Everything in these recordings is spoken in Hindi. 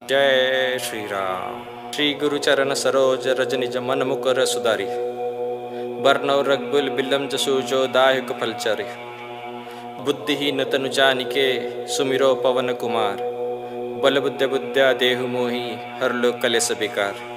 जय श्री राम। श्री गुरु चरण सरोज रज निज मन मुकर सुधारी। बरनौ रघुबुल बिलम जसु जो दायक फलचारी। बुद्धिहीन तनु जानिके सुमिरो पवन कुमार। बल बुद्ध बुद्ध्या देहु मोहि हर लोक कलेस बिकार।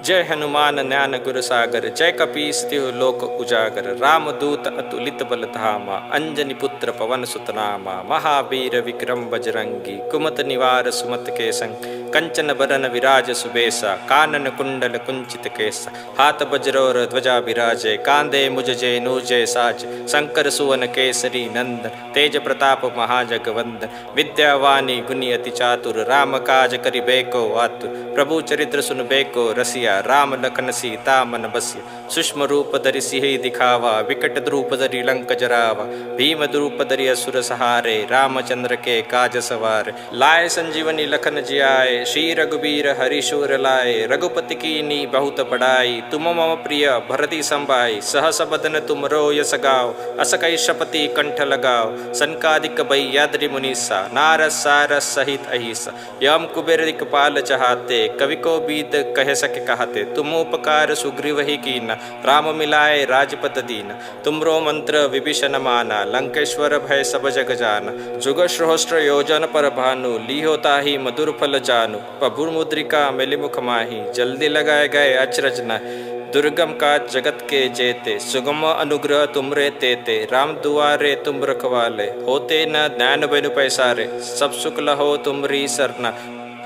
जय हनुमान ज्ञान गुर सागर। जय कपीस तिहु लोक उजागर। राम दूत अतुलित बल धामा। अंजनी पुत्र पवन सुत नामा। महावीर विक्रम बजरंगी। कुमत निवार सुमत के संग। कंचन बरन विराज सुबेसा। कानन कुंडल कुंचित केसा। हाथ वज्रोर ध्वजा विराजे। कांधे मुज जय साज। शंकर सुवन केसरी नंदन। तेज प्रताप महाजगवंदन। विद्यावानी गुणी अति चातुर। राम काज करिबेको आतुर। प्रभु चरित्र सुनबेको रसिया। राम लखन सीता मन बसिया। सूक्ष्म रूप धरि सिहि दिखावा। विकट रूप धरि लंक जरावा। भीम रूप धरि असुर सहारे। रामचंद्र के काज सवारे। लाए संजीवनी लखन जियाए। श्री रघुबीर हरि शूर लाए। रघुपति कीनी बहुत बड़ाई। तुम मम प्रिय भरति संभाई। सहस बदन तुम रो यस गाओ। अस कई शपति कंठ लगाओ। सनकादिक भय्याद्रि मुनीसा। नारद सारस सहित अहिसा। यम कुबेर दिक्पाल चहाते। कवि को बीत कह सके कहते। तुम उपकार सुग्रीव ही कीना। राम मिलाए राजपद दीना। तुमरो मंत्र विभीषण माना। लंकेश्वर भय सब जग जाना। जुग सहस्त्र योजन पर भानु। लीहो ताहि मधुर फल जानु। प्रभु मुद्रिका मिलि मुख माही। जल्दी लगाए गए अचरज नाहि। दुर्गम काज जगत के जेते। सुगम अनुग्रह तुमरे तेते। राम दुआरे तुम रखवाले। होते न ज्ञान बिनु पैसारे। सब सुख लहो तुमरी सरना।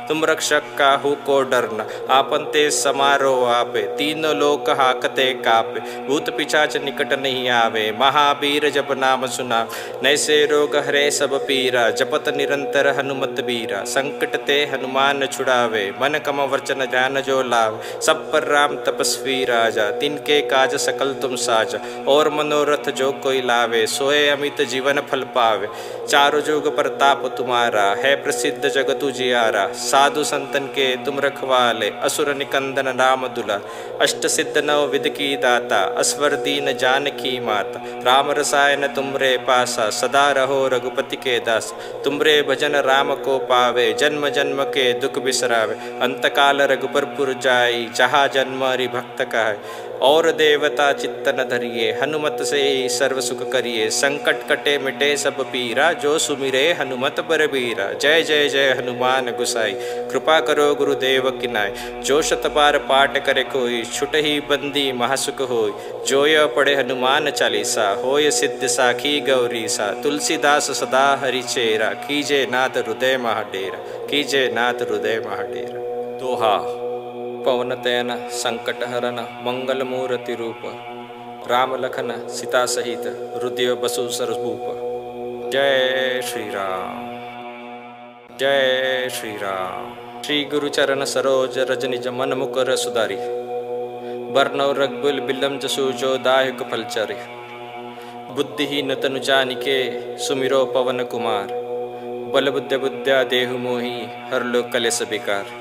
तुम रक्षक काहू को डरना। आपन ते समारो आपे। तीनों लोक हाकते कापे। भूत पिशाच निकट नहीं आवे। महावीर जब नाम सुना। नैसे रोग हरे सब पीरा। जपत निरंतर हनुमत बीरा। संकट ते हनुमान छुड़ावे। मन कम वचन ध्यान जो लाव। सब पर राम तपस्वी राजा। तिनके काज सकल तुम साजा। और मनोरथ जो कोई लावे। सोए अमित जीवन फल पावे। चारों जुग प्रताप तुम्हारा। है प्रसिद्ध जगत उजियारा। साधु संतन के तुम रखवाले। असुर निकंदन राम दुला। अष्ट सिद्ध नव विध की दाता। असवर दीन जानकी माता। राम रसायन तुमरे पासा। सदा रहो रघुपति के दास। तुमरे भजन राम को पावे। जन्म जन्म के दुख बिसरावे। अंतकाल रघुबर पुर जाई। जहाँ जन्म हरि भक्त कहाय। और देवता चित्तन धरिए। हनुमत से ही सर्व सुख करिए। संकट कटे मिटे सब पीरा। जो सुमिरे हनुमत बलबीरा। जय जय जय हनुमान गुसाई। कृपा करो गुरुदेव की नाय। जो शत बार पाठ करे कोई। छुट ही बंदी महासुख होय। जो यह पढ़े हनुमान चालीसा। होय सिद्ध साखी गौरी सा। तुलसीदास सदा हरि चेरा। कीजे नाथ हृदय महाडेरा। कीजे नाथ हृदय महाडेरा। दोहा। पवन तयन संकट हरन मंगल मूर्ति रूप। राम लखन सीता सहित हृदय बसु सरभूप। जय श्री राम। जय श्री राम। श्री गुरु चरण सरोज रज निज मन मुकर सुधारी। बरनौ रघुबुल बिलम जसु जो दायक फलचारी। बुद्धिहीन तनु जानिके सुमिरो पवन कुमार। बल बुद्ध बुद्ध्या देहु मोहि हर लोक कलेस बिकार।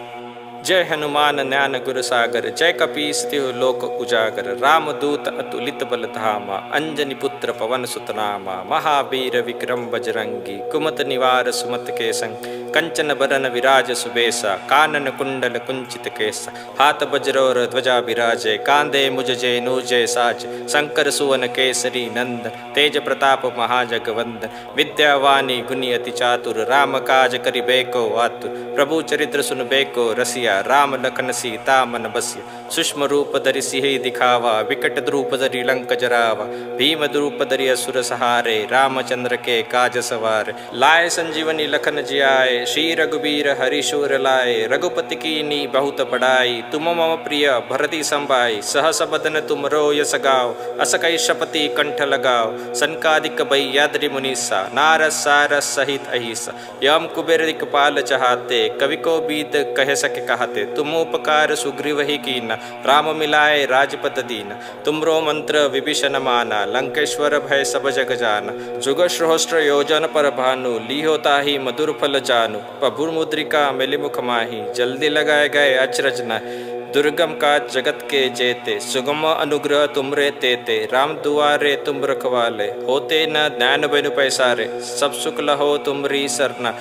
जय हनुमान ज्ञान गुर सागर। जय कपीस तिहु लोक उजागर। राम दूत अतुलित बल धामा। अंजनी पुत्र पवन सुत नामा। महावीर विक्रम बजरंगी। कुमत निवार सुमत के संग। कंचन बरन विराज सुबेसा। कानन कुंडल कुंचित केसा। हाथ वज्रोर ध्वजा विराजे। कांधे मुज जय साज। शंकर सुवन केसरी नंदन। तेज प्रताप महाजगवंदन। विद्यावानी गुणी अति चातुर। राम काज करिबेको आतुर। प्रभु चरित्र सुनबेको रसिया। राम लखन सीता मन बसिया। सूक्ष्म रूप धरि सिहि दिखावा। विकट रूप धरि लंक जरावा। भीम रूप धरि असुर सहारे। रामचंद्र के काज सवारे। लाए संजीवनी लखन जियाए। श्री रघुबीर हरि शूर लाए। रघुपति कीनी बहुत बड़ाई। तुम मम प्रिय भरति संभाई। सहस बदन तुम रो यस गाओ। अस कई शपति कंठ लगाओ। सनकादिक भय्याद्रि मुनीसा। नारद सारस सहित अहिसा। यम कुबेर दिक्पाल चहाते। कवि को बीत कह सके कहते। तुम उपकार सुग्रीव ही कीना। राम मिलाए राजपद दीना। तुमरो मंत्र विभीषण माना। लंकेश्वर भय सब जग जाना। जुग सहस्त्र योजन पर भानु। लीहो ताहि मधुर फल जानु। प्रभु मुद्रिका मिलि मुख माही। जल्दी लगाए गए अचरज नाहि। दुर्गम काज जगत के जेते। सुगम अनुग्रह तुमरे तेते। राम दुआरे तुम रखवाले। होते न ज्ञान बिनु पैसारे। सब सुख लहो तुमरी सरना।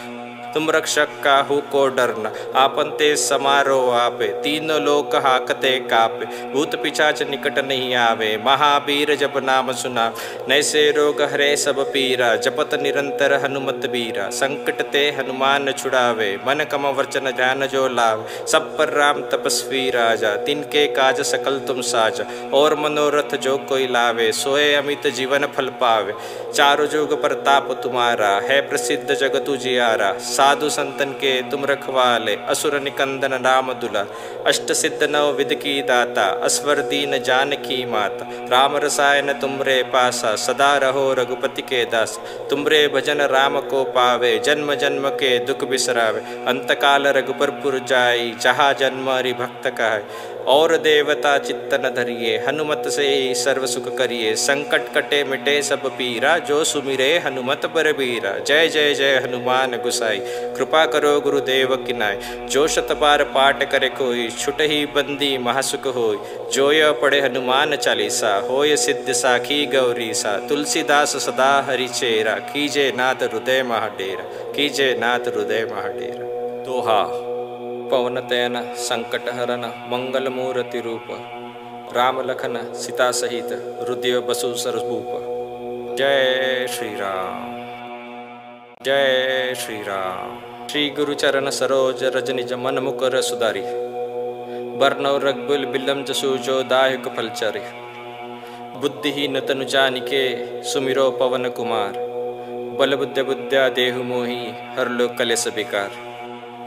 तुम रक्षक काहू को डरना, आपन ते समारो आपे, तीनों लोक हाकते कापे, भूत पिशाच निकट नहीं आवे, महावीर जब नाम सुना, नैसे रोग हरे सब पीरा, जपत निरंतर हनुमत बीरा, संकट ते हनुमान छुड़ावे, मन कम वचन ध्यान जो लाव, सब पर राम तपस्वी राजा, तिनके काज सकल तुम साजा, और मनोरथ जो कोई लावे, सोए अमित जीवन फल पावे, चारों जुग प्रताप तुम्हारा, है प्रसिद्ध जगत उजियारा, साधु संतन के तुम रखवाले, असुर निकंदन राम दुला, अष्ट सिद्ध नव विध की दाता, असवर दीन जानकी माता, राम रसायन तुमरे पासा, सदा रहो रघुपति के दास, तुमरे भजन राम को पावे, जन्म जन्म के दुख बिसरावे, अंतकाल रघुपर पुर जाई, जहाँ जन्म हरि भक्त का है, और देवता चित्त न धरिए, हनुमत से ही सर्व सुख करिए, संकट कटे मिटे सब पीरा, जो सुमिरे हनुमत बलबीरा, जय जय जय हनुमान गुसाई, कृपा करो गुरुदेव किनाय, जो शत बार पाठ करे कोई, छुट ही बंदी महासुख होय, जो यह पढ़े हनुमान चालीसा, होय सिद्ध साखी गौरी सा, तुलसीदास सदा हरि चेरा, कीजे नाथ हृदय महाडेरा, कीजे नाथ हृदय महाडेरा। दोहा। पवन तयन संकट हरन मंगल मूर्ति रूप, राम लखन सीता सहित हृदय बसु सरभूप। जय श्री राम, जय श्री राम। श्री गुरु चरण सरोज रज निज मन मुकुर सुधारी, बरनौ रघुकुल बिलम जसु जो दायक फलचारी, बुद्धिहीन तनु जानिके सुमिरो पवन कुमार, बल बुद्धि बुद्ध्या देहु मोहि हर लो कलेस विकार।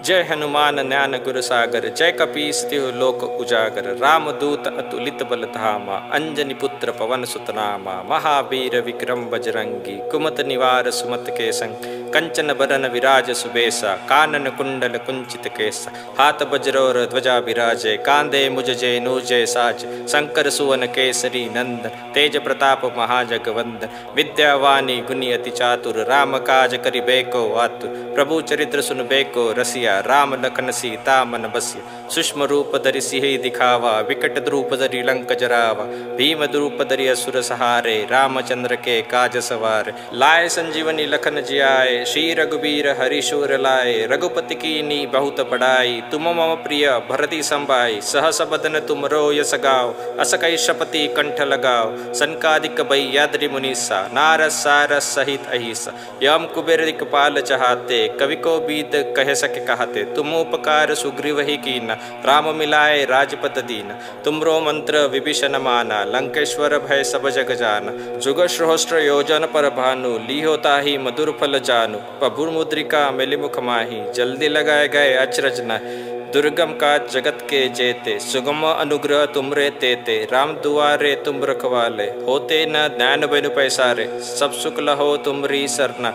जय हनुमान ज्ञान गुर सागर, जय कपीस तिहु लोक उजागर, राम दूत अतुलित बल धामा, अंजनी पुत्र पवन सुत नामा, महावीर विक्रम बजरंगी, कुमत निवार सुमत के संग, कंचन बरन विराज सुबेसा, कानन कुंडल कुंचित केसा, हाथ वज्रोर ध्वजा विराजे, कांधे मुझ जय साज, शंकर सुवन केसरी नंदन, तेज प्रताप महाजगवंदन, विद्यावानी गुणी अति चातुर, राम काज करिबेको आतुर, प्रभु चरित्र सुनबेको रसिया, राम लखन सीता मन बसिया, सूक्ष्म रूप धरि सिहि दिखावा, विकट रूप धरि लंक जरावा, भीम रूप धरि असुर सहारे, रामचंद्र के काज सवारे, लाए संजीवनी लखन जियाए, श्री रघुबीर हरि शूर लाए, रघुपति कीनी बहुत बड़ाई, तुम मम प्रिय भरति संभाई, सहस बदन तुम रो यस गाओ, अस कई शपति कंठ लगाओ, सनकादिक बैयाद्रि मुनीसा, नारद सारस सहित अहिसा, यम कुबेर दिक्पाल चहाते, कवि को बीत कह सके कहाते, तुम उपकार सुग्रीव ही कीना, राम मिलाए राजपद दीना, तुमरो मंत्र विभीषण माना, लंकेश्वर भय सब जग जाना, जुग सहस्त्र योजन पर भानु, लीहो ताहि मधुर फल जानू, प्रभुर मुद्रिका मिलि मुख माही, जल्दी लगाए गए अचरज नाहि, दुर्गम काज जगत के जेते, सुगम अनुग्रह तुमरे तेते, राम दुआरे तुम रखवाले, होते न ज्ञान बिनु पैसारे, सब सुख लहो तुमरी सरना,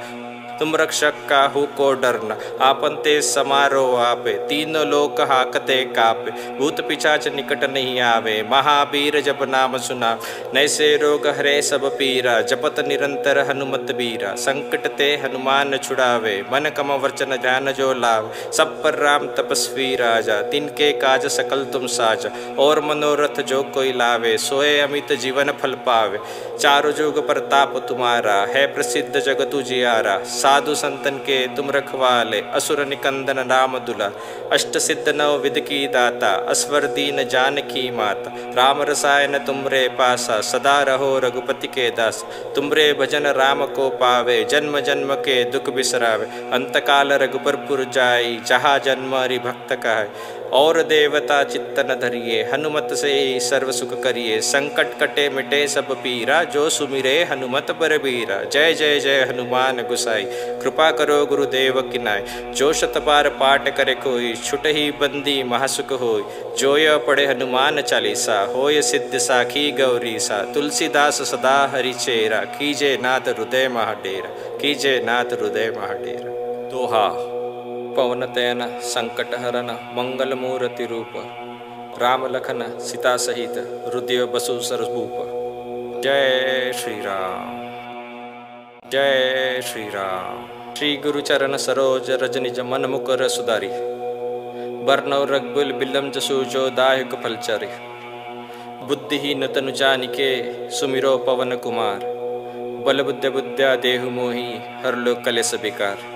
तुम रक्षक काहू को डरना, आपन ते समारो आपे, तीनों लोक हाकते कापे, भूत पिशाच निकट नहीं आवे, महावीर जब नाम सुना, नैसे रोग हरे सब पीरा, जपत निरंतर हनुमत बीरा, संकट ते हनुमान छुड़ावे, मन कम वचन ध्यान जो लाव, सब पर राम तपस्वी राजा, तिनके काज सकल तुम साजा, और मनोरथ जो कोई लावे, सोए अमित जीवन फल पावे, चारों जुग प्रताप तुम्हारा, है प्रसिद्ध जगत उजियारा, साधु संतन के तुम रखवाले, असुर निकंदन राम दुला, अष्ट सिद्ध नव विध की दाता, असवर दीन जानकी माता, राम रसायन तुमरे पासा, सदा रहो रघुपति के दास, तुमरे भजन राम को पावे, जन्म जन्म के दुख बिसरावे, अंतकाल रघुपर पुर जाई, जहाँ जन्म हरि भक्त का है, और देवता चित्त न धरिए, हनुमत से ही सर्व सुख करिए, संकट कटे मिटे सब पीरा, जो सुमिरे हनुमत बलबीरा। जय जय जय हनुमान गुसाई, कृपा करो गुरुदेव किनाय, जो शत बार पाठ करे कोई, छुट ही बंदी महासुख होय, जो यह पढ़े हनुमान चालीसा, होय सिद्ध साखी गौरी सा, तुलसीदास सदा हरि चेरा, कीजे नाथ हृदय महाडेरा, कीजे नाथ हृदय महाडेरा। दोहा। पवन तयन संकट हरन मंगल मूर्ति रूप, राम लखन सीता सहित हृदय बसु सरभूप। जय श्री राम, जय श्री राम। श्री गुरु चरण सरोज रज निज मन मुकुर सुधारी, बरनौ रघुकुल बिलम जसु जो दायक फलचारी, बुद्धिहीन तनु जानिके सुमिरो पवन कुमार, बल बुद्धि बुद्ध्या देहु मोहि हर लो कलेस विकार।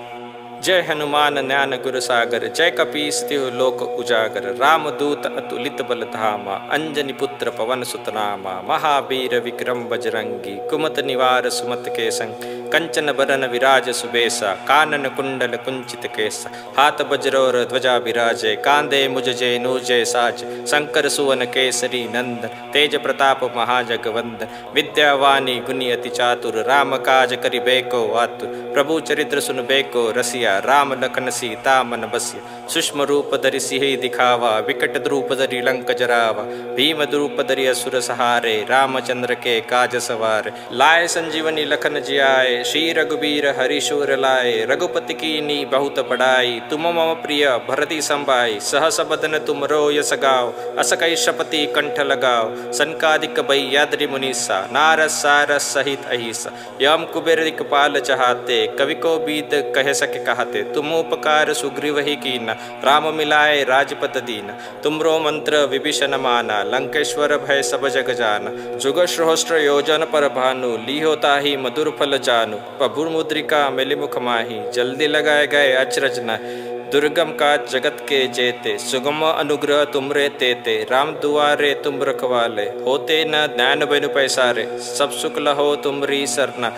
जय हनुमान ज्ञान गुर सागर, जय कपीस तिहु लोक उजागर। रामदूत अतुलित बल धामा, अंजनी पुत्र पवन सुत नामा। महावीर विक्रम बजरंगी, कुमत निवार सुमत के संग। कंचन बरन विराज सुबेसा, कानन कुंडल कुंचित केसा। हाथ वज्रोर ध्वजा विराजे, कांधे मुज जय साज। शंकर सुवन केसरी नंदन, तेज प्रताप महाजगवंदन। विद्यावानी गुणी अति चातुर, राम काज करिबेको आतुर। प्रभु चरित्र सुनबेको रसिया, राम लखन सीता मन बसिया। सूक्ष्म रूप धरि सिहि दिखावा, विकट द्रूप धरि लंक जरावा। भीम द्रूप धरि असुर सहारे, रामचंद्र के काज सवारे। लाए संजीवनी लखन जियाए, श्री रघुबीर हरिशूर लाए। रघुपति कीनी बहुत बड़ाई, तुम मम प्रिय भरति संभाई। सहस बदन तुमरो यस गाओ, अस कई शपति कंठ लगाओ। सनकादिक बैयाद्रि मुनीसा, नारद सारस सहित अहिसा। यम कुबेर दिक्पाल चहाते, कवि को बीत कह सके कहते। तुम उपकार सुग्रीव ही कीना, राम मिलाए राजपद दीना। तुमरो मंत्र विभीषण माना, लंकेश्वर भय सब जग जाना। जुग सहस्त्र योजन पर भानु, लीहो ताहि मधुर फल जानू। प्रभु मुद्रिका मिलि मुख माही, जल्दी लगाए गए अचरज नाहि। दुर्गम काज जगत के जेते, सुगम अनुग्रह तुमरे तेते। राम दुआरे तुम रखवाले, होते न ज्ञान बिनु पैसारे। सब सुख लहो तुमरी सरना,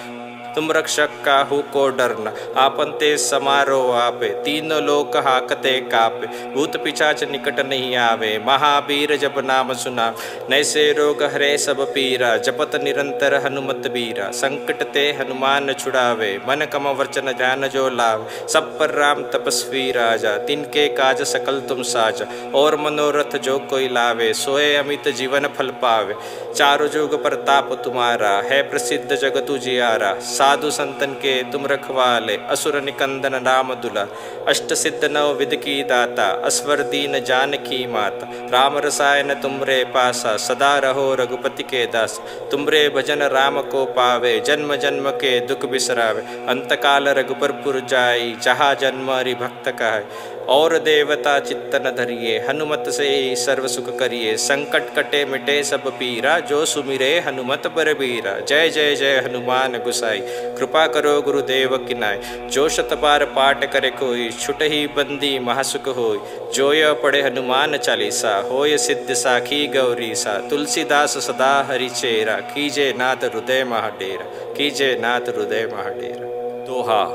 तुम रक्षक काहू को डरना। आपन ते समारो आपे, तीनों लोक हाकते कापे। भूत पिशाच निकट नहीं आवे, महावीर जब नाम सुना। नैसे रोग हरे सब पीरा, जपत निरंतर हनुमत बीरा। संकट ते हनुमान छुड़ावे, मन कम वचन ध्यान जो लाव। सब पर राम तपस्वी राजा, तिनके काज सकल तुम साजा। और मनोरथ जो कोई लावे, सोए अमित जीवन फल पावे। चारों जुग प्रताप तुम्हारा, है प्रसिद्ध जगत उजियारा। साधु संतन के तुम रखवाले, असुर निकंदन राम दुला। अष्ट सिद्ध नव विध की दाता, असवर दीन जानकी माता। राम रसायन तुमरे पासा, सदा रहो रघुपति के दास। तुमरे भजन राम को पावे, जन्म जन्म के दुख बिसरावे। अंतकाल रघुपर पुर जाई, जहाँ जन्म हरि भक्त कहाय। और देवता चित्तन धरिए, हनुमत से ही सर्व सुख करिए। संकट कटे मिटे सब पीरा, जो सुमिरे हनुमत बरबीरा। जय जय जय हनुमान गुसाई, कृपा करो गुरुदेव की नाय। जो शत बार पाठ करे कोई, छुट ही बंदी महासुख होय। जो यह पढ़े हनुमान चालीसा, होय सिद्ध साखी गौरी सा। तुलसीदास सदा हरि चेरा, कीजे नाथ हृदय महाडेरा। कीजे नाथ हृदय महाडेरा। दोहा।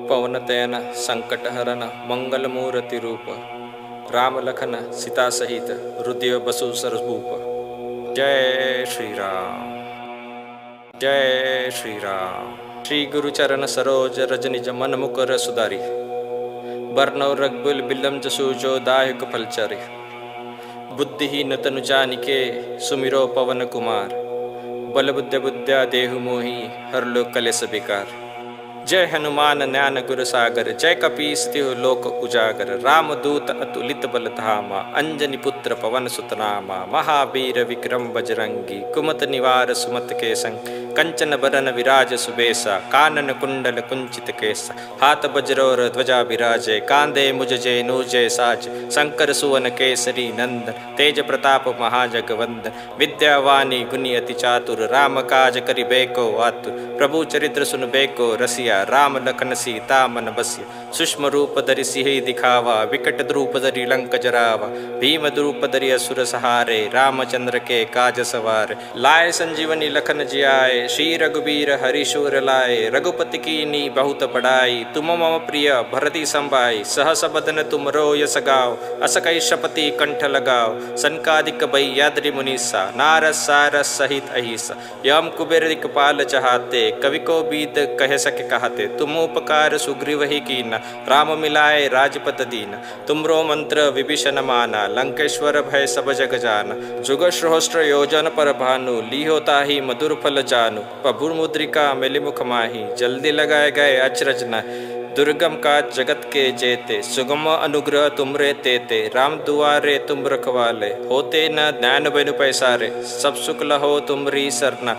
पवन तयन संकट हरन, मंगल मूर्ति रूप। राम लखन सीता सहित, हृदय बसु सरभूप। जय श्री राम, जय श्री राम। श्री गुरु चरण सरोज रज निज मन मुकर सुधारी। बरनौ रघुकुल बिलम जसु जो दायक फलचारी। बुद्धिहीन तनु जानिके, सुमिरो पवन कुमार। बल बुद्ध बुद्ध्या देहु मोहि, हर लोक कलेस बेकार। जय हनुमान ज्ञान गुर सागर, जय कपीस तिहु लोक उजागर। रामदूत अतुलित बल धामा, अंजनी पुत्र पवन सुत नामा। महावीर विक्रम बजरंगी, कुमत निवार सुमत के संग। कंचन बरन विराज सुबेसा, कानन कुंडल कुंचित केसा। हाथ वज्रोर ध्वजा विराजे, कांधे मुज जय साज। शंकर सुवन केसरी नंदन, तेज प्रताप महाजगवंदन। विद्यावानी गुणी अति चातुर, राम काज करिबेको आतुर। प्रभु चरित्र सुनबेको रसिया, राम लखन सीता मन बसिया। सूक्ष्म रूप धरि सिहि दिखावा, विकट द्रूप धरि लंक जरावा। भीम द्रूप धरि असुर सहारे, रामचंद्र के काज सवारे। लाए संजीवनी लखन जियाए, श्री रघुबीर हरिशूर लाए। रघुपति कीनी बहुत बड़ाई, तुम मम प्रिय भरति संभाई। सहस बदन तुमरो यस गाओ, अस कई शपति कंठ लगाओ। सनकादिक बैयाद्रि मुनीसा, नारद सारस सहित अहिसा। यम कुबेर दिक्पाल चहाते, कवि को बीत कह सके कहते। तुम उपकार सुग्रीव ही कीना, राम मिलाए राजपद दीना। तुमरो मंत्र विभीषण माना, लंकेश्वर भय सब जग जाना। जुग सहस्त्र योजन पर भानु, लीहो ताहि मधुर फल जानू। प्रभु मुद्रिका मिलि मुख माही, जल्दी लगाए गए अचरज नाहि। दुर्गम काज जगत के जेते, सुगम अनुग्रह तुमरे तेते। राम दुआरे तुम रखवाले, होते न ज्ञान बिनु पैसारे। सब सुख लहो तुमरी सरना,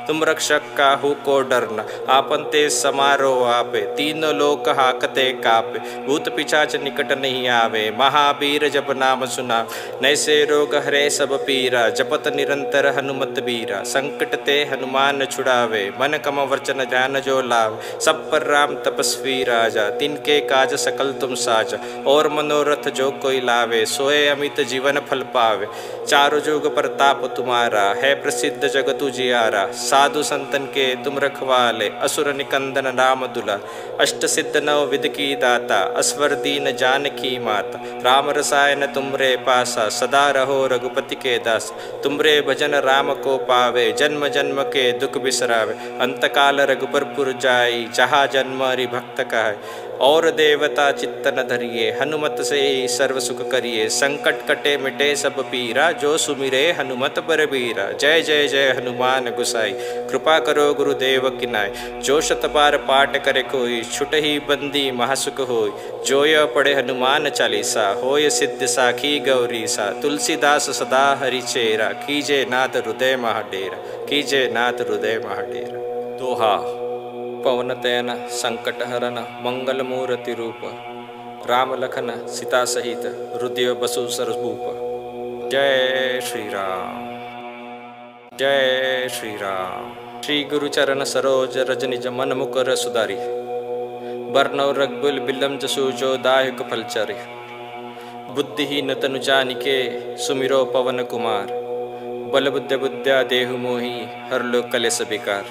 तुम रक्षक काहू को डरना, आपन ते समारो आपे, तीनों लोक हाकते कापे, भूत पिशाच निकट नहीं आवे, महावीर जब नाम सुना, नैसे रोग हरे सब पीरा, जपत निरंतर हनुमत बीरा, संकट ते हनुमान छुड़ावे, मन कम वचन ध्यान जो लाव, सब पर राम तपस्वी राजा, तिनके काज सकल तुम साजा, और मनोरथ जो कोई लावे, सोए अमित जीवन फल पावे, चारों जुग प्रताप तुम्हारा, है प्रसिद्ध जगत उजियारा, साधु संतन के तुम रखवाले, असुर निकंदन राम दुला, अष्ट सिद्ध नव विध की दाता, अस्वर दीन जानकी माता, राम रसायन तुमरे पासा, सदा रहो रघुपति के दास, तुमरे भजन राम को पावे, जन्म जन्म के दुख बिसरावे, अंतकाल रघुबरपुर जाई, जहाँ जन्म हरि भक्त का है, और देवता चित्तन धरिए, हनुमत से ही सर्व सुख करिए, संकट कटे मिटे सब पीरा, जो सुमिरे हनुमत बरबीरा, जय जय जय हनुमान गुसाई, कृपा करो गुरुदेव किनाय, जो शत बार पाठ करे कोई, छुट ही बंदी महासुख होय, जो यह पढ़े हनुमान चालीसा, होय सिद्ध साखी गौरी सा, तुलसीदास सदा हरि चेरा, कीजे नाथ हृदय महाडेरा, कीजे नाथ हृदय महाडेरा। दोहा। पवन तयन संकट हरन मंगल मूर्ति रूप, राम लखन सीता सहित हृदय बसु सरभूप। जय श्री राम, जय श्री राम। श्री गुरु चरण सरोज रज निज मन मुकर सुधारी, बरनौ रघुकुल बिलम जसु जो दायक फलचारी, बुद्धिहीन तनु जानिके सुमिरो पवन कुमार, बल बुद्ध बुद्ध्या देहु मोहि हर लो कलेस बिकार।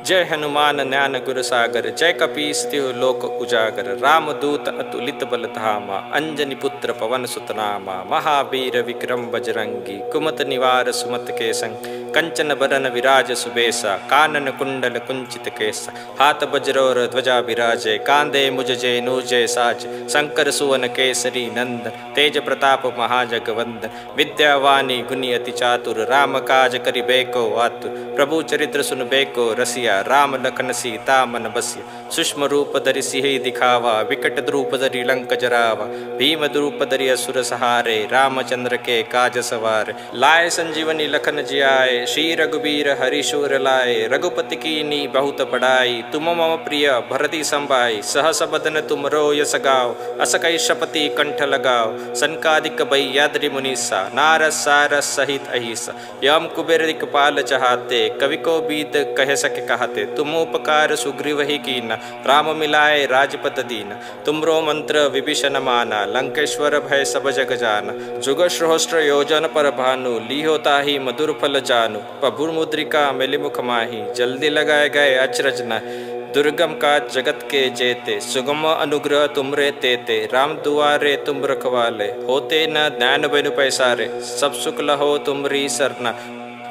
जय हनुमान ज्ञान गुर सागर, जय कपीस तिहु लोक उजागर, राम दूत अतुलित बल धामा, अंजनी पुत्र पवन सुत नामा, महावीर विक्रम बजरंगी, कुमत निवार सुमत के संग, कंचन बरन विराज सुबेसा, कानन कुंडल कुंचित केसा, हाथ वज्रोर ध्वजा विराजे, कांधे मुझ जेनूजे साज, शंकर सुवन केसरी नंदन, तेज प्रताप महाजगवंदन, विद्यावानी गुणी अति चातुर, राम काज करिबेको आतुर, प्रभु चरित्र सुनबेको रसिया, राम लखन सीता मन बसिया, सूक्ष्म रूप धरि सिहि दिखावा, विकट रूप धरि लंक जरावा, भीम रूप धरि असुर सहारे, रामचंद्र के काज सवारे, लाए संजीवनी लखन जियाए, श्री रघुबीर हरिशूर लाए, रघुपति कीनी बहुत बड़ाई, तुम मम प्रिय भरति संभाई, सहस बदन तुम रो यस गाओ, अस कई शपति कंठ लगाओ, सनकादिक बैयाद्रि मुनीसा, नारद सारस सहित अहिसा, यम कुबेर दिक्पाल चहाते, कवि को बीत कह सके कहते, तुम उपकार सुग्रीव ही कीना, राम मिलाए राजपद दीना, तुमरो मंत्र विभीषण माना, लंकेश्वर भय सब जग जाना, जुग सहस्त्र योजन पर भानु, लीहो ताहि मधुर फल जानु, प्रभुर मुद्रिका मिलि मुख माही, जल्दी लगाए गए अचरज न, दुर्गम का जगत के जेते, सुगम अनुग्रह तुमरे तेते, राम दुआरे तुम रखवाले, होते न ज्ञान बिनु पैसारे, सब सुख लहो तुमरी सरना,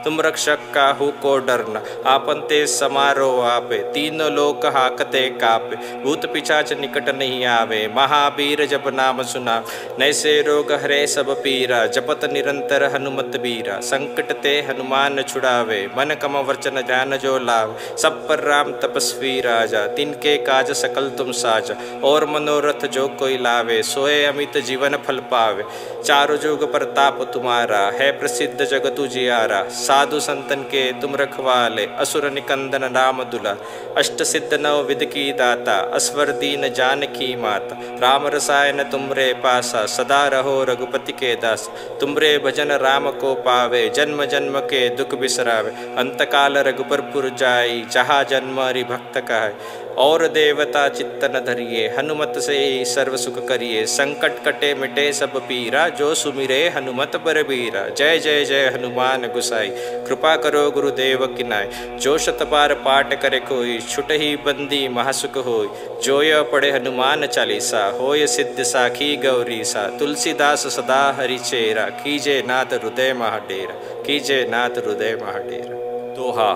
तुम रक्षक काहू को डरना, आपन ते समारो आपे, तीनों लोक हाकते कापे, भूत पिशाच निकट नहीं आवे, महावीर जब नाम सुना, नैसे रोग हरे सब पीरा, जपत निरंतर हनुमत बीरा, संकट ते हनुमान छुड़ावे, मन कम वचन ध्यान जो लाव, सब पर राम तपस्वी राजा, तिनके काज सकल तुम साजा, और मनोरथ जो कोई लावे, सोए अमित जीवन फल पावे, चारों जुग प्रताप तुम्हारा, है प्रसिद्ध जगत उजियारा, साधु संतन के तुम रखवाले, असुर निकंदन राम दुला, अष्ट सिद्ध नव विध की दाता, अस्वर दीन जानकी माता, राम रसायन तुमरे पासा, सदा रहो रघुपति के दास, तुमरे भजन राम को पावे, जन्म जन्म के दुख बिसरावे, अंतकाल रघुबरपुर जाई, जहाँ जन्म हरि भक्त का है, और देवता चित्तन धरिए, हनुमत से ही सर्व सुख करिए, संकट कटे मिटे सब पीरा, जो सुमिरे हनुमत बरबीरा। जय जय जय हनुमान गुसाई, कृपा करो गुरुदेव किनाय, जो शत बार पाठ करे कोई, छुट ही बंदी महासुख होय, जो यह पढ़े हनुमान चालीसा, होय सिद्ध साखी गौरी सा, तुलसीदास सदा हरि चेरा, कीजे नाथ हृदय महाडेरा, कीजे नाथ हृदय महाडेरा। दोहा।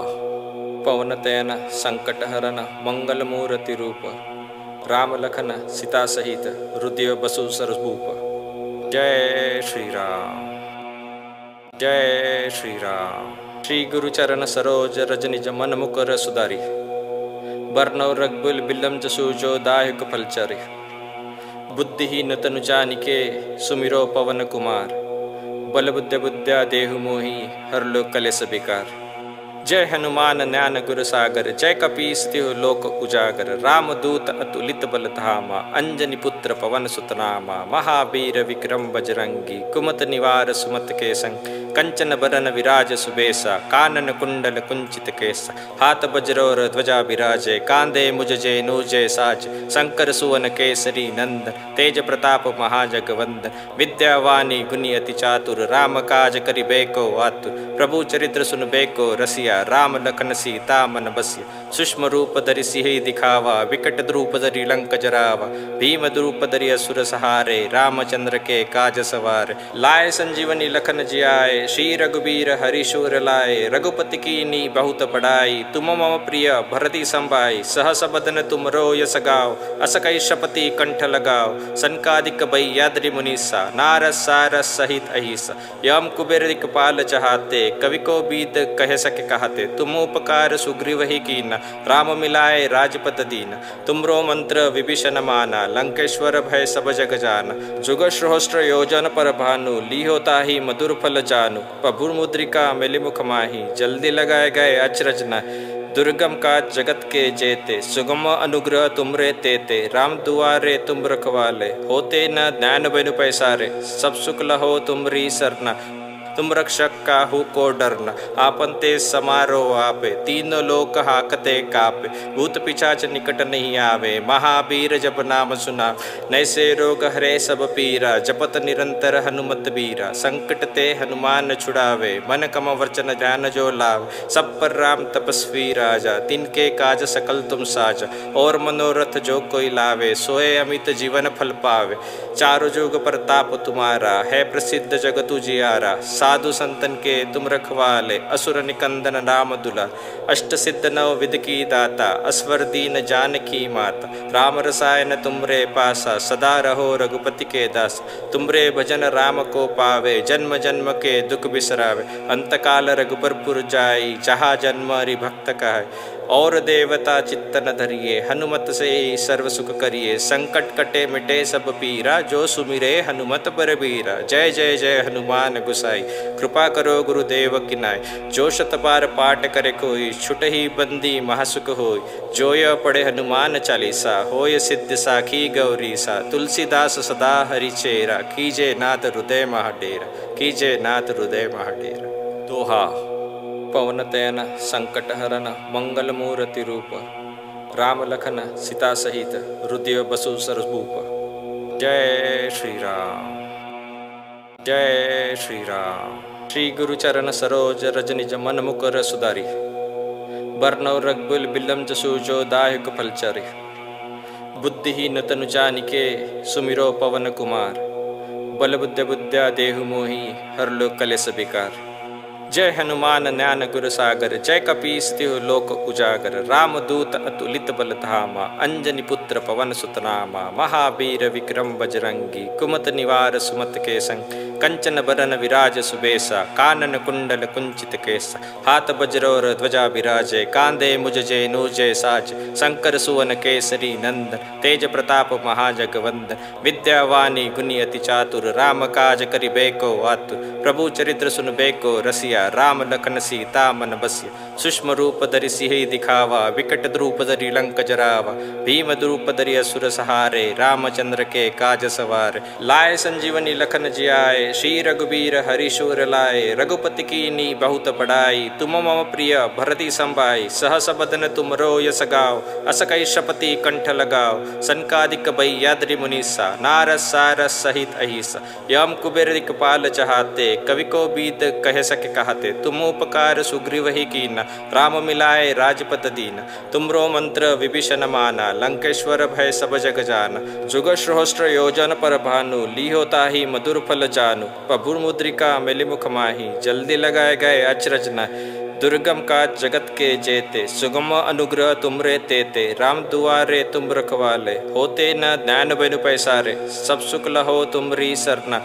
पवन तयन संकट हरन मंगल मूर्ति रूप, राम लखन सीता सहित हृदय बसु सरभूप। जय श्री राम, जय श्री राम। श्री गुरु चरण सरोज रज निज मन मुकर सुधारी, बरनौ रघुकुल बिलम जसु जो दायक फलचारी, बुद्धिहीन तनु जानिके सुमिरो पवन कुमार, बल बुद्ध बुद्ध्या देहु मोहि हर लो कलेस बिकार। जय हनुमान ज्ञान गुर सागर, जय कपीस तिहु लोक उजागर। रामदूत अतुलित बल धामा, अंजनी पुत्र पवन सुत नामा। महावीर विक्रम बजरंगी, कुमत निवार सुमत के संग। कंचन बरन विराज सुबेसा, कानन कुंडल कुंचित केसा। हाथ वज्रोर ध्वजा विराजे, कांधे मुझ जेनूजे साज। शंकर सुवन केसरी नंदन, तेज प्रताप महाजगवंदन। विद्यावानी गुणी अति चातुर, राम काज करिबेको आतुर। प्रभु चरित्र सुनबेको रसिया, राम लखन सीता मन बसिया। सूक्ष्म रूप धरि सिहि दिखावा, विकट रूप धरि लंक जरावा। भीम रूप धरि असुर सहारे, रामचंद्र के काज सवारे। लाए संजीवनी लखन जियाए, श्री रघुबीर हरि शूर लाए। रघुपति कीन्ही बहुत बड़ाई, तुम मम प्रिय भरति संभाई। सहस बदन तुमरो यस गाओ, अस कहि शपति कंठ लगाओ। सनकादिक भय्याद्रि मुनीसा, नारद सारस सहित अहिसा। यम कुबेर दिक्पाल चहाते, कवि को बीत कह सके कहते। तुम उपकार सुग्रीव ही कीना, राम मिलाए राजपद दीना। तुमरो मंत्र विभीषण माना, लंकेश्वर भय सब जग जाना। जुग सहस्त्र योजन पर भानु, लीहो ताहि मधुर फल जानू। प्रभुर मुद्रिका मिलि मुख माही, जल्दी लगाए गए अचरज नाहि। दुर्गम काज जगत के जेते, सुगम अनुग्रह तुमरे तेते। राम दुआरे तुम रखवाले, होते न ज्ञान बिनु पैसारे। सब सुख लहो तुमरी सरना, तुम रक्षक काहू को डरना। आपन ते समारो आपे, तीनों लोक हाकते कापे। भूत पिशाच निकट नहीं आवे, महावीर जब नाम सुना। नैसे रोग हरे सब पीरा, जपत निरंतर हनुमत बीरा। संकट ते हनुमान छुड़ावे, मन कम वचन ध्यान जो लाव। सब पर राम तपस्वी राजा, तिनके काज सकल तुम साजा। और मनोरथ जो कोई लावे, सोए अमित जीवन फल पावे। चारों जुग प्रताप तुम्हारा, है प्रसिद्ध जगत उजियारा। साधु संतन के तुम रखवाले, असुर निकंदन राम दुला। अष्ट सिद्ध नव विध की दाता, असवर दीन जानकी माता। राम रसायन तुमरे पासा, सदा रहो रघुपति के दास। तुमरे भजन राम को पावे, जन्म जन्म के दुख बिसरावे। अंतकाल रघुबर पुर जाई, जहाँ जन्म हरि भक्त कहाय। और देवता चित्तन धरिए, हनुमत से सर्व सुख करिए। संकट कटे मिटे सब पीरा, जो सुमिरे हनुमत बरबीरा। जय जय जय हनुमान गुसाई, कृपा करो गुरुदेव की नाय। जो शत बार पाठ करे कोई, छुटहि बंदी महासुख होय। जो यह पढ़े हनुमान चालीसा, होय सिद्ध साखी गौरीसा। तुलसीदास सदा हरि चेरा, कीजे नाथ हृदय महाडेरा। कीजे नाथ हृदय महाडेरा। दोहा। पवन तयन संकट हरन, मंगल मूर्ति रूप। राम लखन सीता सहित, हृदय बसु सरभूप। जय श्री राम, जय श्री राम। श्री गुरु चरण सरोज रज निज मन मुकुर सुधारी। बरनौ रघुकुल बिलम जसु जो दायक फलचारी। बुद्धिहीन तनु जानिके, सुमिरो पवन कुमार। बल बुद्ध बुद्ध्या देहु मोहि, हर लो कलेस बिकार। जय हनुमान ज्ञान गुर सागर, जय कपीस तिहु लोक उजागर। रामदूत अतुलित बल धामा, अंजनी पुत्र पवन सुत नामा। महावीर विक्रम बजरंगी, कुमत निवार सुमत के संग। कंचन बरन विराज सुबेसा, कानन कुंडल कुंचित केसा। हाथ वज्रोर ध्वजा विराजे, कांधे मुझ जेनूजे साज। शंकर सुवन केसरी नंदन, तेज प्रताप महाजगवंदन। विद्यावानी गुणी अति चातुर, राम काज करिबेको आतुर। प्रभु चरित्र सुनबेको रसिया, राम लखन सीता मन बसिया। सूक्ष्म रूप धरि सिहि दिखावा, विकट रूप धरि लंक जरावा। भीम रूप धरि असुर सहारे, रामचंद्र के काज सवारे। लाए संजीवनी लखन जियाए, श्री रघुबीर हरि शूर लाए। रघुपति कीन्ही बहुत बड़ाई, तुम मम प्रिय भरति संभाई। सहस बदन तुमरो यस गाओ, अस कहि शपति कंठ लगाओ। सनकादिक भय्याद्रि मुनीसा, नारद सारस सहित अहिसा। यम कुबेर दिक्पाल चहाते, कवि को बीत कह सके कहते। तुम उपकार सुग्रीव ही कीना, राम मिलाए राजपद दीना। तुमरो मंत्र विभीषण माना, लंकेश्वर भय सब जग जाना। जुग सहस्त्र योजन पर भानु, लीहो ताहि मधुर फल जानू। प्रभुर मुद्रिका मिलि मुख माही, जल्दी लगाए गए अचरज नाहि। दुर्गम काज जगत के जेते, सुगम अनुग्रह तुमरे तेते। राम दुआरे तुम रखवाले, होते न ज्ञान बिनु पैसारे। सब सुख लहो तुमरी सरना,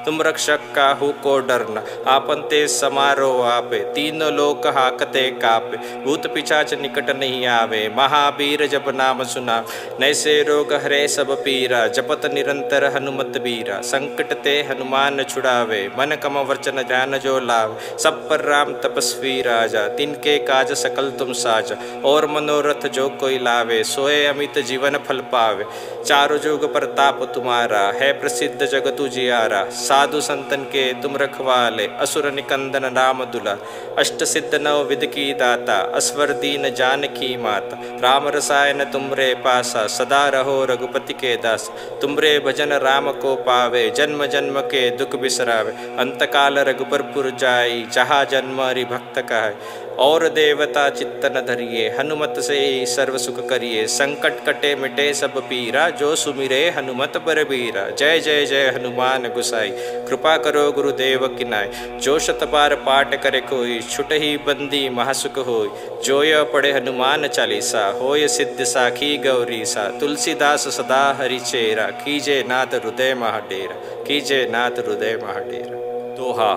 तुम रक्षक काहू को डरना, आपन ते समारो आपे, तीनों लोक हाकते कापे, भूत पिशाच निकट नहीं आवे, महावीर जप नाम सुना, नैसे रोग हरे सब पीरा, जपत निरंतर हनुमत बीरा, संकट ते हनुमान छुड़ावे, मन कम वचन ध्यान जो लाव, सब पर राम तपस्वी राजा, तिनके काज सकल तुम साजा, और मनोरथ जो कोई लावे, सोए अमित जीवन फल पावे, चारों जुग प्रताप तुम्हारा, है प्रसिद्ध जगत उजियारा, साधु संतन के तुम रखवाले, असुर निकंदन राम दुला, अष्ट सिद्ध नव विध की दाता, अस्वर दीन जानकी माता, राम रसायन तुमरे पासा, सदा रहो रघुपति के दास, तुमरे भजन राम को पावे, जन्म जन्म के दुख बिसरावे, अंतकाल रघुबर पुर जाई, जहाँ जन्म हरि भक्त कहाय, और देवता चित्त न धरिए, हनुमत से ही सर्व सुख करिए, संकट कटे मिटे सब पीरा, जो सुमिरे हनुमत बलबीरा, जय जय जय हनुमान गुसाई, कृपा करो गुरुदेव किनाय, जो शत बार पाठ करे कोई, छुट ही बंदी महासुख होय, जो यह पढ़े हनुमान चालीसा, होय सिद्ध साखी गौरी सा, तुलसीदास सदा हरि चेरा, कीजे नाथ हृदय महाडेरा, कीजे नाथ हृदय महाडेरा। दोहा।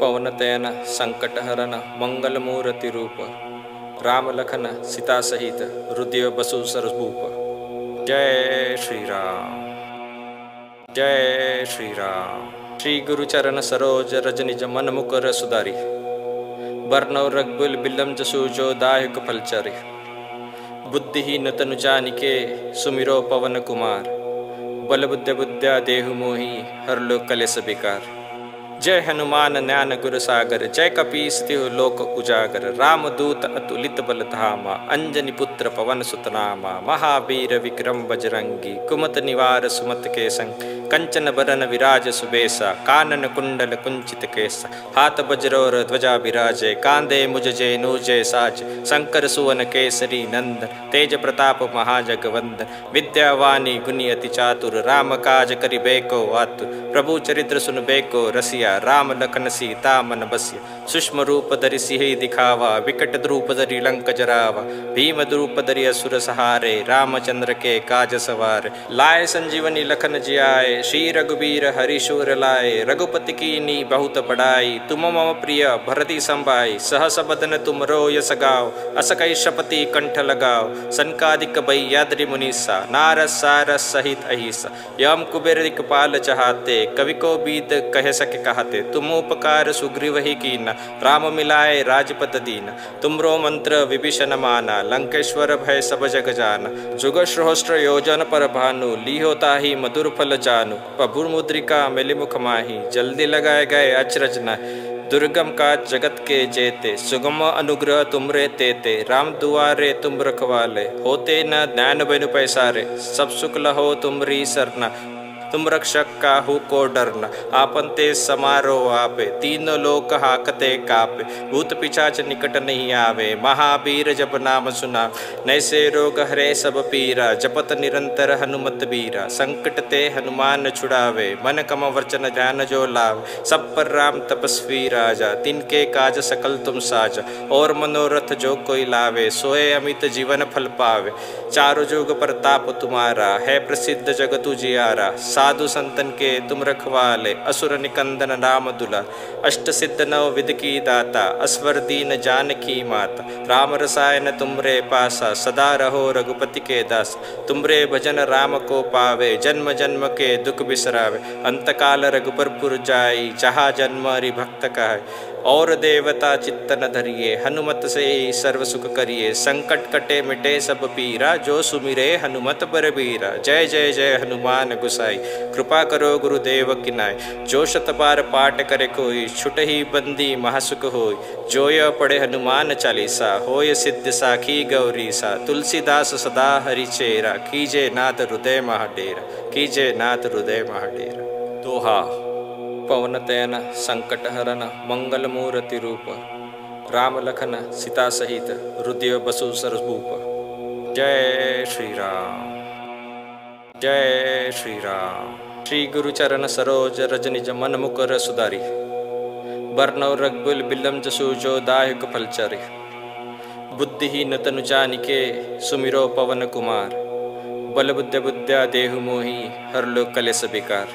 पवन तयन संकट हरन मंगल मूर्ति रूप, राम लखन सीता सहित हृदय बसु सरभूप। जय श्री राम, जय श्री राम। श्री गुरु चरण सरोज रज निज मन मुकर सुधारी, बरनौ रघुकुल बिलम जसु जो दायक फलचारी, बुद्धिहीन तनु जानिके सुमिरो पवन कुमार, बल बुद्ध बुद्ध्या देहु मोहि हर लो कलेस बिकार। जय हनुमान ज्ञान गुर सागर, जय कपीस तिहु लोक उजागर, राम दूत अतुलित बल धामा, अंजनी पुत्र पवन सुत नामा, महावीर विक्रम बजरंगी, कुमत निवार सुमत के संग, कंचन बरन विराज सुबेसा, कानन कुंडल कुंचित केसा, हाथ वज्रोर ध्वजा विराजे, कांधे मुझ जय साज, शंकर सुवन केसरी नंदन, तेज प्रताप महाजगवंदन, विद्यावानी गुणी अति चातुर, राम काज करिबेको आतुर, प्रभु चरित्र सुनबेको रसिया, राम लखन सीता मन बसिया, सूक्ष्म रूप धरि सिहि दिखावा, विकट रूप धरि लंक जरावा, भीम रूप धरि असुर सहारे, रामचंद्र के काज सवारे, लाए संजीवनी लखन जियाए, श्री रघुबीर हरि शूर लाए, रघुपति कीन्ही बहुत बड़ाई, तुम मम प्रिय भरति संभाई, सहस बदन तुमरो यस गाओ, अस कहि शपति कंठ लगाओ, सनकादिक भय्याद्रि मुनीसा, नारद सारद सहित अहिसा, यम कुबेर दिक्पाल चहाते, कवि को बीत कह सके कहते, तुम उपकार सुग्रीव ही कीना, राम मिलाए राजपद दीना, तुमरो मंत्र विभीषण माना, लंकेश्वर भय सब जग जाना, जुग सहस्त्र योजन पर भानु, लीहो ताहि मधुर फल जानु, प्रभु मुद्रिका मिलि मुख माही, जल्दी लगाए गए अचरज नाहि, दुर्गम काज जगत के जेते, सुगम अनुग्रह तुमरे तेते, राम दुआरे तुम रखवाले, होते न ज्ञान बिनु पैसारे, सब सुख लहो तुमरी सरना, तुम रक्षक काहू को डरना, आपन ते समारो आपे, तीनों लोक हाकते कापे, भूत पिशाच निकट नहीं आवे, महावीर जप नाम सुना, नैसे रोग हरे सब पीरा, जपत निरंतर हनुमत बीरा, संकट ते हनुमान छुड़ावे, मन कम वचन ध्यान जो लाव, सब पर राम तपस्वी राजा, तिनके काज सकल तुम साजा, और मनोरथ जो कोई लावे, सोए अमित जीवन फल पावे, चारों जुग प्रताप तुम्हारा, है प्रसिद्ध जगत उजियारा, साधु संतन के तुम रखवाले, असुर निकंदन राम दुला, अष्ट सिद्ध नव विध की दाता, अस्वर दीन जानकी माता, राम रसायन तुमरे पासा, सदा रहो रघुपति के दास, तुमरे भजन राम को पावे, जन्म जन्म के दुख बिसरावे, अंतकाल रघुबर पुर जाई, जहाँ जन्म हरि भक्त कहाय, और देवता चित्त न धरिए, हनुमत से ही सर्व सुख करिए, संकट कटे मिटे सब पीरा, जो सुमिरे हनुमत बलबीरा। जय जय जय हनुमान गुसाई, कृपा करो गुरुदेव किनाय, जो शत बार पाठ करे कोई, छुट ही बंदी महासुख होय, जो यह पढ़े हनुमान चालीसा, होय सिद्ध साखी गौरी सा, तुलसीदास सदा हरि चेरा, कीजे नाथ हृदय महाडेरा, कीजे नाथ हृदय महाडेरा। दोहा। पवन तयन संकट हरन मंगल मूर्ति रूप, राम लखन सीता सहित हृदय बसु सरभूप। जय श्री राम, जय श्री राम। श्री गुरु चरण सरोज रज निज मन मुकर सुधारी, बरनौ रघुकुल बिलम जसु जो दायक फलचारी, बुद्धिहीन तनु जानिके सुमिरो पवन कुमार, बल बुद्ध बुद्ध्या देहु मोहि हर लो कलेस बिकार।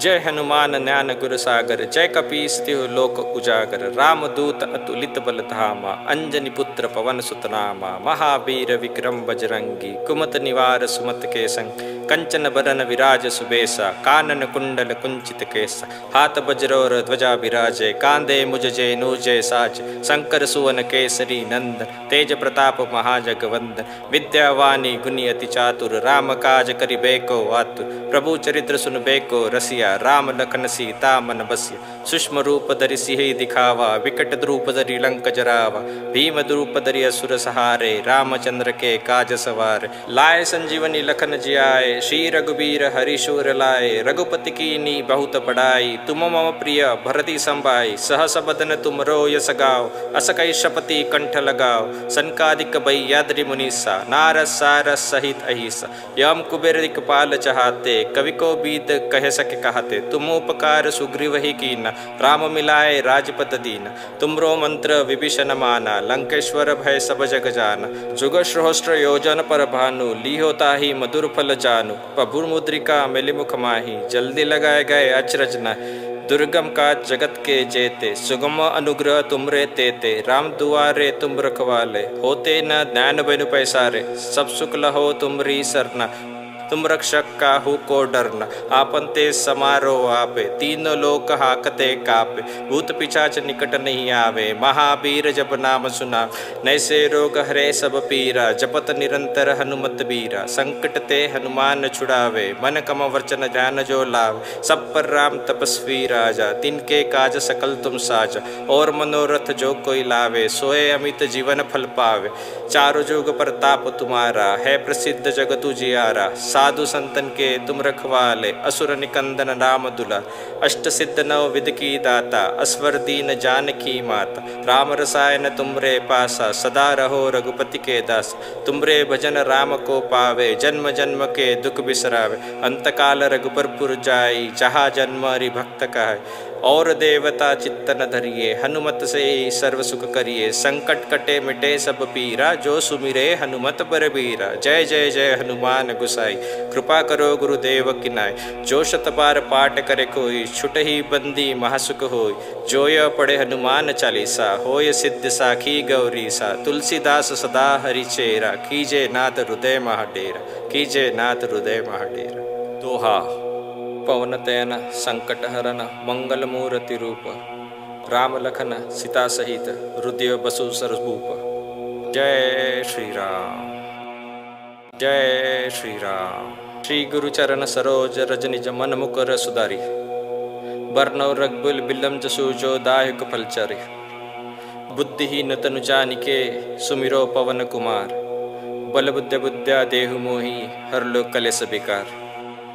जय हनुमान ज्ञान गुर सागर, जय कपीस तिहु लोक उजागर। रामदूत अतुलित बल धामा, अंजनी पुत्र पवन सुत नामा। महावीर विक्रम बजरंगी, कुमत निवार सुमत के संग। कंचन बरन विराज सुबेसा, कानन कुंडल कुंचित केसा। हाथ वज्रोर ध्वजा विराजे, कांधे मुझ जेनूजे साज। शंकर सुवन केसरी नंदन, तेज प्रताप महाजगवंदन। विद्यावानी गुणी अति चातुर, राम काज करिबेको आतुर। प्रभु चरित्र सुनबेको रसिया, राम लखन सीता मन बसिया। सूक्ष्म रूप धरि सिहि दिखावा, विकट रूप धरि लंक जरावा। भीम रूप धरि असुर सहारे, रामचंद्र के काज सवारे। लाए संजीवनी लखन जियाए, श्री रघुबीर हरिशूर लाए। रघुपति कीनी बहुत बड़ाई, तुम मम प्रिय भरति संभाई। सहस बदन तुम रो यस गाओ, अस कई शपति कंठ लगाओ। सनकादिक बैयाद्रि मुनीसा, नारद सारस सहित अहिसा। यम कुबेर दिक्पाल चहाते, कवि को बीत कह सके कहते। तुम उपकार सुग्रीव ही कीना, राम मिलाए राजपद दीना। तुमरो मंत्र विभीषण माना, लंकेश्वर भय सब जग जाना। जुग सहस्त्र योजन पर भानु, लीहो ताहि मधुर फल जानू। प्रभुर मुद्रिका मिलि मुख माही, जल्दी लगाए गए अचरज नाहि। दुर्गम काज जगत के जेते, सुगम अनुग्रह तुमरे तेते। राम दुआरे तुम रखवाले, होते न ज्ञान बिनु पैसारे। सब सुख लहो तुमरी सरना, तुम रक्षक काहू को डरना। आपन ते समारो आपे, तीनों लोक हाकते कापे। भूत पिशाच निकट नहीं आवे, महावीर जब नाम सुना। नैसे रोग हरे सब पीरा, जपत निरंतर हनुमत बीरा। संकट ते हनुमान छुड़ावे, मन कम वचन ध्यान जो लाव। सब पर राम तपस्वी राजा, तिनके काज सकल तुम साजा। और मनोरथ जो कोई लावे, सोए अमित जीवन फल पावे। चारों जुग प्रताप तुम्हारा, है प्रसिद्ध जगत उजियारा। साधु संतन के तुम रखवाले, असुर निकंदन राम दुला। अष्ट सिद्ध नव विध की दाता, असवर दीन जानकी माता। राम रसायन तुमरे पासा, सदा रहो रघुपति के दास। तुमरे भजन राम को पावे, जन्म जन्म के दुख बिसरावे। अंतकाल रघुपर पुर जाई, जहाँ जन्म हरि भक्त कहाय। और देवता चित्तन धरिए, हनुमत से ही सर्व सुख करिए। संकट कटे मिटे सब पीरा, जो सुमिरे हनुमत बरबीरा। जय जय जय हनुमान गुसाई, कृपा करो गुरुदेव की नाय। जो शत बार पाठ करे कोई, छुट ही बंदी महासुख होय। जो यह पढ़े हनुमान चालीसा, होय सिद्ध साखी गौरीसा। तुलसीदास सदा हरि चेरा, कीजे नाथ हृदय महाडेरा। कीजे नाथ हृदय महाडेरा। दोहा। पवन तयन संकट हरन, मंगल मूर्ति रूप। राम लखन सीता सहित, हृदय बसु सरभूप। जय श्री राम, जय श्री राम। श्री गुरु चरण सरोज रज निज मन मुकुर सुधारी। बरनौ रघुकुल बिलम जसु जो दायक फलचारी। बुद्धिहीन तनु जानिके, सुमिरो पवन कुमार। बल बुद्ध बुद्ध्या देहु मोहि, हर लो कलेस बिकार।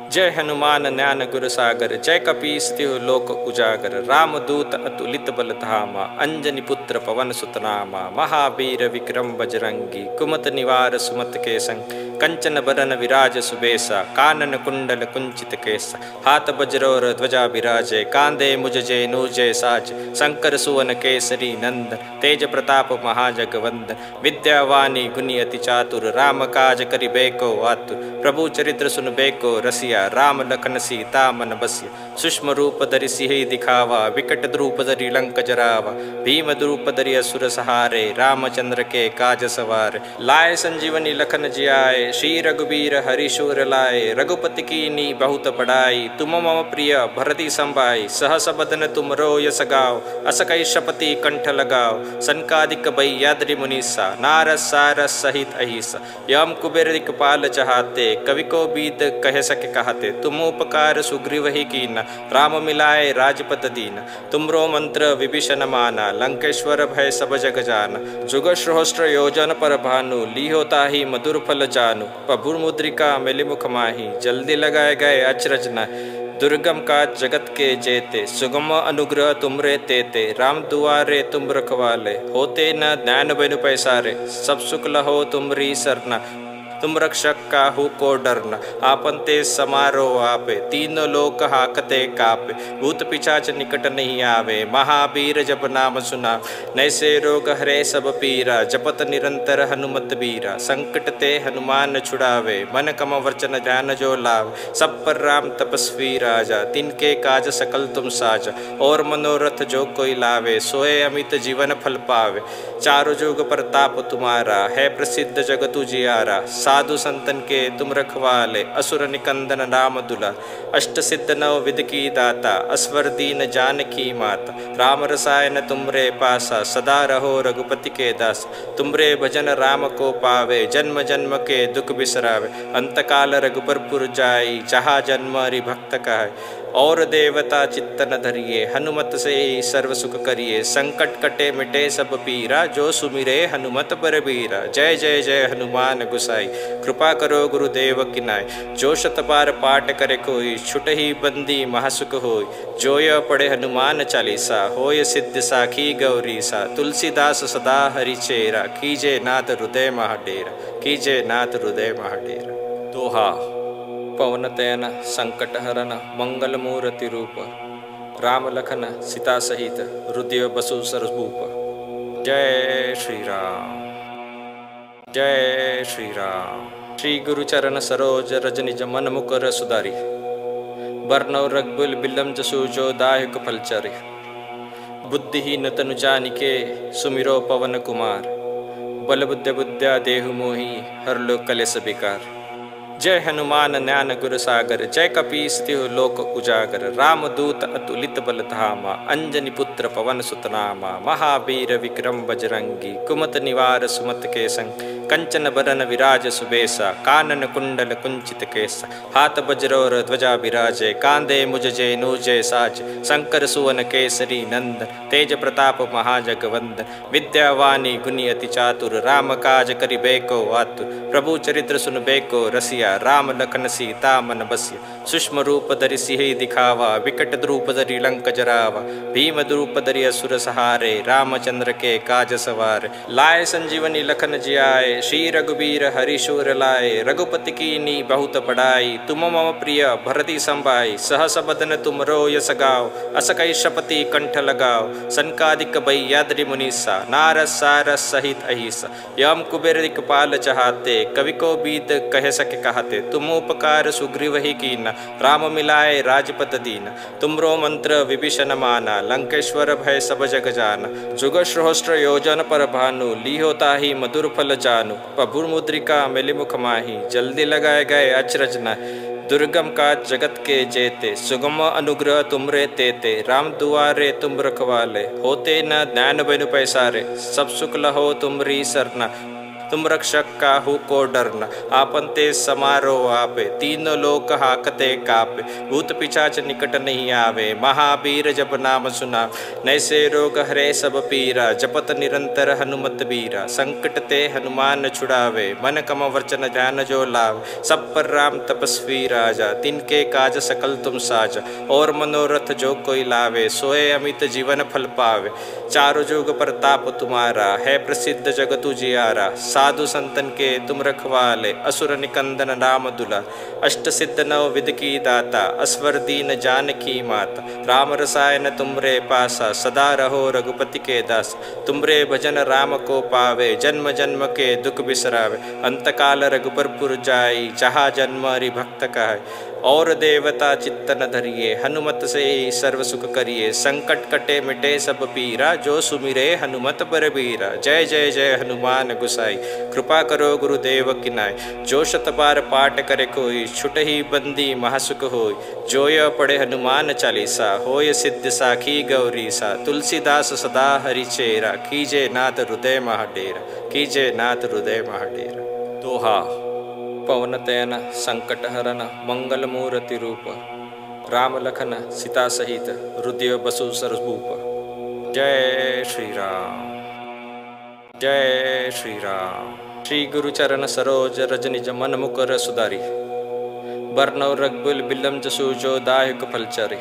जय हनुमान ज्ञान गुर सागर, जय कपीस तिहु लोक उजागर। रामदूत अतुलित बल धामा, अंजनी पुत्र पवन सुत नामा। महावीर विक्रम बजरंगी, कुमत निवार सुमत के संग। कंचन बरन विराज सुबेसा, कानन कुंडल कुंचित केसा। हाथ वज्रोर ध्वजा विराजे, कांधे मुझ जेनूजे साज। शंकर सुवन केसरी नंदन, तेज प्रताप महाजगवंदन। विद्यावानी गुणी अति चातुर, राम काज करिबेको आतुर। प्रभु चरित्र सुनबेको रसिया, राम लखन सीता मन बसिया। सूक्ष्म रूप धरि सिहि दिखावा, विकट रूप धरि लंक जरावा। भीम रूप धरि असुर सहारे, रामचंद्र के काज सवारे। लाए संजीवनी लखन जियाए, श्री रघुबीर हरिशूर लाए। रघुपति कीनी बहुत बड़ाई, तुम मम प्रिय भरति संभाई। सहस बदन तुम रो यस गाओ, अस कई शपति कंठ लगाओ। सनकादिक बैयाद्रि मुनीसा, नारद सारस सहित अहिसा। यम कुबेर दिक्पाल चहाते, कवि को बीत कह सके कहते। तुम उपकार सुग्रीव ही कीना, राम मिलाए राजपद दीना। तुमरो मंत्र विभीषण माना, लंकेश्वर भय सब जग जाना। जुग सहस्त्र योजन पर भानु, लीहो ताहि मधुर फल जानू। प्रभुर मुद्रिका मिलि मुख माही, जल्दी लगाए गए अचरज नाहि। दुर्गम काज जगत के जेते, सुगम अनुग्रह तुमरे तेते। राम दुआरे तुम रखवाले, होते न ज्ञान बिनु पैसारे। सब सुख लहो तुमरी सरना, तुम रक्षक काहू को डरना, आपन ते समारोह आपे, तीनों लोक हाकते कापे, भूत पिशाच निकट नहीं आवे, महावीर जब नाम सुना, नैसे रोग हरे सब पीरा, जपत निरंतर हनुमत बीरा, संकट ते हनुमान छुड़ावे, मन कम वचन ध्यान जो लाव, सब पर राम तपस्वी राजा, तिनके काज सकल तुम साजा, और मनोरथ जो कोई लावे, सोए अमित जीवन फल पावे, चारों जुग प्रताप तुम्हारा, है प्रसिद्ध जगत उजियारा, साधु संतन के तुम रखवाले, असुर निकंदन राम दुला, अष्ट सिद्ध नव विध की दाता, अस्वर दीन जानकी माता, राम रसायन तुमरे पासा, सदा रहो रघुपति के दास, तुमरे भजन राम को पावे, जन्म जन्म के दुख बिसरावे, अंतकाल रघुबर पुर जाई, जहाँ जन्म हरि भक्त कहाय, और देवता चित्तन धरिए, हनुमत से ही सर्व सुख करिए, संकट कटे मिटे सब पीरा, जो सुमिरे हनुमत बलबीरा, जय जय जय हनुमान गुसाई, कृपा करो गुरुदेव की नाय, जो शत बार पाठ करे कोई, छुट ही बंदी महासुख होय, जो यह पढ़े हनुमान चालीसा, होय सिद्ध साखी गौरी सा, तुलसीदास सदा हरि चेरा, कीजे नाथ हृदय महाडेरा, कीजे नाथ हृदय महाडेरा। दोहा। पवन तयन संकट हरन मंगल मूर्ति रूप, राम लखन सीता सहित हृदय बसु सरभूप। जय श्री राम, जय श्री राम। श्री गुरु चरण सरोज रज निज मन मुकर सुधारी, बरनौ रघुकुल बिलम जसु जो दायक फलचारी, बुद्धिहीन तनु जानिके सुमिरो पवन कुमार, बल बुद्ध बुद्ध्या देहु मोहि हर लो कलेस बिकार। जय हनुमान ज्ञान गुर सागर, जय कपीस तिहु लोक उजागर, राम दूत अतुलित बल धामा, अंजनी पुत्र पवन सुत नामा, महावीर विक्रम बजरंगी, कुमत निवार सुमत के संग, कंचन बरन विराज सुबेसा, कानन कुंडल कुंचित केसा, हाथ वज्रोर ध्वजा विराजे, कांधे मुझ जय साज, शंकर सुवन केसरी नंदन, तेज प्रताप महाजगवंदन, विद्यावानी गुणी अति चातुर, राम काज करिबेको आतुर, प्रभु चरित्र सुनबेको रसिया, राम लखन सीता मन बसिया, सूक्ष्म रूप धरि सिहि दिखावा, विकट रूप धरि लंक जरावा, भीम रूप धरि असुर सहारे, रामचंद्र के काज सवारे, लाए संजीवनी लखन जियाए, श्री रघुबीर हरि शूर लाए, रघुपति कीनी बहुत बड़ाई, तुम मम प्रिय भरति संभाई, सहस बदन तुमरो यस गाओ, अस कई शपति कंठ लगाओ, सनकादिक भय्याद्रि मुनीसा, नारद सारस सहित अहिसा, यम कुबेर दिक्पाल चहाते, कवि को बीत कह सके कहते, तुम उपकार सुग्रीव ही कीना, राम मिलाए राजपत दीना, तुमरो मंत्र विभीषण माना, लंकेश्वर भय सब जग जाना, जुग सहस्त्र योजन पर भानु, लीहो ताहि मधुर फल जानू, प्रभु मुद्रिका मिलि मुख माही, जल्दी लगाए गए अचरज नाहि, दुर्गम का जगत के जेते, सुगम अनुग्रह तुमरे तेते, राम दुआरे तुम रखवाले, होते न ज्ञान बिनु पैसारे, सब सुख लहो तुमरी सरना, तुम रक्षक काहू को डरना, आपन ते समारोह आपे, तीनों लोक हाकते कापे, भूत पिशाच निकट नहीं आवे, महावीर जब नाम सुना, नैसे रोग हरे सब पीरा, जपत निरंतर हनुमत बीरा, संकट ते हनुमान छुड़ावे, मन कम वचन ध्यान जो लाव, सब पर राम तपस्वी राजा, तिनके काज सकल तुम साजा, और मनोरथ जो कोई लावे, सोए अमित जीवन फल पावे, चारों जुग प्रताप तुम्हारा, है प्रसिद्ध जगत उजियारा, साधु संतन के तुम रखवाले, असुर निकंदन राम दुला, अष्ट सिद्ध नव विध की दाता, अस्वर दीन जानकी माता, राम रसायन तुमरे पासा, सदा रहो रघुपति के दास, तुमरे भजन राम को पावे, जन्म जन्म के दुख बिसरावे, अंतकाल रघुबर पुर जाई, जहाँ जन्म हरि भक्त कहाय, और देवता चित्तन धरिए, हनुमत से ही सर्व सुख करिए, संकट कटे मिटे सब पीरा, जो सुमिरे हनुमत बलबीरा। जय जय जय हनुमान गुसाई, कृपा करो गुरुदेव की नाय, जो शत बार पाठ करे कोई, छुट ही बंदी महासुख होय, जो यह पढ़े हनुमान चालीसा, होय सिद्ध साखी गौरी सा, तुलसीदास सदा हरि चेरा, कीजे नाथ हृदय महाडेरा, कीजे नाथ हृदय महाडेरा। दोहा। पवन तयन संकट हरन मंगल मूर्ति रूप, राम लखन सीता सहित हृदय बसु सरभूप। जय श्री राम, जय श्री राम। श्री गुरु चरण सरोज रज निज मन मुकर सुधारी, बरनौ रघुकुल बिलम जसु जो दायक फलचारी,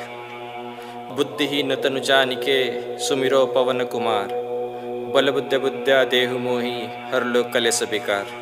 बुद्धिहीन तनु जानिके सुमिरो पवन कुमार, बल बुद्ध बुद्ध्या देहु मोहि हर लो कलेस बिकार।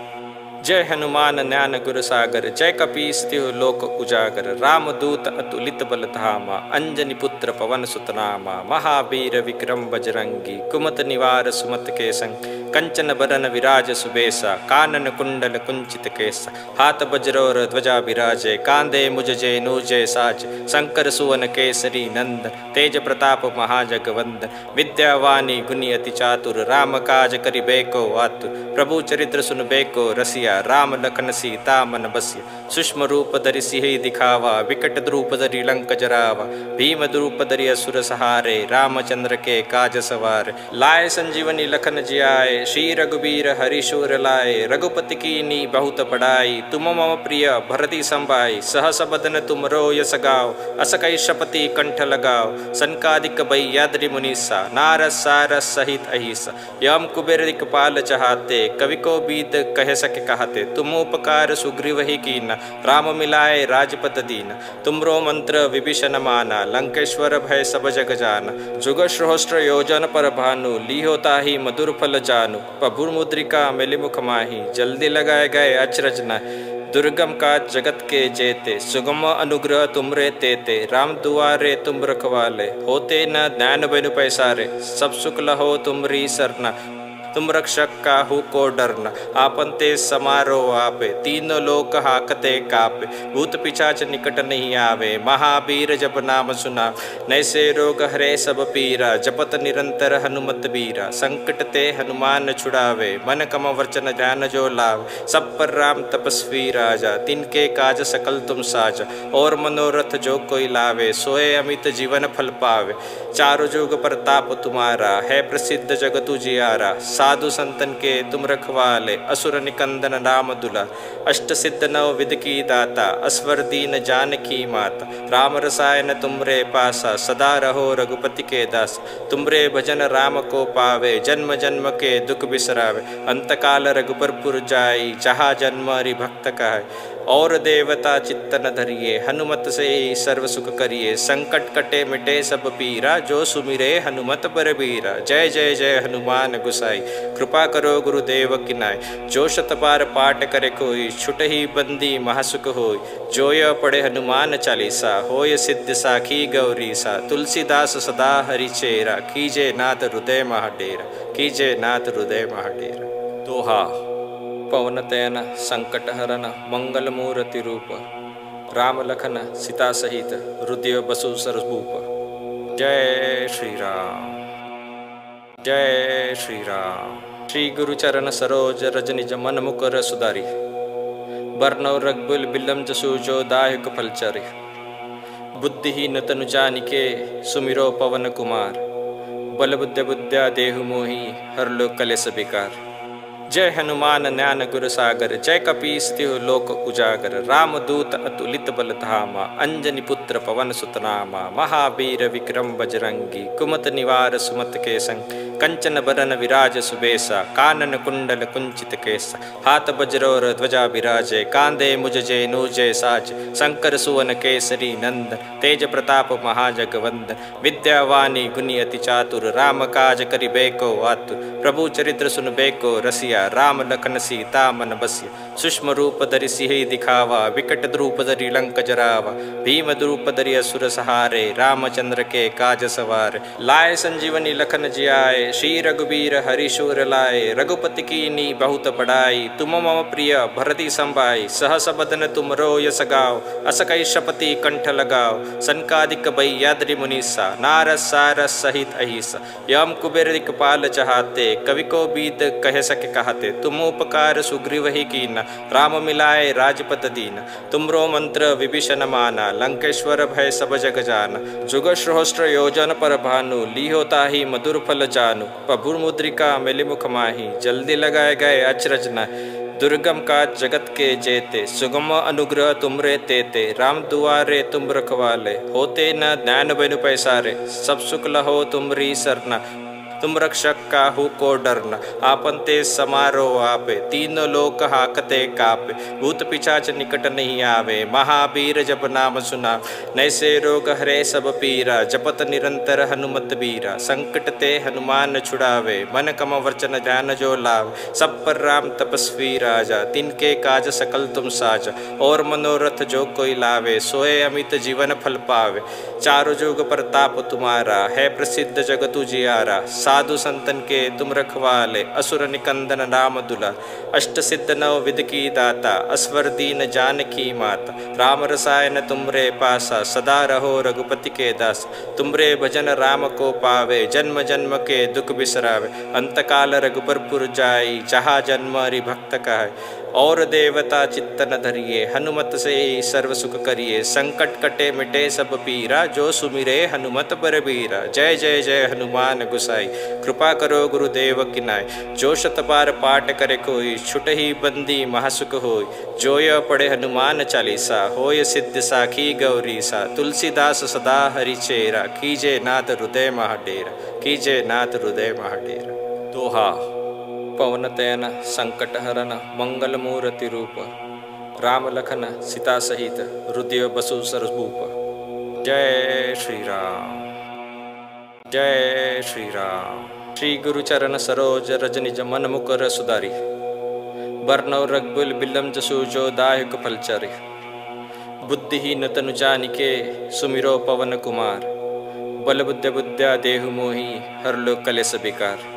जय हनुमान ज्ञान गुर सागर, जय कपीस तिहु लोक उजागर। रामदूत अतुलित बल धामा, अंजनी पुत्र पवन सुत नामा। महावीर विक्रम बजरंगी, कुमत निवार सुमत के संग। कंचन बरन विराज सुबेसा, कानन कुंडल कुंचित केसा। हाथ वज्रोर ध्वजा विराजे, कांधे मुज जय साज। शंकर सुवन केसरी नंदन, तेज प्रताप महाजगवंदन। विद्यावानी गुणी अति चातुर, राम काज करिबेको आतुर। प्रभु चरित्र सुनबेको रसिया, राम लखन सीता मन बसिया। सूक्ष्म रूप धरि सिहि दिखावा, विकट रूप धरि लंक जरावा। भीम रूप धरि असुर सहारे, रामचंद्र के काज सवारे। लाए संजीवनी लखन जियाए, श्री रघुबीर हरिशूर लाए। रघुपति कीनी बहुत बड़ाई, तुम मम प्रिय भरति संभाई। सहस बदन तुम रो यस गाओ, अस कई शपति कंठ लगाओ। सनकादिक बैयाद्रि मुनीसा, नारद सारस सहित अहिसा। यम कुबेर दिक्पाल चहाते, कवि को बीत कह सके कहते। तुम उपकार सुग्रीव ही कीना, राम मिलाए राजपद दीना। तुमरो मंत्र विभीषण माना, लंकेश्वर भय सब जग जाना। जुग सहस्त्र योजन पर भानु, लीहो ताहि मधुर फल जानु। प्रभुर मुद्रिका मिलि मुख माही, जल्दी लगाए गए अचरज नाहि। दुर्गम काज जगत के जेते, सुगम अनुग्रह तुमरे तेते। राम दुआरे तुम रखवाले, होते न ज्ञान बिनु पैसारे। सब सुख लहो तुमरी सरना, तुम रक्षक काहू को डरना। आपन ते समारो आपे, तीनों लोक हाकते कापे। भूत पिशाच निकट नहीं आवे, महावीर जब नाम सुना। नैसे रोग हरे सब पीरा, जपत निरंतर हनुमत बीरा। संकट ते हनुमान छुड़ावे, मन कम वचन ध्यान जो लाव। सब पर राम तपस्वी राजा, तिनके काज सकल तुम साजा। और मनोरथ जो कोई लावे, सोए अमित जीवन फल पावे। चारों जुग प्रताप तुम्हारा, है प्रसिद्ध जगत उजियारा। साधु संतन के तुम रखवाले, असुर निकंदन राम दुला। अष्ट सिद्ध नव विध की दाता, असवर दीन जानकी माता। राम रसायन तुमरे पासा, सदा रहो रघुपति के दास। तुमरे भजन राम को पावे, जन्म जन्म के दुख बिसरावे। अंतकाल रघुबरपुर जाई, जहाँ जन्म हरि भक्त कहाय। और देवता चित्तन धरिए, हनुमत से सर्व सुख करिए। संकट कटे मिटे सब पीरा, जो सुमिरे हनुमत बलबीरा। जय जय जय हनुमान गुसाई, कृपा करो गुरुदेव की नाय। जो शत बार पाठ करे कोई, छुट ही बंदी महासुख होय। जो यह पढ़े हनुमान चालीसा, होय सिद्ध साखी गौरी सा। तुलसीदास सदा हरि चेरा, कीजे नाथ हृदय महाडेरा। कीजे नाथ हृदय महाडेरा। दोहा। पवन तयन संकट हरन, मंगल मूर्ति रूप। राम लखन सीता सहित, हृदय बसु सरभूप। जय श्री राम, जय श्री राम। श्री गुरु चरण सरोज रज निज मन मुकुर सुधारी। बरनौ रघुकुल बिलम जसु जो दायक फलचारी। बुद्धिहीन तनु जानिके, सुमिरो पवन कुमार। बल बुद्धि बुद्ध्या देहु मोहि, हर लो कलेस विकार। जय हनुमान ज्ञान गुर सागर, जय कपीस तिहु लोक उजागर। रामदूत अतुलित बल धामा, अंजनी पुत्र पवन सुत नामा। महावीर विक्रम बजरंगी, कुमत निवार सुमत के संग। कंचन बरन विराज सुबेसा, कानन कुंडल कुंचित केसा। हाथ वज्रोर ध्वजा विराजे, कांधे मुज जय साज। शंकर सुवन केसरी नंदन, तेज प्रताप महाजगवंदन। विद्यावानी गुणी अति चातुर, राम काज करिबेको आतुर। प्रभु चरित्र सुनबेको रसिया, राम लखन सीता मन बसिया। सूक्ष्म रूप धरि सिहि दिखावा, विकट रूप धरि लंक जरावा। भीम रूप धरि असुर सहारे, रामचंद्र के काज सवारे। लाए संजीवनी लखन जियाए, श्री रघुबीर हरिशूर लाए। रघुपति कीनी बहुत बड़ाई, तुम मम प्रिय भरति संभाई। सहस बदन तुम रो यस गाओ, अस कई शपति कंठ लगाओ। सनकादिक बैयाद्रि मुनीसा, नारद सारस सहित अहिसा। यम कुबेर दिक्पाल चहाते, कवि को बीत कह सके कहते। तुम उपकार सुग्रीव ही कीना, राम मिलाए राजपद दीना। तुमरो मंत्र विभीषण माना, लंकेश्वर भय सब जग जाना। जुग सहस्त्र योजन पर भानु, लीहो ताहि मधुर फल जानु। प्रभुर मुद्रिका मिलि मुख माही, जल्दी लगाए गए अचरज नाहि। दुर्गम काज जगत के जेते, सुगम अनुग्रह तुमरे तेते। राम दुआरे तुम रखवाले, होते न ज्ञान बिनु पैसारे। सब सुख लहो तुमरी सरना, तुम रक्षक काहू को डरना, आपन तेज समारो आपे, तीनों लोक हाकते कापे, भूत पिशाच निकट नहीं आवे, महावीर जब नाम सुना, नैसे रोग हरे सब पीरा, जपत निरंतर हनुमत बीरा, संकट ते हनुमान छुड़ावे, मन कम वचन ध्यान जो लाव, सब पर राम तपस्वी राजा, तिनके काज सकल तुम साजा, और मनोरथ जो कोई लावे, सोए अमित जीवन फल पावे, चारों जुग प्रताप तुम्हारा, है प्रसिद्ध जगत उजियारा, साधु संतन के तुम रखवाले, असुर निकंदन राम दुला, अष्ट सिद्ध नव विध की दाता, अस्वर दीन जानकी माता, राम रसायन तुमरे पासा, सदा रहो रघुपति के दास, तुमरे भजन राम को पावे, जन्म जन्म के दुख बिसरावे, अंतकाल रघुबर पुर जाई, जहाँ जन्म हरि भक्त कहाय, और देवता चित्तन धरिए, हनुमत से ही सर्व सुख करिए, संकट कटे मिटे सब पीरा, जो सुमिरे हनुमत बरबीरा, जय जय जय हनुमान गुसाई, कृपा करो गुरुदेव किनाय, जो शत बार पाठ करे कोई, छुट ही बंदी महासुख होय, जो यह पढ़े हनुमान चालीसा, होय सिद्ध साखी गौरी सा, तुलसीदास सदा हरि चेरा, कीजे नाथ हृदय महाडेरा, कीजे नाथ हृदय महाडेरा। दोहा। पवन तयन संकट हरन मंगल मूर्ति रूप, राम लखन सीता सहित हृदय बसु सरभूप। जय श्री राम, जय श्री राम। श्री गुरु चरण सरोज रज निज मन मुकर सुधारी, बरनौ रघुकुल बिलम जसु जो दायक फलचारी, बुद्धिहीन तनु जानिके सुमिरो पवन कुमार, बल बुद्ध बुद्ध्या देहु मोहि हर लो कलेस बिकार।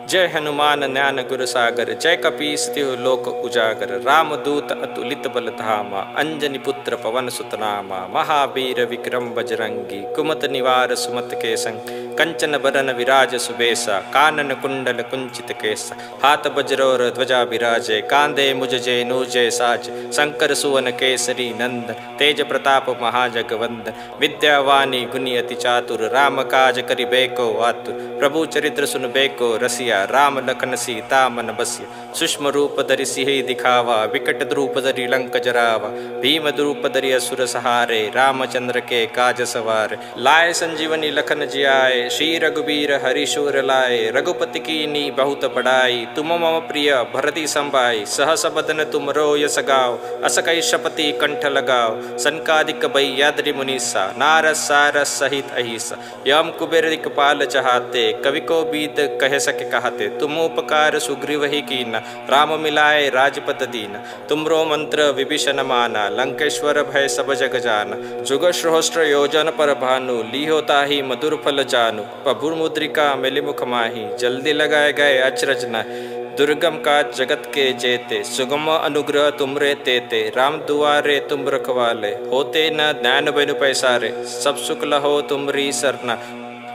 जय हनुमान ज्ञान गुर सागर, जय कपीस तिहु लोक उजागर, राम दूत अतुलित बल धामा, अंजनी पुत्र पवन सुत नामा, महावीर विक्रम बजरंगी, कुमत निवार सुमत के संग, कंचन बरन विराज सुबेसा, कानन कुंडल कुंचित केसा, हाथ वज्रोर ध्वजा विराजे, कांधे मुझ जेनूजे साज, शंकर सुवन केसरी नंदन, तेज प्रताप महाजगवंदन, विद्यावानी गुणी अति चातुर, राम काज करिबेको आतुर, प्रभु चरित्र सुनबेको रसिया, राम लखन सीता मन बसिया, सूक्ष्म रूप धरि सिहि दिखावा, विकट रूप धरि लंक जरावा, भीम रूप धरि असुर सहारे, रामचंद्र के काज सवारे, लाए संजीवनी लखन जियाए, श्री रघुबीर हरि शूर लाए, रघुपति कीन्ही बहुत बड़ाई, तुम मम प्रिय भरति संभाई, सहस बदन तुमरो यस गाओ, अस कहि शपति कंठ लगाओ, सनकादिक भय्याद्रि मुनीसा, नारद सारद सहित अहिसा, यम कुबेर दिक्पाल चहाते, कवि को बीद कह सके कहते, तुम उपकार सुग्रीव ही कीना, राम मिलाए राजपद दीना, तुमरो मंत्र विभीषण माना, लंकेश्वर भय सब जग जाना, जुग सहस्त्र योजन पर भानु, लीहो ताहि मधुर फल जानू, प्रभु मुद्रिका मिलि मुख माही, जल्दी लगाए गए अचरज नाहि, दुर्गम का जगत के जेते, सुगम अनुग्रह तुमरे तेते, राम दुआरे तुम रखवाले, होते न ज्ञान बिनु पैसारे, सब सुख लहो तुमरी सरना,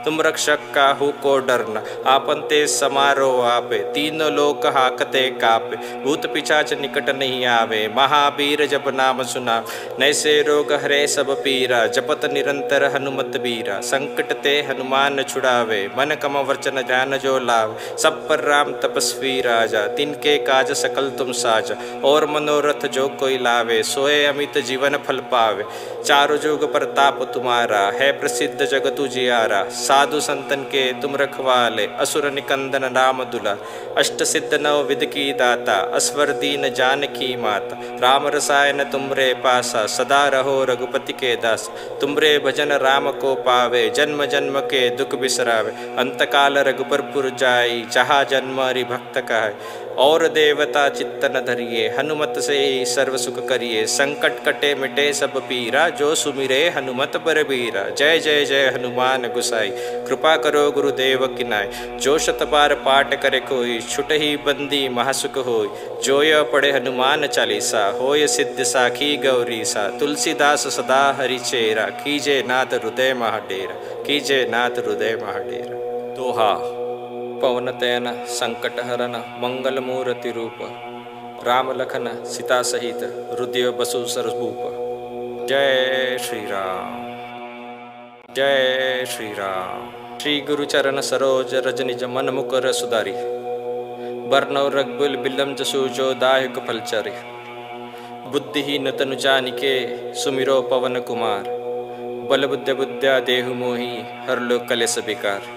तुम रक्षक काहू को डरना, आपन तेज समारो आपे, तीनों लोक हाकते कापे, भूत पिशाच निकट नहीं आवे, महावीर जब नाम सुना, नैसे रोग हरे सब पीरा, जपत निरंतर हनुमत बीरा, संकट ते हनुमान छुड़ावे, मन कम वचन ध्यान जो लाव, सब पर राम तपस्वी राजा, तिनके काज सकल तुम साजा, और मनोरथ जो कोई लावे, सोए अमित जीवन फल पावे, चारों जुग प्रताप तुम्हारा, है प्रसिद्ध जगत उजियारा, साधु संतन के तुम रखवाले, असुर निकंदन राम दुला, अष्ट सिद्ध नव विध की दाता, अस्वर दीन जानकी माता, राम रसायन तुमरे पासा, सदा रहो रघुपति के दास, तुमरे भजन राम को पावे, जन्म जन्म के दुख बिसरावे, अंतकाल रघुबर पुर जाई, जहाँ जन्म हरि भक्त कहाय, और देवता चित्तन धरिए, हनुमत से ही सर्व सुख करिए, संकट कटे मिटे सब पीरा, जो सुमिरे हनुमत बरबीरा। जय जय जय हनुमान गुसाई, कृपा करो गुरुदेव किनाय, जो शत बार पाठ करे कोई, छुट ही बंदी महासुख होय, जो यह पढ़े हनुमान चालीसा, होय सिद्ध साखी गौरी सा, तुलसीदास सदा हरि चेरा, कीजे नाथ हृदय महाडेरा, कीजे नाथ हृदय महाडेरा। दोहा। पवन तयन संकट हरन मंगल मूर्ति रूप, राम लखन सीता सहित हृदय बसु सरभूप। जय श्री राम, जय श्री राम। श्री गुरु चरण सरोज रज निज मन मुकर सुधारी, बरनौ रघुकुल बिलम जसु जो दायक फलचारी, बुद्धिहीन तनु जानिके सुमिरो पवन कुमार, बल बुद्ध बुद्ध्या देहु मोहि हर लो कलेस बिकार।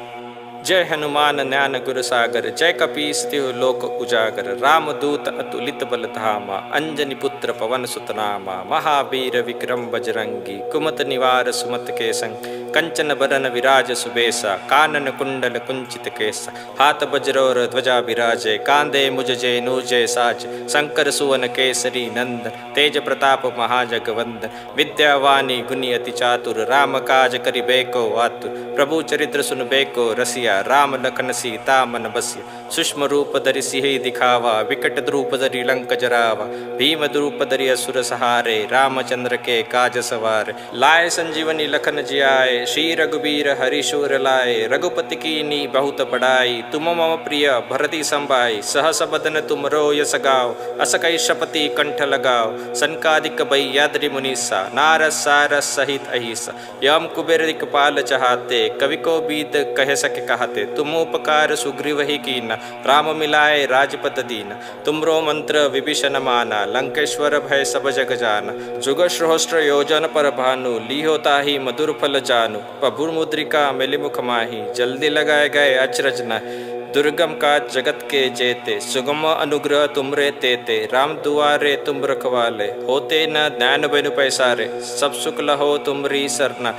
जय हनुमान ज्ञान गुर सागर, जय कपीस तिहु लोक उजागर। राम दूत अतुलित बल धामा, अंजनी पुत्र पवन सुत नामा। महावीर विक्रम बजरंगी, कुमत निवार सुमत के संग। कंचन बरन विराज सुबेसा, कानन कुंडल कुंचित केसा। हाथ वज्रोर ध्वजा विराजे, कांधे मुज जय साज। शंकर सुवन केसरी नंदन, तेज प्रताप महाजगवंदन। विद्यावानी गुणी अति चातुर, राम काज करिबेको आतुर। प्रभु चरित्र सुनबेको रसिया, राम लखन सीता मन बसिया। सूक्ष्म रूप धरि सिहि दिखावा, विकट रूप धरि लंक जरावा। भीम रूप धरि असुर सहारे, रामचंद्र के काज सवारे। लाए संजीवनी लखन जियाए, श्री रघुबीर हरि शूर लाए। रघुपति कीनी बहुत बड़ाई, तुम मम प्रिय भरति संभाई। सहस बदन तुमरो यस गाओ, अस कई शपति कंठ लगाओ। सनकादिक भय्याद्रि मुनीसा, नारद सारद सहित अहिसा। यम कुबेर दिक्पाल चहाते, कवि को बीत कह सके कहते। तुम उपकार सुग्रीव ही कीना, राम मिलाए राजपद दीना। तुमरो मंत्र विभीषण माना, लंकेश्वर भय सब जग जाना। जुग सहस्त्र योजन पर भानु, लीहो ताहि मधुर फल जानू। प्रभु मुद्रिका मिलि मुख माही, जल्दी लगाए गए अचरज नाहि। दुर्गम काज जगत के जेते, सुगम अनुग्रह तुमरे तेते। राम दुआरे तुम रखवाले, होते न ज्ञान बिनु पैसारे। सब सुख लहो तुमरी सरना,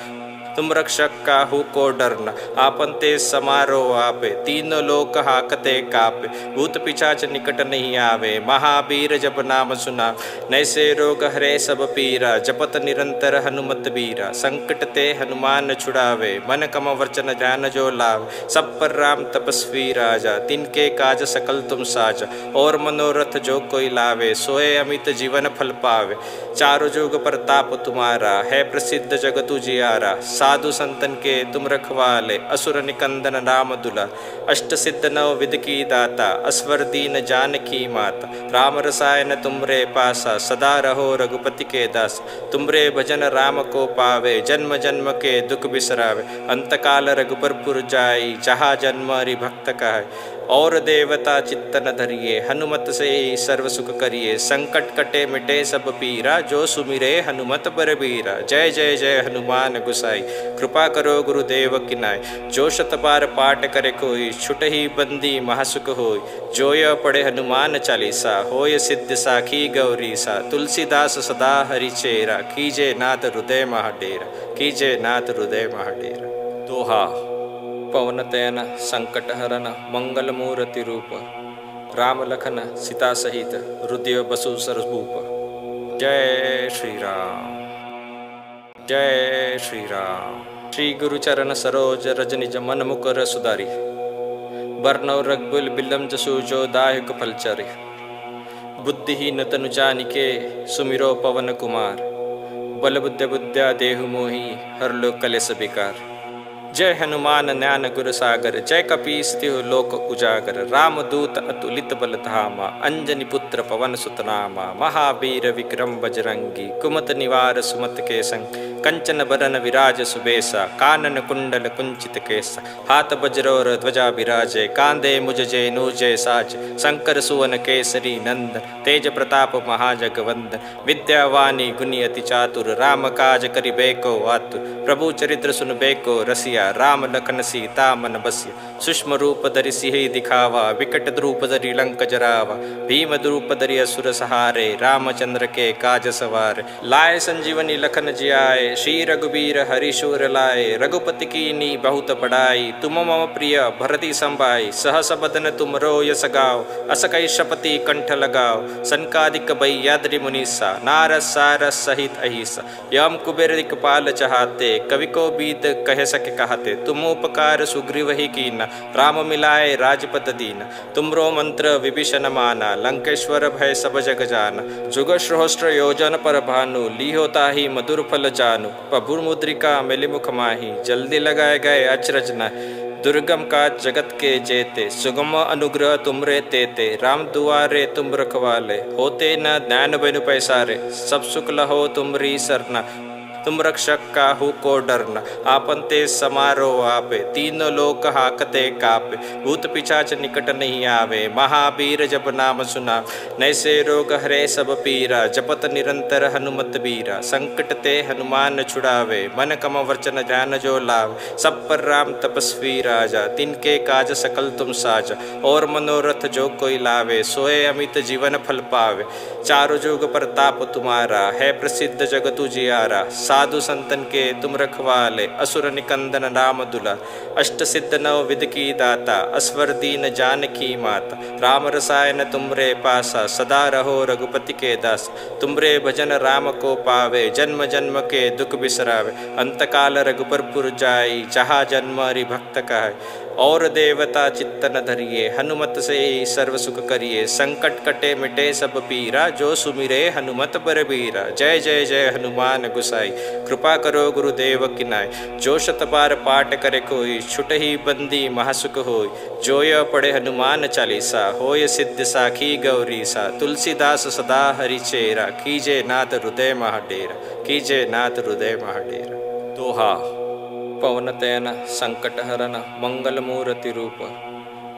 तुम रक्षक काहू को डरना। आपन ते समारो आपे, तीनों लोक हाकते कापे। भूत पिशाच निकट नहीं आवे, महावीर जब नाम सुना। नैसे रोग हरे सब पीरा, जपत निरंतर हनुमत बीरा। संकट ते हनुमान छुड़ावे, मन कम वचन ध्यान जो लाव। सब पर राम तपस्वी राजा, तिनके काज सकल तुम साजा। और मनोरथ जो कोई लावे, सोए अमित जीवन फल पावे। चारों जुग प्रताप तुम्हारा, है प्रसिद्ध जगत उजियारा। साधु संतन के तुम रखवाले, असुर निकंदन राम दुला। अष्ट सिद्ध नव विध की दाता, असवर दीन जानकी माता। राम रसायन तुमरे पासा, सदा रहो रघुपति के दास। तुमरे भजन राम को पावे, जन्म जन्म के दुख बिसरावे। अंतकाल रघुबर पुर जाई, जहाँ जन्म हरि भक्त कहाय। और देवता चित्तन धरिए, हनुमत से ही सर्व सुख करिए। संकट कटे मिटे सब पीरा, जो सुमिरे हनुमत बलबीरा। जय जय जय हनुमान गुसाई, कृपा करो गुरुदेव किनाय। जो शत बार पाठ करे कोई, छुट ही बंदी महासुख होय। जो यह पढ़े हनुमान चालीसा, होय सिद्ध साखी गौरी सा। तुलसीदास सदा हरि चेरा, कीजे नाथ हृदय महाडेरा। कीजे नाथ हृदय महाडेरा। दोहा। पवन तयन संकट हरन, मंगल मूर्ति रूप। राम लखन सीता सहित, हृदय बसु सरभूप। जय श्री राम, जय श्री राम। श्री गुरु चरण सरोज रज निज मन मुकर सुधारी। बरनौ रघुकुल बिलम जसु जो दायक फलचारी। बुद्धिहीन तनु जानिके, सुमिरो पवन कुमार। बल बुद्ध बुद्ध्या देहु मोहि, हर लो कलेस बिकार। जय हनुमान ज्ञान गुर सागर, जय कपीस तिहु लोक उजागर। राम दूत अतुलित बल धामा, अंजनी पुत्र पवन सुत नामा। महावीर विक्रम बजरंगी, कुमत निवार सुमत के संग। कंचन बरन विराज सुबेसा, कानन कुंडल कुंचित केसा। हाथ वज्रोर ध्वजा विराजे, कांधे मुज जय साज। शंकर सुवन केसरी नंदन, तेज प्रताप महाजगवंदन। विद्यावानी गुणी अति चातुर, राम काज करिबेको आतुर। प्रभु चरित्र सुनबेको रसिया, राम लखन सीता मन बसिया। सूक्ष्म रूप धरि सिहि दिखावा, विकट रूप धरि लंक जरावा। भीम रूप धरि असुर सहारे, रामचंद्र के काज सवारे। लाए संजीवनी लखन जियाए, श्री रघुबीर हरि शूर लाए। रघुपति कीनी बहुत बड़ाई, तुम मम प्रिय भरति संभाई। सहस बदन तुमरो यस गाओ, अस कई शपति कंठ लगाओ। सनकादिक भय्याद्रि मुनीसा, नारद सारद सहित अहिसा। यम कुबेर दिक्पाल चहाते, कवि को बीत कह सके कहते। तुम उपकार सुग्रीव ही कीना, राम मिलाए राजपद दीना। तुमरो मंत्र विभीषण माना, लंकेश्वर भय सब जग जाना। जुग सहस्त्र योजन पर भानु, लीहो ताहि मधुर फल जानू। प्रभु मुद्रिका मिलि मुख माही, जल्दी लगाए गए अचरज नाहि। दुर्गम काज जगत के जेते, सुगम अनुग्रह तुमरे तेते। राम दुआरे तुम रखवाले, होते न ज्ञान बिनु पैसारे। सब सुख लहो तुमरी सरना, तुम रक्षक काहू को डरना, आपन ते समारो आपे, तीनों लोक हाकते कापे, भूत पिशाच निकट नहीं आवे, महावीर जब नाम सुना, नैसे रोग हरे सब पीरा, जपत निरंतर हनुमत बीरा, संकट ते हनुमान छुड़ावे, मन कम वचन ध्यान जो लाव, सब पर राम तपस्वी राजा, तिनके काज सकल तुम साजा, और मनोरथ जो कोई लावे, सोए अमित जीवन फल पावे, चारों जुग प्रताप तुम्हारा, है प्रसिद्ध जगत उजियारा, साधु संतन के तुम रखवाले, असुर निकंदन राम दुला, अष्ट सिद्ध नव विध की दाता, अस्वर दीन जानकी माता, राम रसायन तुमरे पासा, सदा रहो रघुपति के दास, तुमरे भजन राम को पावे, जन्म जन्म के दुख बिसरावे, अंतकाल रघुपर पुर जाई, जहाँ जन्म हरि भक्त का है, और देवता चित्त न धरिए, हनुमत से ही सर्व सुख करिए, संकट कटे मिटे सब पीरा, जो सुमिरे हनुमत बलबीरा, जय जय जय हनुमान गुसाई, कृपा करो गुरुदेव की नाय, जो शत बार पाठ करे कोई, छुट ही बंदी महासुख होय, जो यह पढ़े हनुमान चालीसा, होय सिद्ध साखी गौरी सा, तुलसीदास सदा हरि चेरा, कीजे नाथ हृदय महाडेरा, कीजे नाथ हृदय महाडेरा। दोहा। पवन तयन संकट हरन मंगल मूर्ति रूप,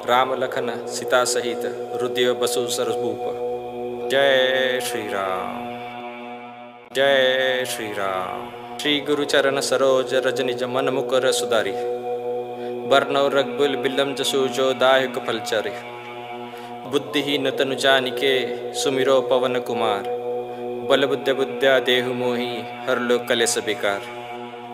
राम लखन सीता सहित हृदय बसु सरभूप। जय श्री राम, जय श्री राम। श्री गुरु चरण सरोज रज निज मन मुकुर सुधारी, बरनौ रघुकुल बिलम जसु जो दायक फलचारी, बुद्धिहीन तनु जानिके सुमिरो पवन कुमार, बल बुद्ध बुद्ध्या देहु मोहि हर लो कलेस बिकार।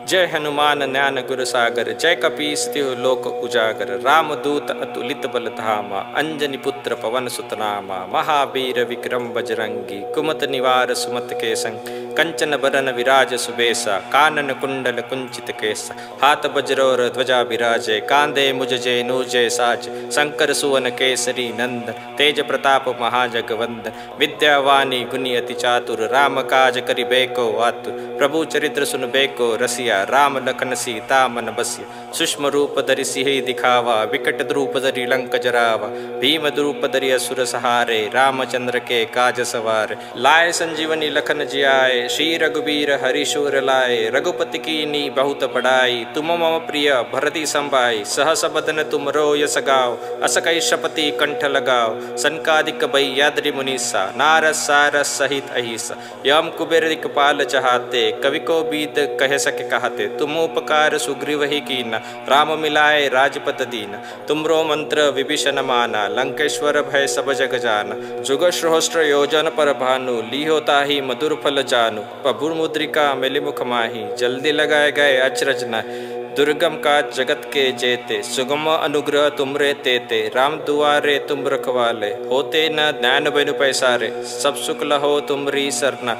जय हनुमान ज्ञान गुर सागर, जय कपीस तिहु लोक उजागर, राम दूत अतुलित बल धामा, अंजनी पुत्र पवन सुत नामा, महावीर विक्रम बजरंगी, कुमत निवार सुमत के संग, कंचन बरन विराज सुबेसा, कानन कुंडल कुंचित केसा, हाथ वज्रोर ध्वजा विराजे, कांधे मुझ जेनूजे साज, शंकर सुवन केसरी नंदन, तेज प्रताप महाजगवंदन, विद्यावानी गुणी अति चातुर, राम काज करिबेको आतुर, प्रभु चरित्र सुनबेको रसिया, राम लखन सीता मन बसिया, सूक्ष्म रूप धरि सिहि दिखावा, विकट रूप धरि लंक जरावा, भीम रूप धरि असुर सहारे, रामचंद्र के काज सवारे, लाए संजीवनी लखन जियाए, श्री रघुबीर हरि शूर लाए, रघुपति कीन्ही बहुत बड़ाई, तुम मम प्रिय भरति संभाई, सहस बदन तुमरो यस गाओ, अस कहि शपति कंठ लगाओ, सनकादिक भय्याद्रि मुनीसा, नारद सारद सहित अहिसा, यम कुबेर दिक्पाल चहाते, कवि को बीद कह सके कहते, तुम उपकार सुग्रीव ही कीना, राम मिलाए राजपद दीना, तुमरो मंत्र विभीषण माना, लंकेश्वर भय सब जग जाना, जुग सहस्त्र योजन पर भानु, लियो ताहि मधुर फल जानू, प्रभु मुद्रिका मिलि मुख माही, जल्दी लगाए गए अचरज नाहि, दुर्गम काज जगत के जेते, सुगम अनुग्रह तुमरे तेते, राम दुआरे तुम रखवाले, होते न ज्ञान बिनु पैसारे, सब सुख लहो तुमरी सरना,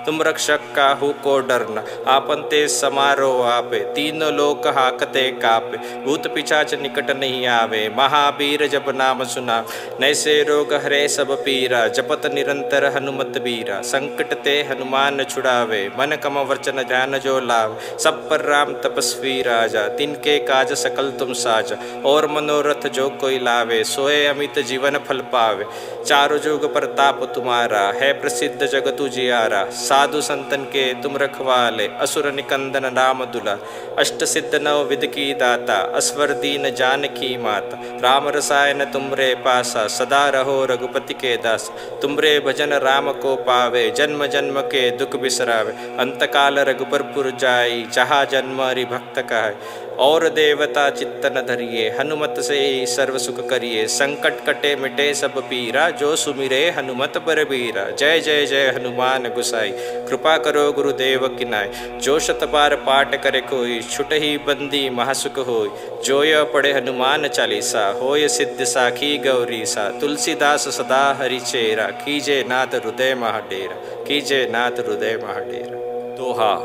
तुम रक्षक काहू को डरना, आपन ते समारो आपे, तीनों लोक हाकते कापे, भूत पिशाच निकट नहीं आवे, महावीर जब नाम सुना, नैसे रोग हरे सब पीरा, जपत निरंतर हनुमत बीरा, संकट ते हनुमान छुड़ावे, मन कम वचन ध्यान जो लाव, सब पर राम तपस्वी राजा, तिनके काज सकल तुम साजा, और मनोरथ जो कोई लावे, सोए अमित जीवन फल पावे, चारों जुग प्रताप तुम्हारा, है प्रसिद्ध जगत उजियारा, साधु संतन के तुम रखवाले, असुर निकंदन राम दुला, अष्ट सिद्ध नव विध की दाता, अस्वर दीन जानकी माता, राम रसायन तुमरे पासा, सदा रहो रघुपति के दास, तुमरे भजन राम को पावे, जन्म जन्म के दुख बिसरावे, अंतकाल रघुपर पुर जाई, जहाँ जन्म हरि भक्त का है, और देवता चित्त न धरिए, हनुमत से ही सर्व सुख करिए, संकट कटे मिटे सब पीरा, जो सुमिरे हनुमत बलबीरा। जय जय जय हनुमान गुसाई, कृपा करो गुरुदेव की नाय, जो शत बार पाठ करे कोई, छुट ही बंदी महासुख होय, जो यह पढ़े हनुमान चालीसा, होय सिद्ध साखी गौरी सा, तुलसीदास सदा हरि चेरा, कीजे नाथ हृदय महाडेरा, कीजे नाथ हृदय महाडेरा। दोहा।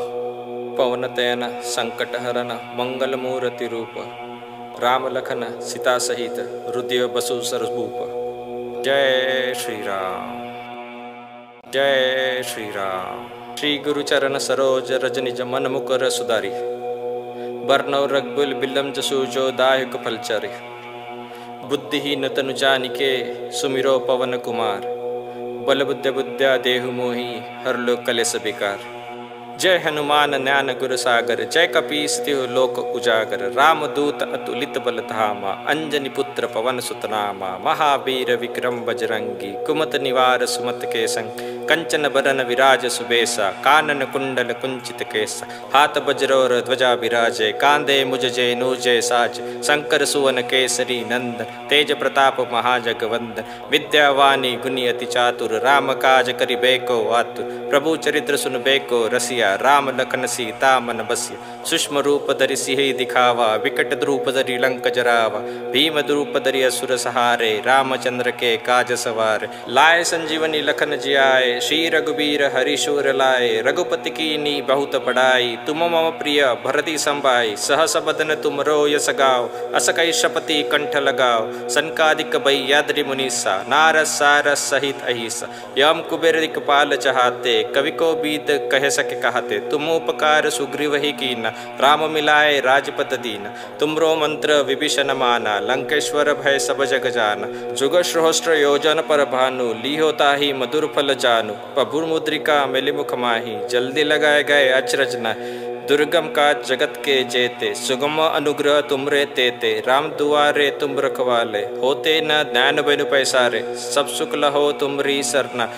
पवन तयन संकट हरन मंगल मूर्ति रूप, राम लखन सीता सहित हृदय बसु सरभूप। जय श्री राम, जय श्री राम। श्री गुरु चरण सरोज रज निज मन मुकुर सुधारी, बरनौ रघुकुल बिलम जसु जो दायक फलचारी, बुद्धिहीन तनु जानिके सुमिरो पवन कुमार, बल बुद्ध बुद्ध्या देहु मोहि हर लो कलेस बिकार। जय हनुमान ज्ञान गुर सागर, जय कपीस तिहु लोक उजागर। रामदूत अतुलित बल धामा, अंजनी पुत्र पवन सुत नामा। महावीर विक्रम बजरंगी, कुमत निवार सुमत के संग। कंचन बरन विराज सुबेसा, कानन कुंडल कुंचित केसा। हाथ वज्रोर ध्वजा विराजे, कांधे मुज जैनूजय साज। शंकर सुवन केसरी नंदन, तेज प्रताप महाजगवंदन। विद्यावानी गुणी अति चातुर, राम काज करिबेको आतुर। प्रभु चरित्र सुनबेको रसिया, राम लखन सीता मन बसिया। सूक्ष्म रूप धरि सिहि दिखावा, विकट रूप धरि लंक जरावा। भीम रूप धरि असुर सहारे, रामचंद्र के काज सवारे। लाए संजीवनी लखन जियाए, श्री रघुबीर हरि शूर लाए। रघुपति कीनी बहुत बड़ाई, तुम मम प्रिय भरति संभाई। सहस बदन तुमरो यस गाओ, अस कई शपति कंठ लगाओ। सनकादिक भय्याद्रि मुनीसा, नारद सारस सहित अहिसा। यम कुबेर दिक्पाल चहाते, कवि को बीत कह सके कहते। तुम उपकार सुग्रीव ही कीना, राम मिलाए राजपत दीना। तुमरो मंत्र विभीषण माना, लंकेश्वर भय सब जग जाना। जुग सहस्त्र योजन पर भानु, लीहो ताहि मधुर फल जानू। प्रभु मुद्रिका मिलि मुख माही, जल्दी लगाए गए अचरज नाहि। दुर्गम का जगत के जेते, सुगम अनुग्रह तुमरे तेते। राम दुआरे तुम रखवाले, होते न ज्ञान बिनु पैसारे। सब सुख लहो तुमरी सरना,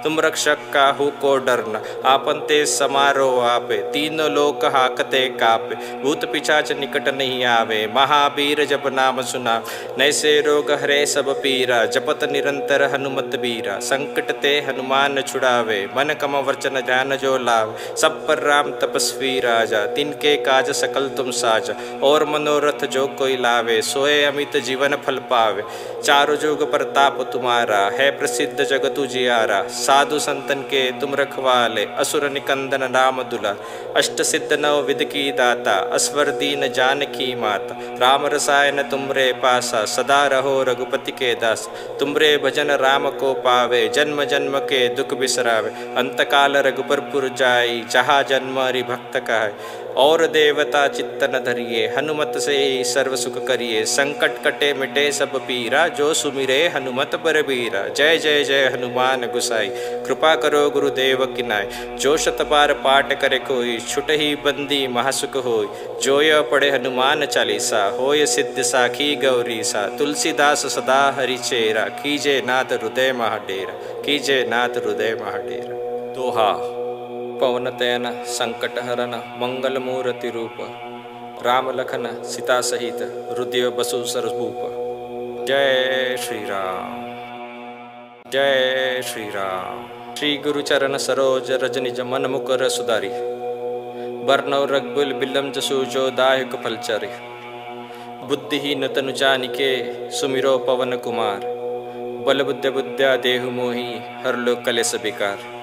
तुम रक्षक काहू को डरना। आपन ते समारो आपे, तीनों लोक हाकते कापे। भूत पिशाच निकट नहीं आवे, महावीर जप नाम सुना। नैसे रोग हरे सब पीरा, जपत निरंतर हनुमत बीरा। संकट ते हनुमान छुड़ावे, मन कम वचन ध्यान जो लावे। सब पर राम तपस्वी राजा, तिनके काज सकल तुम साजा। और मनोरथ जो कोई लावे, सोए अमित जीवन फल पावे। चारों जुग प्रताप तुम्हारा, है प्रसिद्ध जगत उजियारा। साधु संतन के तुम रखवाले, असुर निकंदन राम दुला। अष्ट सिद्ध नव विध की दाता, अस्वर दीन जानकी माता। राम रसायन तुमरे पासा, सदा रहो रघुपति के दास। तुमरे भजन राम को पावे, जन्म जन्म के दुख बिसरावे। अंतकाल रघुबर पुर जाई, जहाँ जन्म हरि भक्त कहाय। और देवता चित्तन धरिए, हनुमत से ही सर्व सुख करिए। संकट कटे मिटे सब पीरा, जो सुमिरे हनुमत बलबीरा। जय जय जय हनुमान गुसाई, कृपा करो गुरुदेव की नाय। जो शत बार पाठ करे कोई, छुट ही बंदी महासुख होय। जो यह पढ़े हनुमान चालीसा, होय सिद्ध साखी गौरी सा। तुलसीदास सदा हरि चेरा, कीजे नाथ हृदय महाडेरा। कीजे नाथ हृदय महाडेरा। दोहा। पवन तयन संकट हरन, मंगल मूर्ति रूप। राम लखन सीता सहित, हृदय बसु सरभूप। जय श्री राम, जय श्री राम। श्री गुरु चरण सरोज रज निज मन मुकर सुधारी। बरनौ रघुकुल बिलम जसु जो दायक फलचारी। बुद्धिहीन तनु जानिके, सुमिरो पवन कुमार। बल बुद्ध बुद्ध्या देहु मोहि, हर लो कलेस बिकार।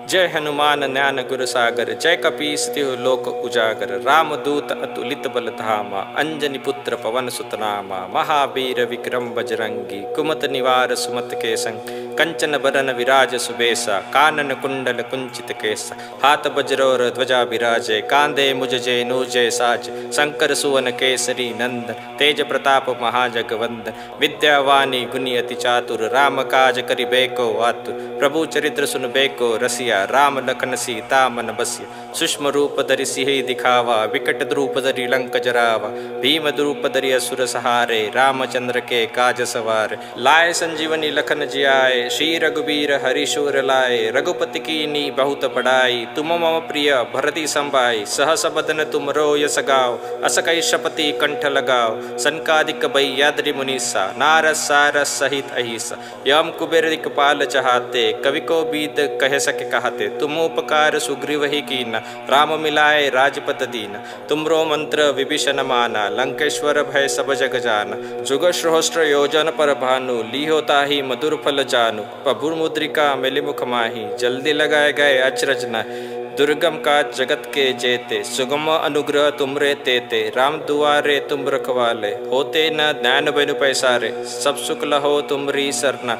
जय हनुमान ज्ञान गुर सागर, जय कपीस तिहु लोक उजागर। रामदूत अतुलित बल धामा, अंजनी पुत्र पवन सुत नामा। महावीर विक्रम बजरंगी, कुमत निवार सुमत के संग। कंचन बरन विराज सुबेसा, कानन कुंडल कुंचित केसा। हाथ वज्रोर ध्वजा विराजे, कांधे मुज जैनूजय साज। शंकर सुवन केसरी नंदन, तेज प्रताप महाजगवंदन। विद्यावानी गुणी अति चातुर, राम काज करिबेको आतुर। प्रभु चरित्र सुनबेको रसिया, राम लखन सीता मन बसिया। सूक्ष्म रूप धरि सिहि दिखावा, विकट रूप धरि लंक जरावा। भीम रूप धरि असुर सहारे, रामचंद्र के काज सवारे। लाए संजीवनी लखन जियाए, श्री रघुबीर हरि शूर लाए। रघुपति कीनी बहुत बड़ाई, तुम मम प्रिय भरति संभाई। सहस बदन तुमरो यस गाओ, अस कई शपति कंठ लगाओ। सनकादिक भय्याद्रि मुनीसा, नारद सारस सहित अहिसा। यम कुबेर दिक्पाल चहाते, कवि को बीत कह सके कहते। तुम उपकार सुग्रीव ही कीना, राम मिलाए राजपत दीना। तुमरो मंत्र विभीषण माना, लंकेश्वर भय सब जग जाना। जुग सहस्त्र योजन पर भानु, लीहो ताहि मधुर फल जानू। प्रभु मुद्रिका मिलि मुख माही, जल्दी लगाए गए अचरज नाहि। दुर्गम का जगत के जेते, सुगम अनुग्रह तुमरे तेते। राम दुआरे तुम रखवाले, होते न ज्ञान बिनु पैसारे। सब सुख लहो तुमरी सरना,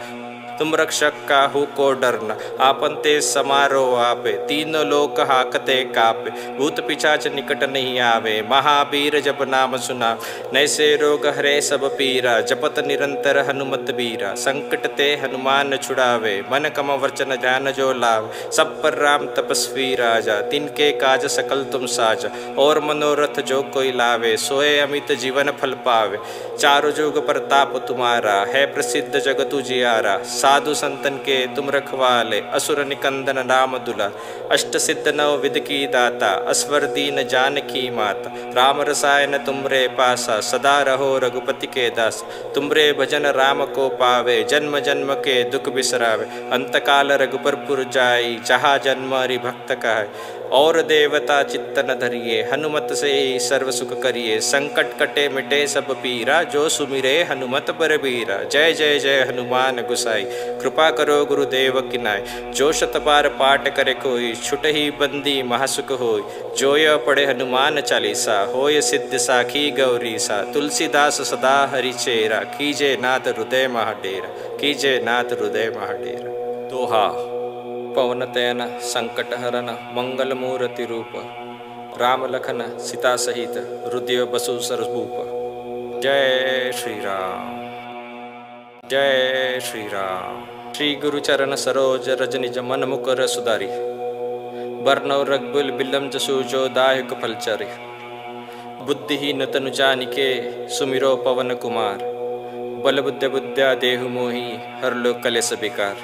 तुम रक्षक काहू को डरना, आपन ते समारो आपे, तीनों लोक हाकते कापे, भूत पिशाच निकट नहीं आवे, महावीर जब नाम सुना, नैसे रोग हरे सब पीरा, जपत निरंतर हनुमत बीरा, संकट ते हनुमान छुड़ावे, मन कम वचन ध्यान जो लाव, सब पर राम तपस्वी राजा, तिनके काज सकल तुम साजा, और मनोरथ जो कोई लावे, सोए अमित जीवन फल पावे, चारों जुग प्रताप तुम्हारा, है प्रसिद्ध जगत उजियारा, साधु संतन के तुम रखवाले, असुर निकंदन राम दुला, अष्ट सिद्ध नव विध की दाता, असवर दीन जानकी माता, राम रसायन तुमरे पासा, सदा रहो रघुपति के दास, तुमरे भजन राम को पावे, जन्म जन्म के दुख बिसरावे, अंतकाल रघुबर पुर जाई, जहाँ जन्म हरि भक्त का है, और देवता चित्त न धरिए, हनुमत से ही सर्व सुख करिए, संकट कटे मिटे सब पीरा, जो सुमिरे हनुमत बलबीरा, जय जय जय हनुमान गुसाई, कृपा करो गुरुदेव किनाय, जो शत बार पाठ करे कोई, छुट ही बंदी महासुख होय, जो यह पढ़े हनुमान चालीसा, होय सिद्ध साखी गौरी सा, तुलसीदास सदा हरि चेरा, कीजे नाथ हृदय महाडेरा, कीजे नाथ हृदय महाडेरा। दोहा। पवनतयन संकटहरन मंगल मूर्ति रूप, राम लखन सीता सहित हृदय बसु सरभूप। जय श्री राम, जय श्री राम। श्री गुरु चरण सरोज रज निज मन मुकुर सुधारी, बरनौ रघुकुल बिलम जसु जो दायक फलचारी, बुद्धिहीन तनु जानिके सुमिरो पवन कुमार, बल बुद्धि विद्या देहु मोहि हर लो कलेस विकार।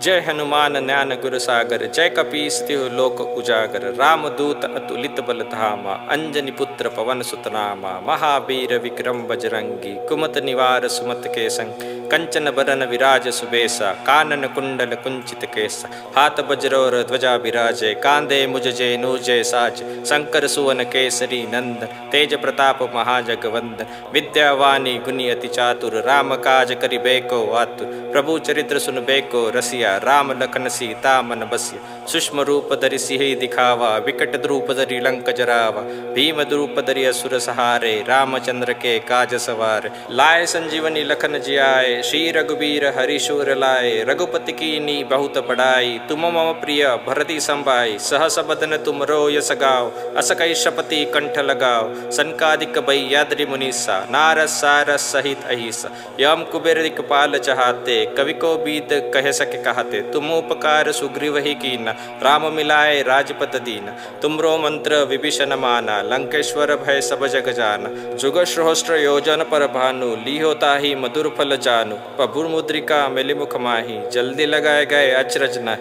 जय हनुमान ज्ञान गुर सागर, जय कपीस तिहु लोक उजागर, रामदूत अतुलित बल धामा, अंजनी पुत्र पवन सुत नामा, महावीर विक्रम बजरंगी, कुमत निवार सुमत के संग, कंचन बरन विराज सुबेसा, कानन कुंडल कुंचित केसा, हाथ वज्रोर ध्वजा विराजे, कांधे मुझ जेनूजे साज, शंकर सुवन केसरी नंदन, तेज प्रताप महाजगवंदन, विद्यावानी गुणी अति चातुर, राम काज करिबेको आतुर, प्रभु चरित्र सुनबेको रसिया, राम लखन सीता मन बसिया, सूक्ष्म रूप धरि सिहि दिखावा, विकट रूप धरि लंक जरावा, भीम रूप धरि असुर सहारे, रामचंद्र के काज सवारे, लाए संजीवनी लखन जियाए, श्री रघुबीर हरि शूर लाए, रघुपति कीनी बहुत बड़ाई, तुम मम प्रिय भरति संभाई, सहस बदन तुम रो यस गाओ, अस कई शपति कंठ लगाओ, सनकादिक बैयाद्रि मुनीसा, नारद सारस सहित अहिसा, यम कुबेर दिक्पाल चहाते, कवि को बीत कह सके कहते, तुम उपकार सुग्रीव ही कीना, राम मिलाए राजपद दीना, तुमरो मंत्र विभीषण माना, लंकेश्वर भय सब जग जाना, जुग सहस्त्र योजन पर भानु, लीहो ताहि मधुर फल जानु, प्रभुर मुद्रिका मिली मुख माही, जल्दी लगाए गए अचरज न,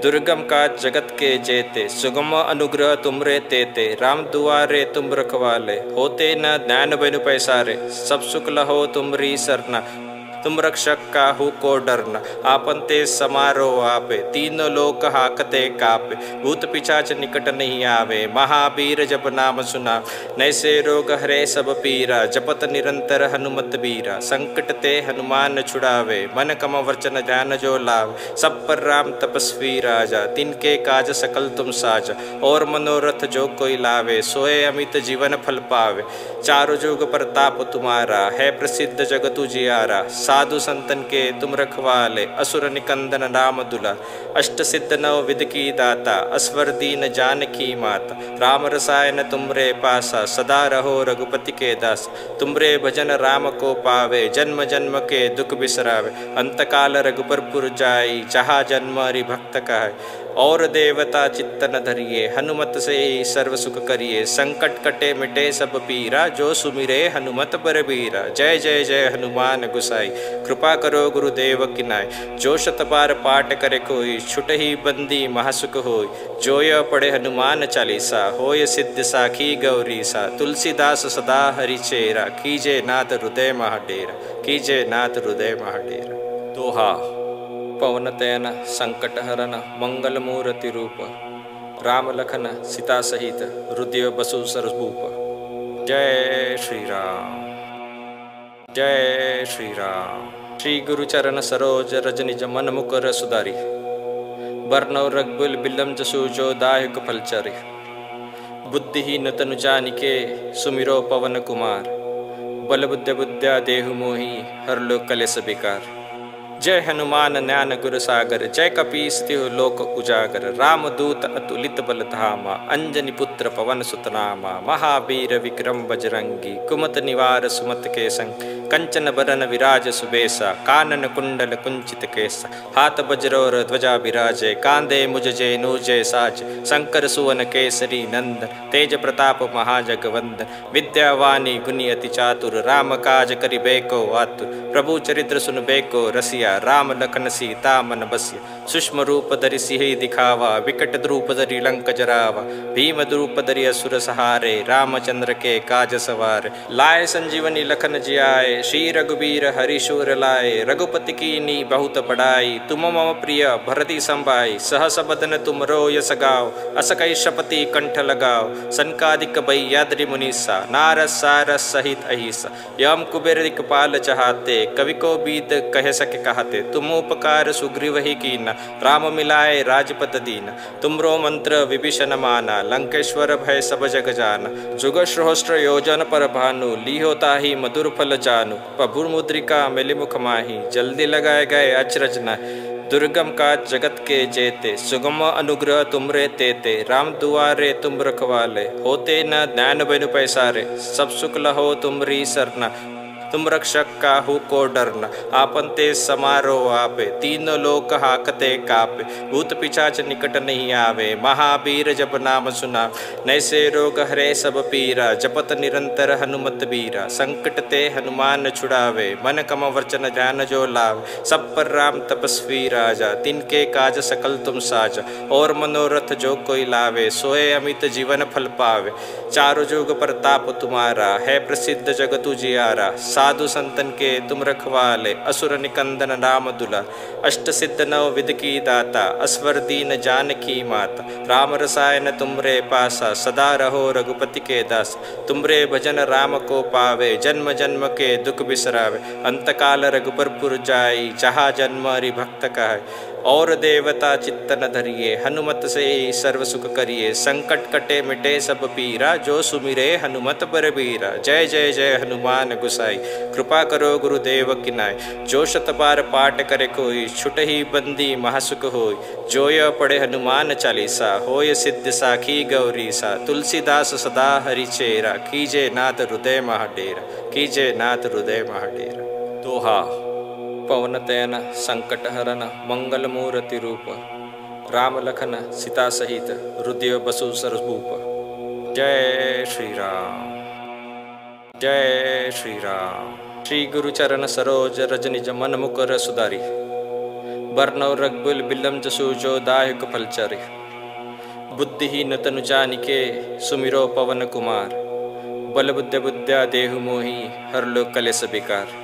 दुर्गम का जगत के जेते, सुगम अनुग्रह तुमरे तेते, राम दुआरे तुम रखवाले, होते न ज्ञान बिनु पैसारे, सब सुख लहो तुमरी सरना, तुम रक्षक काहू को डरना, आपन ते समारो आपे, तीनों लोक हाकते कापे, भूत पिशाच निकट नहीं आवे, महावीर जब नाम सुना, नैसे रोग हरे सब पीरा, जपत निरंतर हनुमत बीरा, संकट ते हनुमान छुड़ावे, मन कम वचन ध्यान जो लाव, सब पर राम तपस्वी राजा, तिनके काज सकल तुम साजा, और मनोरथ जो कोई लावे, सोए अमित जीवन फल पावे, चारों जुग प्रताप तुम्हारा, है प्रसिद्ध जगत उजियारा, साधु संतन के तुम रखवाले, असुर निकंदन राम दुला, अष्ट सिद्ध नव विध की दाता, असवर दीन जानकी माता, राम रसायन तुमरे पासा, सदा रहो रघुपति के दास, तुमरे भजन राम को पावे, जन्म जन्म के दुख बिसरावे, अंतकाल रघुबर पुर जाई, जहाँ जन्म हरि भक्त का है, और देवता चित्त न धरिए, हनुमत से ही सर्व सुख करिए, संकट कटे मिटे सब पीरा, जो सुमिरे हनुमत बलबीरा, जय जय जय हनुमान गुसाई, कृपा करो गुरुदेव किनाय, जो शत बार पाठ करे कोई, छुट ही बंदी महासुख होय, जो यह पढ़े हनुमान चालीसा, होय सिद्ध साखी गौरी सा, तुलसीदास सदा हरि चेरा, कीजे नाथ हृदय महाडेरा, कीजे नाथ हृदय महाडेरा। दोहा। पवनतयन संकटहरन मंगल मूर्ति रूप, राम लखन सीता सहित हृदय बसु सरभूप। जय श्री राम, जय श्री राम। श्री गुरु चरण सरोज रज निज मन मुकुर सुधारी, बरनौ रघुकुल बिलम जसु जो दायक फलचारी, बुद्धिहीन तनु जानिके सुमिरो पवन कुमार, बल बुद्धि विद्या देहु मोहि हर लो कलेस विकार। जय हनुमान ज्ञान गुर सागर, जय कपीस तिहु लोक उजागर। रामदूत अतुलित बल धामा, अंजनी पुत्र पवन सुत नामा। महावीर विक्रम बजरंगी, कुमत निवार सुमत के संग। कंचन बरन विराज सुबेसा, कानन कुंडल कुंचित केसा। हाथ वज्रोर ध्वजा विराजे, कांधे मुज जय साज। शंकर सुवन केसरी नंदन, तेज प्रताप महाजगवंदन। विद्यावानी गुणी अति चातुर, राम काज करिबेको आतुर। प्रभु चरित्र सुनबेको रसिया, राम लखन सीता मन बसिया। सूक्ष्म रूप धरि सिहि दिखावा, विकट द्रूप धरि लंक जरावा। भीम द्रूप धरि असुर सहारे, रामचंद्र के काज सवारे। लाए संजीवनी लखन जियाए, श्री रघुबीर हरि शूर लाए। रघुपति कीनी बहुत बड़ाई, तुम मम प्रिय भरति संभाई। सहस बदन तुमरो यस गाओ, अस कई शपति कंठ लगाओ। सनकादिक बैयाद्रि मुनीसा, नारद सारस सहित अहिसा। यम कुबेर दिक्पाल चहाते, कवि को बीत कह सके कहते। तुम उपकार सुग्रीव ही कीना, राम मिलाए राजपद दीना। तुमरो मंत्र विभीषण माना, लंकेश्वर भय सब जग जाना। जुग सहस्त्र योजन पर भानु, लीहो ताहि मधुर फल जानू। प्रभु मुद्रिका मिलि मुख माही, जल्दी लगाए गए अचरज नाहि। दुर्गम काज जगत के जेते, सुगम अनुग्रह तुमरे तेते। राम दुआरे तुम रखवाले, होते न ज्ञान बिनु पैसारे। सब सुख लहो तुमरी सरना, तुम रक्षक काहू को डरना। आपन ते समारो आपे, तीनों लोक हाकते कापे। भूत पिशाच निकट नहीं आवे, महावीर जब नाम सुना। नैसे रोग हरे सब पीरा, जपत निरंतर हनुमत बीरा। संकट ते हनुमान छुड़ावे, मन कम वचन ध्यान जो लावे। सब पर राम तपस्वी राजा, तिनके काज सकल तुम साजा। और मनोरथ जो कोई लावे, सोए अमित जीवन फल पावे। चारों जुग प्रताप तुम्हारा, है प्रसिद्ध जगत उजियारा। साधु संतन के तुम रखवाले, असुर निकंदन राम दुला। अष्ट सिद्ध नव विध की दाता, असवर दीन जानकी माता। राम रसायन तुमरे पासा, सदा रहो रघुपति के दास। तुमरे भजन राम को पावे, जन्म जन्म के दुख बिसरावे। अंतकाल रघुपर पुर जाई, जहाँ जन्म हरि भक्त कहाय। और देवता चित्तन धरिए, हनुमत से ही सर्व सुख करिए। संकट कटे मिटे सब पीरा, जो सुमिरे हनुमत बलबीरा। जय जय जय हनुमान गुसाई, कृपा करो गुरुदेव की नाय। जो शत बार पाठ करे कोई, छुटहि बंदी महासुख होय। जो यह पढ़े हनुमान चालीसा, होय सिद्ध साखी गौरीसा। तुलसीदास सदा हरि चेरा, कीजे नाथ हृदय महाडेरा। कीजे नाथ हृदय महाडेरा। दोहा। पवन तयन संकट हरन, मंगल मूर्ति रूप। राम लखन सीता सहित, हृदय बसु सरभूप। जय श्री राम, जय श्री राम। श्री गुरु चरण सरोज रज निज मन मुकर सुधारी। बरनौ रघुकुल बिलम जसु जो दायक फलचारी। बुद्धिहीन तनु जानिके, सुमिरो पवन कुमार। बल बुद्ध बुद्ध्या देहु मोहि, हर लो कलेस बिकार।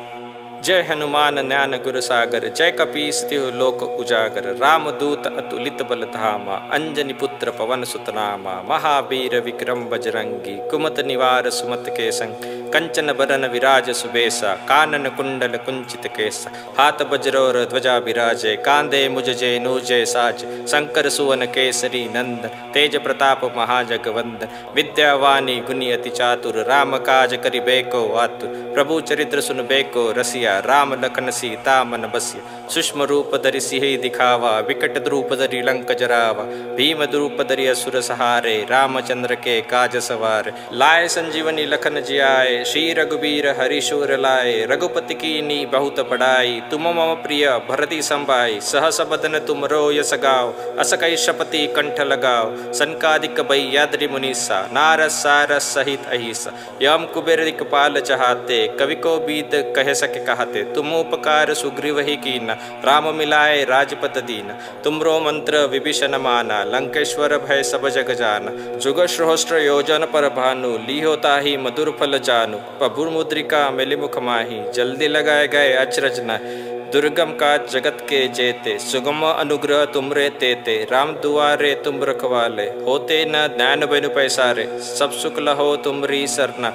जय हनुमान ज्ञान गुर सागर, जय कपीस तिहु लोक उजागर। रामदूत अतुलित बल धामा, अंजनी पुत्र पवन सुत नामा। महावीर विक्रम बजरंगी, कुमत निवार सुमत के संग। कंचन बरन विराज सुबेसा, कानन कुंडल कुंचित केसा। हाथ वज्रोर ध्वजा विराजे, कांधे मुज जय साज। शंकर सुवन केसरी नंदन, तेज प्रताप महाजगवंदन। विद्यावानी गुणी अति चातुर, राम काज करिबेको आतुर। प्रभु चरित्र सुनबेको रसिया, राम लखन सीता मन बसिया। सूक्ष्म रूप धरि सिहि दिखावा, विकट द्रूप धरि लंक जरावा। भीम द्रूप धरि असुर सहारे, रामचंद्र के काज सवारे। लाए संजीवनी लखन जियाए, श्री रघुबीर हरि शूर लाए। रघुपति कीनी बहुत बड़ाई, तुम मम प्रिय भरति संभाई। सहस बदन तुमरो यस गाओ, अस कई शपति कंठ लगाओ। सनकादिक बैयाद्रि मुनीसा, नारद सारस सहित अहिसा। यम कुबेर दिक्पाल चहाते, कवि को बीत कह सके कहते। तुम उपकार सुग्रीव ही कीना, राम मिलाए राजपद दीना। तुमरो मंत्र विभीषण माना, लंकेश्वर भय सब जग जाना। जुग सहस्त्र योजन पर भानु, लीहो ताहि मधुर फल जानू। प्रभु मुद्रिका मिलि मुख माही, जल्दी लगाए गए अचरज नाहि। दुर्गम काज जगत के जेते, सुगम अनुग्रह तुमरे तेते। राम दुआरे तुम रखवाले, होते न ज्ञान बिनु पैसारे। सब सुख लहो तुमरी सरना,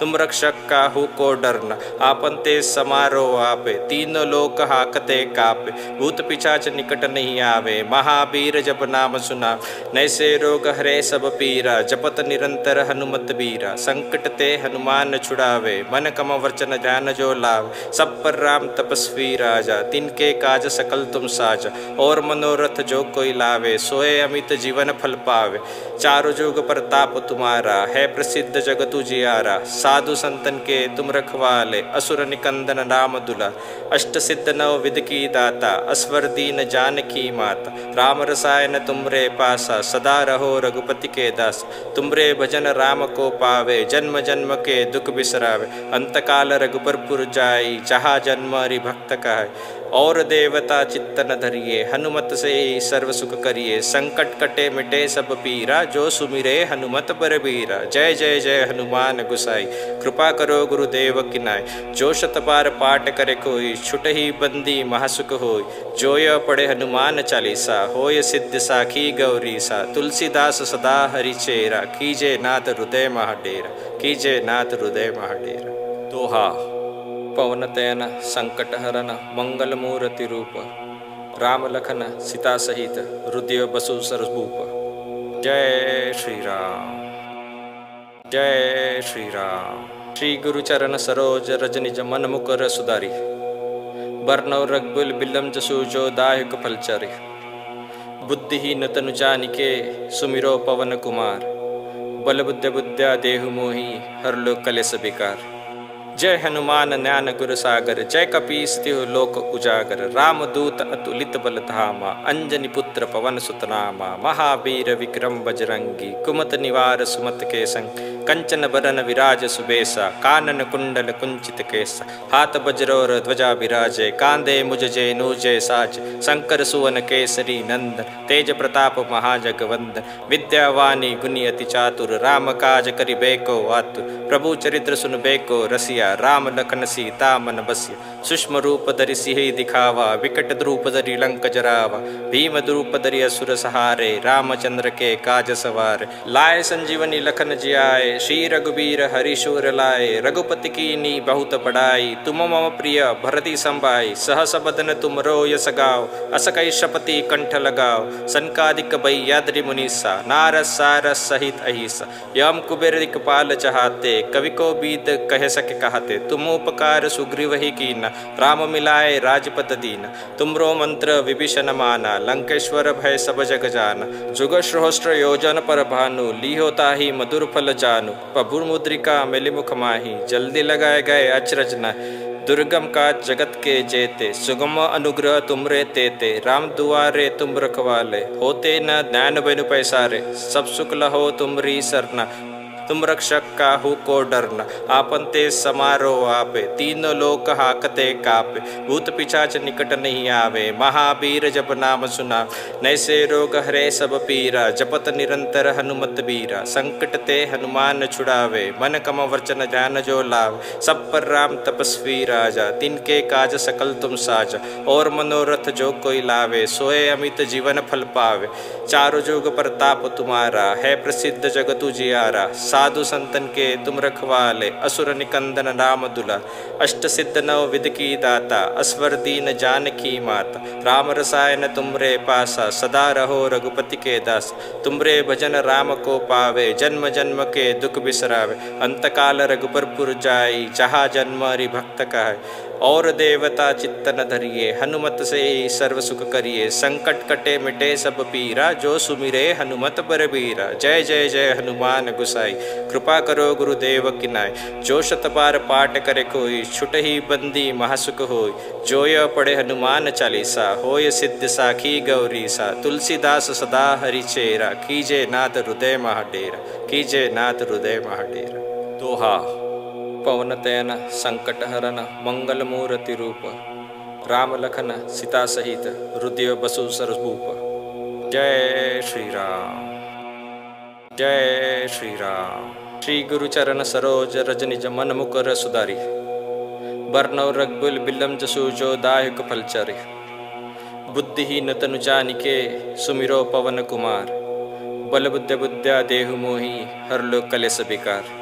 तुम रक्षक काहू को डरना, आपन ते समारोह आपे, तीनों लोक हाकते कापे, भूत पिशाच निकट नहीं आवे, महावीर जब नाम सुना, नैसे रोग हरे सब पीरा, जपत निरंतर हनुमत बीरा, संकट ते हनुमान छुड़ावे, मन कम वचन ध्यान जो लाव, सब पर राम तपस्वी राजा, तिनके काज सकल तुम साजा, और मनोरथ जो कोई लावे, सोए अमित जीवन फल पावे, चारों जुग प्रताप तुम्हारा, है प्रसिद्ध जगत उजियारा, साधु संतन के तुम रखवाले, असुर निकंदन राम दुला, अष्ट सिद्ध नव विध की दाता, असवर दीन जानकी माता, राम रसायन तुमरे पासा, सदा रहो रघुपति के दास, तुमरे भजन राम को पावे, जन्म जन्म के दुख बिसरावे, अंतकाल रघुबर पुर जाई, जहाँ जन्म हरि भक्त कहाय, और देवता चित्तन धरिए, हनुमत से ही सर्व सुख करिए, संकट कटे मिटे सब पीरा, जो सुमिरे हनुमत बलबीरा, जय जय जय हनुमान गुसाई, कृपा करो गुरुदेव किनाय, जो शत बार पाठ करे कोई, छुट ही बंदी महासुख होय, जो यह पढ़े हनुमान चालीसा, होय सिद्ध साखी गौरी सा, तुलसीदास सदा हरि चेरा, कीजे नाथ हृदय महाडेरा, कीजे नाथ हृदय महाडेरा। दोहा। पवन तयन संकट हरन मंगल मूर्ति रूप, राम लखन सीता सहित हृदय बसु सरभूप। जय श्री राम, जय श्री राम। श्री गुरु चरण सरोज रज निज मन मुकर सुधारी, बरनौ रघुकुल बिलम जसु जो दायक फलचारी, बुद्धिहीन तनु जानिके सुमिरो पवन कुमार, बल बुद्ध बुद्ध्या देहु मोहि हर लो कलेस बेकार। जय हनुमान ज्ञान गुर सागर, जय कपीस तिहु लोक उजागर, राम दूत अतुलित बल धामा, अंजनी पुत्र पवन सुत नामा, महावीर विक्रम बजरंगी, कुमत निवार सुमत के संग, कंचन बरन विराज सुबेसा, कानन कुंडल कुंचित केसा, हाथ वज्रोर ध्वजा विराजे, कांधे मुज जय साज, शंकर सुवन केसरी नंदन, तेज प्रताप महाजगवंदन, विद्यावानी गुणी अति चातुर, राम काज करिबेको आतुर, प्रभु चरित्र सुन बेको रसिया, राम लखन सीता मन बसिया, सूक्ष्म रूप धरि सिहि दिखावा, विकट रूप धरि लंक जरावा, भीम रूप धरि असुर सहारे, रामचंद्र के काज सवारे, लाए संजीवनी लखन जियाए, श्री रघुबीर हरि शूर लाए, रघुपति कीन्ही बहुत बड़ाई, तुम मम प्रिय भरति संभाई, सहस बदन तुमरो यस गाओ, अस कई शपति कंठ लगाओ, सनकादिक भय्याद्रि मुनीसा, नारद सारस सहित अहिसा, यम कुबेर दिक्पाल चहाते, कवि को बीत कह सके कहते, तुम उपकार सुग्रीव ही कीना, राम मिलाए राजपद दीना, तुमरो मंत्र विभीषण माना, लंकेश्वर भय सब जग जाना, जुग सहस्त्र योजन पर भानु, लीहो ताहि मधुर फल जानु, प्रभुर मुद्रिका मिलि मुख माही, जल्दी लगाए गए अचरज नाहि, दुर्गम काज जगत के जेते, सुगम अनुग्रह तुमरे तेते, राम दुआरे तुम रखवाले, होते न ज्ञान बिनु पैसारे, सब सुख लहो तुमरी सरना, तुम रक्षक काहू को डरना, आपन ते समारोह आपे, तीनों लोक हाकते कापे, भूत पिशाच निकट नहीं आवे, महावीर जब नाम सुना, नैसे रोग हरे सब पीरा, जपत निरंतर हनुमत बीरा, संकट ते हनुमान छुड़ावे, मन कम वचन ध्यान जो लाव, सब पर राम तपस्वी राजा, तिनके काज सकल तुम साजा, और मनोरथ जो कोई लावे, सोए अमित जीवन फल पावे, चारों जुग प्रताप तुम्हारा, है प्रसिद्ध जगत उजियारा, साधु संतन के तुम रखवाले, असुर निकंदन राम दुला, अष्ट सिद्ध नव विध की दाता, असवर दीन जानकी माता, राम रसायन तुमरे पासा, सदा रहो रघुपति के दास, तुमरे भजन राम को पावे, जन्म जन्म के दुख बिसरावे, अंतकाल रघुबर पुर जाई, जहाँ जन्म हरि भक्त कहाय, और देवता चित्तन धरिए, हनुमत से ही सर्व सुख करिए, संकट कटे मिटे सब पीरा, जो सुमिरे हनुमत बलबीरा, जय जय जय हनुमान गुसाई, कृपा करो गुरुदेव किनाय, जो शत बार पाठ करे कोई, छुट ही बंदी महासुख होय, जो यह पढ़े हनुमान चालीसा, होय सिद्ध साखी गौरी सा, तुलसीदास सदा हरि चेरा, कीजे नाथ हृदय महाडेरा, कीजे नाथ हृदय महाडेरा। दोहा। पवन तयन संकट हरन मंगल मूर्ति रूप, राम लखन सीता सहित हृदय बसु सरभूप। जय श्री राम, जय श्री राम। श्री गुरु चरण सरोज रज निज मन मुकर सुधारी, बरनौ रघुकुल बिलम जसु जो दायक फलचारी, बुद्धिहीन तनु जानिके सुमिरो पवन कुमार, बल बुद्ध बुद्ध्या देहु मोहि हर लो कलेस बेकार।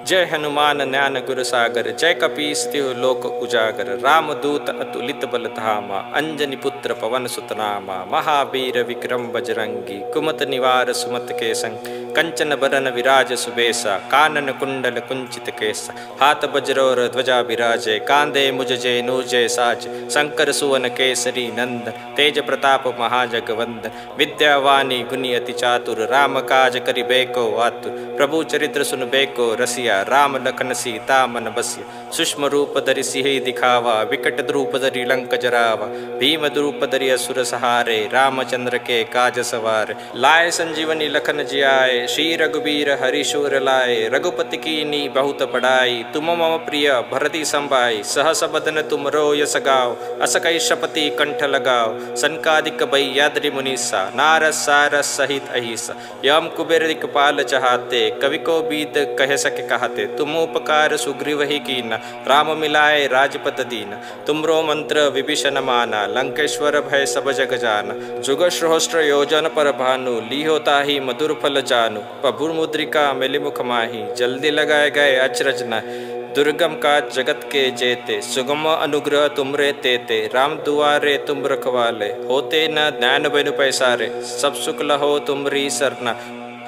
जय हनुमान ज्ञान गुर सागर, जय कपीस तिहु लोक उजागर। रामदूत अतुलित बल धामा, अंजनी पुत्र पवन सुत नामा। महावीर विक्रम बजरंगी, कुमत निवार सुमत के संग। कंचन बरन विराज सुबेसा, कानन कुंडल कुंचित केसा। हाथ वज्रोर ध्वजा विराजे, कांधे मुज जय साज। शंकर सुवन केसरी नंदन, तेज प्रताप महाजगवंदन। विद्यावानी गुणी अति चातुर, राम काज करिबेको आतुर। प्रभु चरित्र सुनबेको रसिया, राम लखन सीता मन बसिया। सूक्ष्म रूप धरि सिहि दिखावा, विकट रूप धरि लंक जरावा। भीम रूप धरि असुर सहारे, रामचंद्र के काज सवारे। लाए संजीवनी लखन जियाए, श्री रघुबीर हरिशूर लाए। रघुपति कीनी बहुत बड़ाई, तुम मम प्रिय भरति संभाई। सहस बदन तुमरो यस गाओ, अस कई शपति कंठ लगाओ। सनकादिक भय्याद्रि मुनीसा, नारद सारस सहित अहिसा। यम कुबेर दिक्पाल चहाते, कवि को बीत कह सके कहते। तुम उपकार सुग्रीव ही कीना, राम मिलाए राजपद दीना। तुमरो मंत्र विभीषण माना, लंकेश्वर भय सब जग जाना। जुग सहस्त्र योजन पर भानु, लीहो ताहि मधुर फल जानू। प्रभुर मुद्रिका मिलि मुख माही, जल्दी लगाए गए अचरज नाहि। दुर्गम काज जगत के जेते, सुगम अनुग्रह तुमरे तेते। राम दुआरे तुम रखवाले, होते न ज्ञान बिनु पैसारे। सब सुख लहो तुमरी सरना,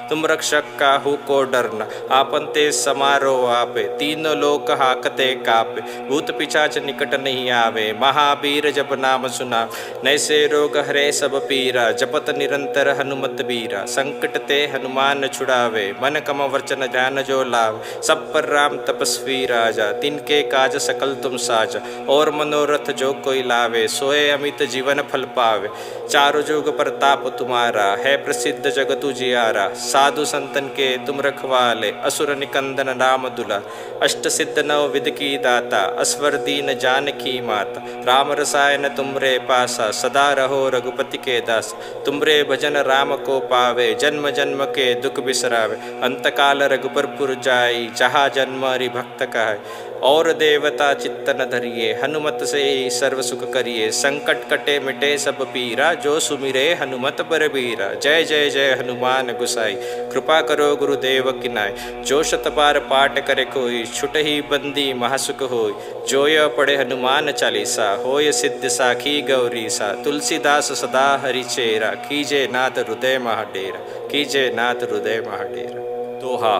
तुम रक्षक काहू को डरना। आपन ते समारो आपे, तीनों लोक हाकते कापे। भूत पिशाच निकट नहीं आवे, महावीर जब नाम सुना। नैसे रोग हरे सब पीरा, जपत निरंतर हनुमत बीरा। संकट ते हनुमान छुड़ावे, मन कम वचन ध्यान जो लाव। सब पर राम तपस्वी राजा, तिनके काज सकल तुम साजा। और मनोरथ जो कोई लावे, सोए अमित जीवन फल पावे। चारों जुग प्रताप तुम्हारा, है प्रसिद्ध जगत उजियारा। साधु संतन के तुम रखवाले, असुर निकंदन राम दुला। अष्ट सिद्ध नव विध की दाता, असवर दीन जानकी माता। राम रसायन तुमरे पासा, सदा रहो रघुपति के दास। तुमरे भजन राम को पावे, जन्म जन्म के दुख बिसरावे। अंतकाल रघुबर पुर जाई, जहाँ जन्म हरि भक्त कहाय। और देवता चित्तन धरिए, हनुमत से ही सर्व सुख करिए। संकट कटे मिटे सब पीरा, जो सुमिरे हनुमत बरबीरा। जय जय जय हनुमान गुसाई, कृपा करो गुरुदेव की नाय। जो शत बार पाठ करे कोई, छुट ही बंदी महासुख होय। जो यह पढ़े हनुमान चालीसा, होय सिद्ध साखी गौरी सा। तुलसीदास सदा हरि चेरा, कीजे नाथ हृदय महाडेरा। कीजे नाथ हृदय महाडेरा। दोहा।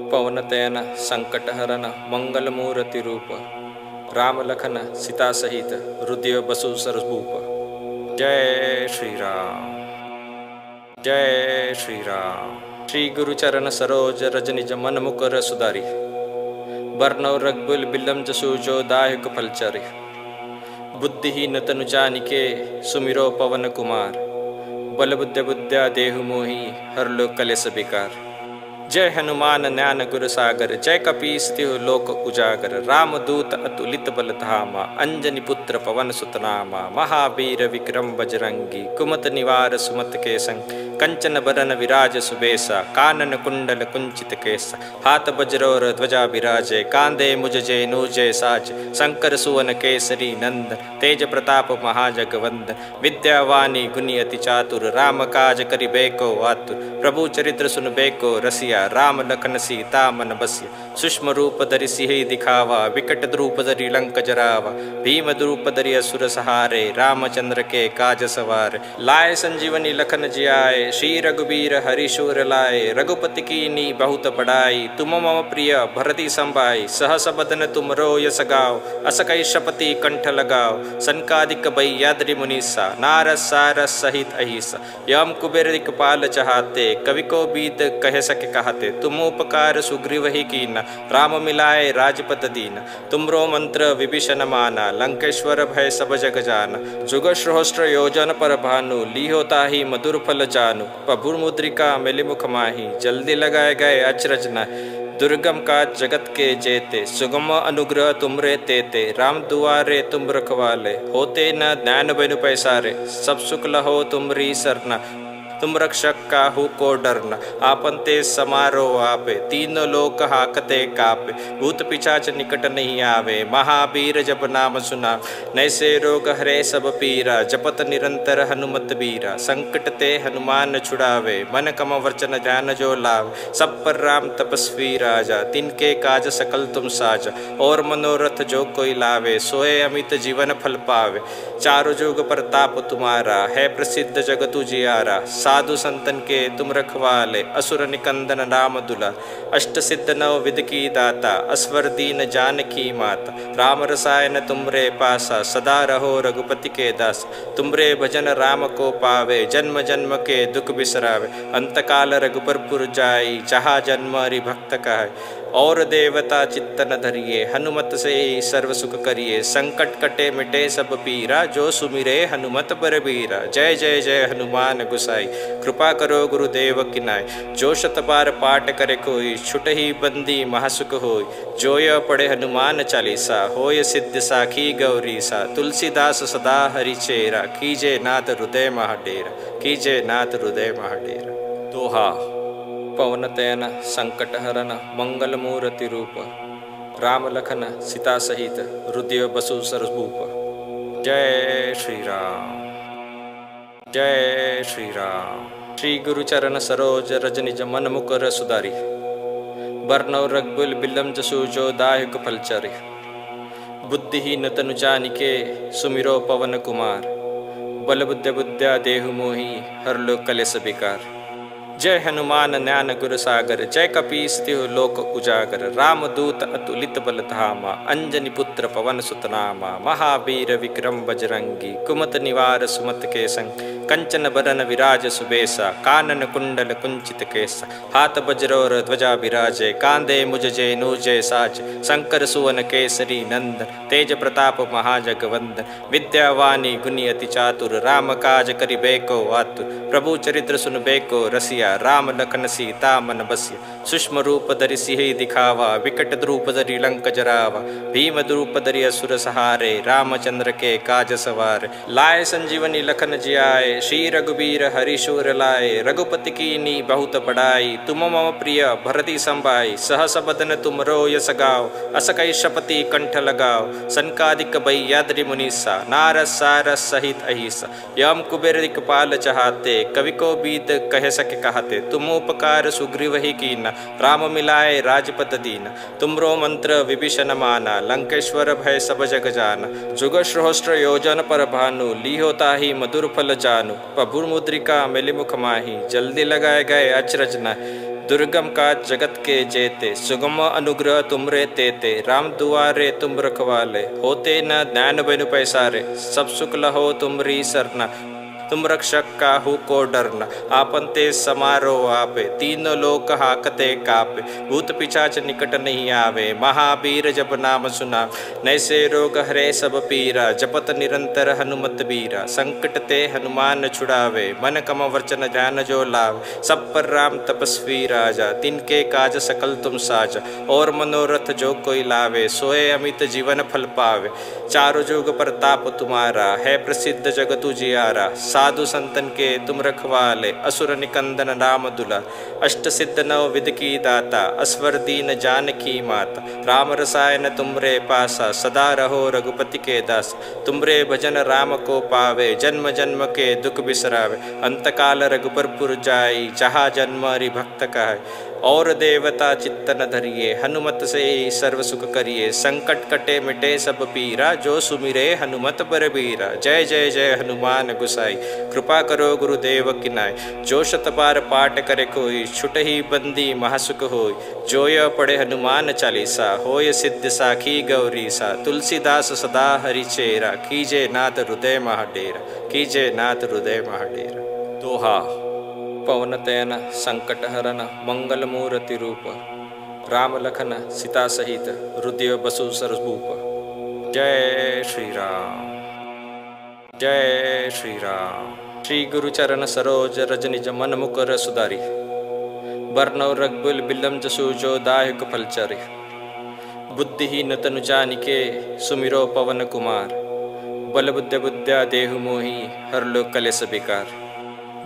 पवन तयन संकट हरन, मंगल मूर्ति रूप। राम लखन सीता सहित, हृदय बसु सरभूप। जय श्री राम, जय श्री राम। श्री गुरु चरण सरोज रज निज मन मुकुर सुधारी। बरनौ रघुकुल बिलम जसु जो दायक फलचारी। बुद्धिहीन तनु जानिके, सुमिरो पवन कुमार। बल बुद्ध बुद्ध्या देहु मोहि, हर लो कलेस बिकार। जय हनुमान ज्ञान गुर सागर, जय कपीस तिहु लोक उजागर। रामदूत अतुलित बल धामा, अंजनी पुत्र पवन सुत नामा। महावीर विक्रम बजरंगी, कुमत निवार सुमत के संग। कंचन बरन विराज सुबेसा, कानन कुंडल कुंचित केसा। हाथ वज्रोर ध्वजा विराजे, कांधे मुज जय साज। शंकर सुवन केसरी नंदन, तेज प्रताप महाजगवंदन। विद्यावानी गुणी अति चातुर, राम काज करिबेको आतुर। प्रभु चरित्र सुनबेको रसिया, राम लखन सीता मन बसिया। सूक्ष्म रूप धरि सिहि दिखावा, विकट रूप धरि लंक जरावा। भीम रूप धरि असुर सहारे, रामचंद्र के काज सवारे। लाए संजीवनी लखन जियाए, श्री रघुबीर हरिशूर लाए। रघुपति कीनी बहुत बड़ाई, तुम मम प्रिय भरति संभाई। सहस बदन तुमरो यस गाओ, अस कई शपति कंठ लगाओ। सनकादिक भय्याद्रि मुनीसा, नारद सारस सहित अहिसा। यम कुबेर दिक्पाल चहाते, कवि को बीत कह सके कहते। तुम उपकार सुग्रीव ही कीना, राम मिलाए राजपद दीना। तुमरो मंत्र विभीषण माना, लंकेश्वर भय सब जग जाना। जुग सहस्त्र योजन पर भानु, लीहो ताहि मधुर फल जानू। प्रभुर मुद्रिका मिलि मुख माही, जल्दी लगाए गए अचरज नाहि। दुर्गम काज जगत के जेते, सुगम अनुग्रह तुमरे तेते। राम दुआरे तुम रखवाले, होते न ज्ञान बिनु पैसारे। सब सुख लहो तुमरी सरना, तुम रक्षक काहू को डरना, आपन ते समारोह आपे, तीनों लोक हाकते कापे, भूत पिशाच निकट नहीं आवे, महावीर जब नाम सुना, नैसे रोग हरे सब पीरा, जपत निरंतर हनुमत बीरा, संकट ते हनुमान छुड़ावे, मन कम वचन ध्यान जो लाव, सब पर राम तपस्वी राजा, तिनके काज सकल तुम साजा, और मनोरथ जो कोई लावे, सोए अमित जीवन फल पावे, चारों जुग प्रताप तुम्हारा, है प्रसिद्ध जगत उजियारा, साधु संतन के तुम रखवाले, असुर निकंदन राम दुला, अष्ट सिद्ध नव विध की दाता, असवर दीन जानकी माता, राम रसायन तुमरे पासा, सदा रहो रघुपति के दास, तुमरे भजन राम को पावे, जन्म जन्म के दुख बिसरावे, अंतकाल रघुपर पुर जाई, जहाँ जन्म हरि भक्त कहाय, और देवता चित्तन धरिए, हनुमत से ही सर्व सुख करिए, संकट कटे मिटे सब पीरा, जो सुमिरे हनुमत बलबीरा, जय जय जय हनुमान गुसाई, कृपा करो गुरुदेव किनाय, जो शत बार पाठ करे कोई, छुट ही बंदी महासुख होय, जो यह पढ़े हनुमान चालीसा, होय सिद्ध साखी गौरी सा, तुलसीदास सदा हरि चेरा, कीजे नाथ हृदय महाडेरा, कीजे नाथ हृदय महाडेरा। दोहा। पवन तयन संकट हरन मंगल मूर्ति रूप, राम लखन सीता सहित हृदय बसु सरभूप। जय श्री राम, जय श्री राम। श्री गुरु चरण सरोज रज निज मन मुकर सुधारी, बरनौ रघुकुल बिलम जसु जो दायक फलचारी, बुद्धिहीन तनु जानिके सुमिरो पवन कुमार, बल बुद्ध बुद्ध्या देहु मोहि हर लोक कलेस बिकार। जय हनुमान ज्ञान गुर सागर, जय कपीस तिहु लोक उजागर, राम दूत अतुलित बल धामा, अंजनी पुत्र पवन सुत नामा, महावीर विक्रम बजरंगी, कुमत निवार सुमत के संग, कंचन बरन विराज सुबेसा, कानन कुंडल कुंचित केसा, हाथ वज्रोर ध्वजा विराजे, कांधे मुझ जय साज, शंकर सुवन केसरी नंदन, तेज प्रताप महाजगवंदन, विद्यावानी गुणी अति चातुर, राम काज करिबेको आतुर, प्रभु चरित्र सुनबेको रसिया, राम लखन सीता मन बसिया, सूक्ष्म रूप धरि सिहि दिखावा, विकट रूप धरि लंक जरावा, भीम रूप धरि असुर सहारे, रामचंद्र के काज सवारे, लाए संजीवनी लखन जियाए, श्री रघुबीर हरि शूर लाए, रघुपति कीन्ही बहुत बड़ाई, तुम मम प्रिय भरति संभाई, सहस बदन तुमरो यस गाओ, अस कई शपति कंठ लगाओ, सनकादिक भय्याद्रि मुनीसा, नारद सारद सहित अहिसा, यम कुबेर दिक्पाल चहाते, कवि को बीत कह सके कहते, तुम उपकार सुग्रीव ही कीना, राम मिलाए राजपद दीना, तुमरो मंत्र विभीषण माना, लंकेश्वर भय सब जग जाना, जुग सहस्त्र योजन पर भानु, लीहो ताहि मधुर फल जानु, प्रभु मुद्रिका मिलि मुख माही, जल्दी लगाए गए अचरज नाहि, दुर्गम काज जगत के जेते, सुगम अनुग्रह तुमरे तेते, राम दुआरे तुम रखवाले, होते न ज्ञान बिनु पैसारे, सब सुख लहो तुमरी सरना, तुम रक्षक काहू को डरना, आपन ते समारोह आपे, तीनों लोक हाकते कापे, भूत पिशाच निकट नहीं आवे, महावीर जब नाम सुना, नैसे रोग हरे सब पीरा, जपत निरंतर हनुमत बीरा, संकट ते हनुमान छुड़ावे, मन कम वचन ध्यान जो लाव, सब पर राम तपस्वी राजा, तिनके काज सकल तुम साजा, और मनोरथ जो कोई लावे, सोए अमित जीवन फल पावे, चारों जुग प्रताप तुम्हारा, है प्रसिद्ध जगत उजियारा, साधु संतन के तुम रखवाले, असुर निकंदन राम दुला, अष्ट सिद्ध नव विध की दाता, असवर दीन जानकी माता, राम रसायन तुमरे पासा, सदा रहो रघुपति के दास, तुमरे भजन राम को पावे, जन्म जन्म के दुख बिसरावे, अंतकाल रघुपर पुर जाई, जहाँ जन्म हरि भक्त कहाय, और देवता चित्तन धरिए, हनुमत से ही सर्व सुख करिए, संकट कटे मिटे सब पीरा, जो सुमिरे हनुमत बलबीरा। जय जय जय हनुमान गुसाई, कृपा करो गुरुदेव किनाय, जो शत बार पाठ करे कोई, छुट ही बंदी महासुख होय, जो यह पढ़े हनुमान चालीसा, होय सिद्ध साखी गौरी सा, तुलसीदास सदा हरि चेरा, कीजे नाथ हृदय महाडेरा, कीजे नाथ हृदय महाडेरा। दोहा। पवन तयन संकट हरन मंगल मूर्ति रूप, राम लखन सीता सहित हृदय बसु सरभूप। जय श्री राम, जय श्री राम। श्री गुरु चरण सरोज रज निज मन मुकर सुधारी, बरनौ रघुकुल बिलम जसु जो दायक फलचारी, बुद्धिहीन तनु जानिके सुमिरो पवन कुमार, बल बुद्ध बुद्ध्या देहु मोहि हर लोक कलेस बिकार।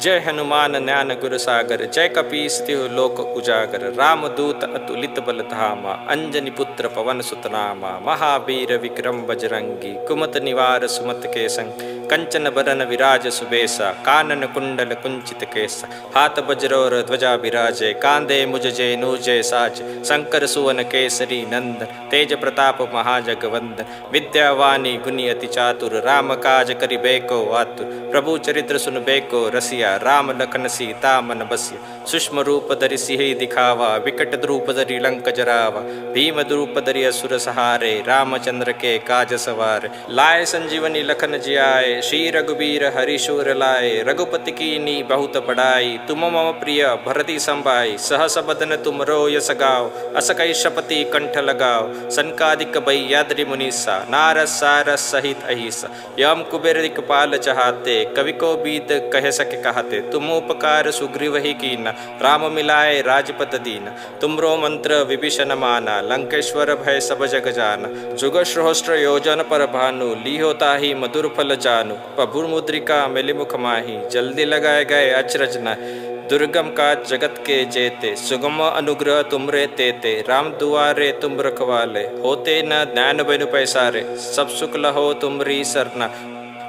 जय हनुमान ज्ञान गुरु सागर, जय कपीस तिहु लोक उजागर। रामदूत अतुलित बल धामा, अंजनी पुत्र पवन सुत नामा। महावीर विक्रम बजरंगी, कुमत निवार सुमत के संग। कंचन बरन विराज सुबेसा, कानन कुंडल कुंचित केसा। हाथ वज्रोर ध्वजा विराजे, कांधे मुझ जेनूजे साज। शंकर सुवन केसरी नंदन, तेज प्रताप महाजगवंदन। विद्यावानी गुणी अति चातुर, राम काज करिबेको आतुर। प्रभु चरित्र सुनबेको रसिया, राम लखन सीता मन बसिया। सूक्ष्म रूप धरि सिहि दिखावा, विकट रूप धरि लंक जरावा। भीम रूप धरि असुर सहारे, रामचंद्र के काज सवारे। लाए संजीवनी लखन जियाए, श्री रघुबीर हरिशूर लाए। रघुपति कीनी बहुत बड़ाई, तुम मम प्रिय भरति संभाई। सहस बदन तुम रो यस गाओ, अस कई शपति कंठ लगाओ। सनकादिक बैयाद्रि मुनीसा, नारद सारद सहित अहिसा। यम कुबेर दिक्पाल चहाते, कवि को बीत कह सके कहते। तुम उपकार सुग्रीव ही कीना, राम मिलाए राजपद दीना। तुमरो मंत्र विभीषण माना, लंकेश्वर भय सब जग जाना। जुग सहस्त्र योजन पर भानु, लीहो ताहि मधुर फल जानू। प्रभु मुद्रिका मिलि मुख माही, जल्दी लगाए गए अचरज नाहि। दुर्गम काज जगत के जेते, सुगम अनुग्रह तुमरे तेते। राम दुआरे तुम रखवाले, होते न ज्ञान बिनु पैसारे। सब सुख लहो तुमरी सरना,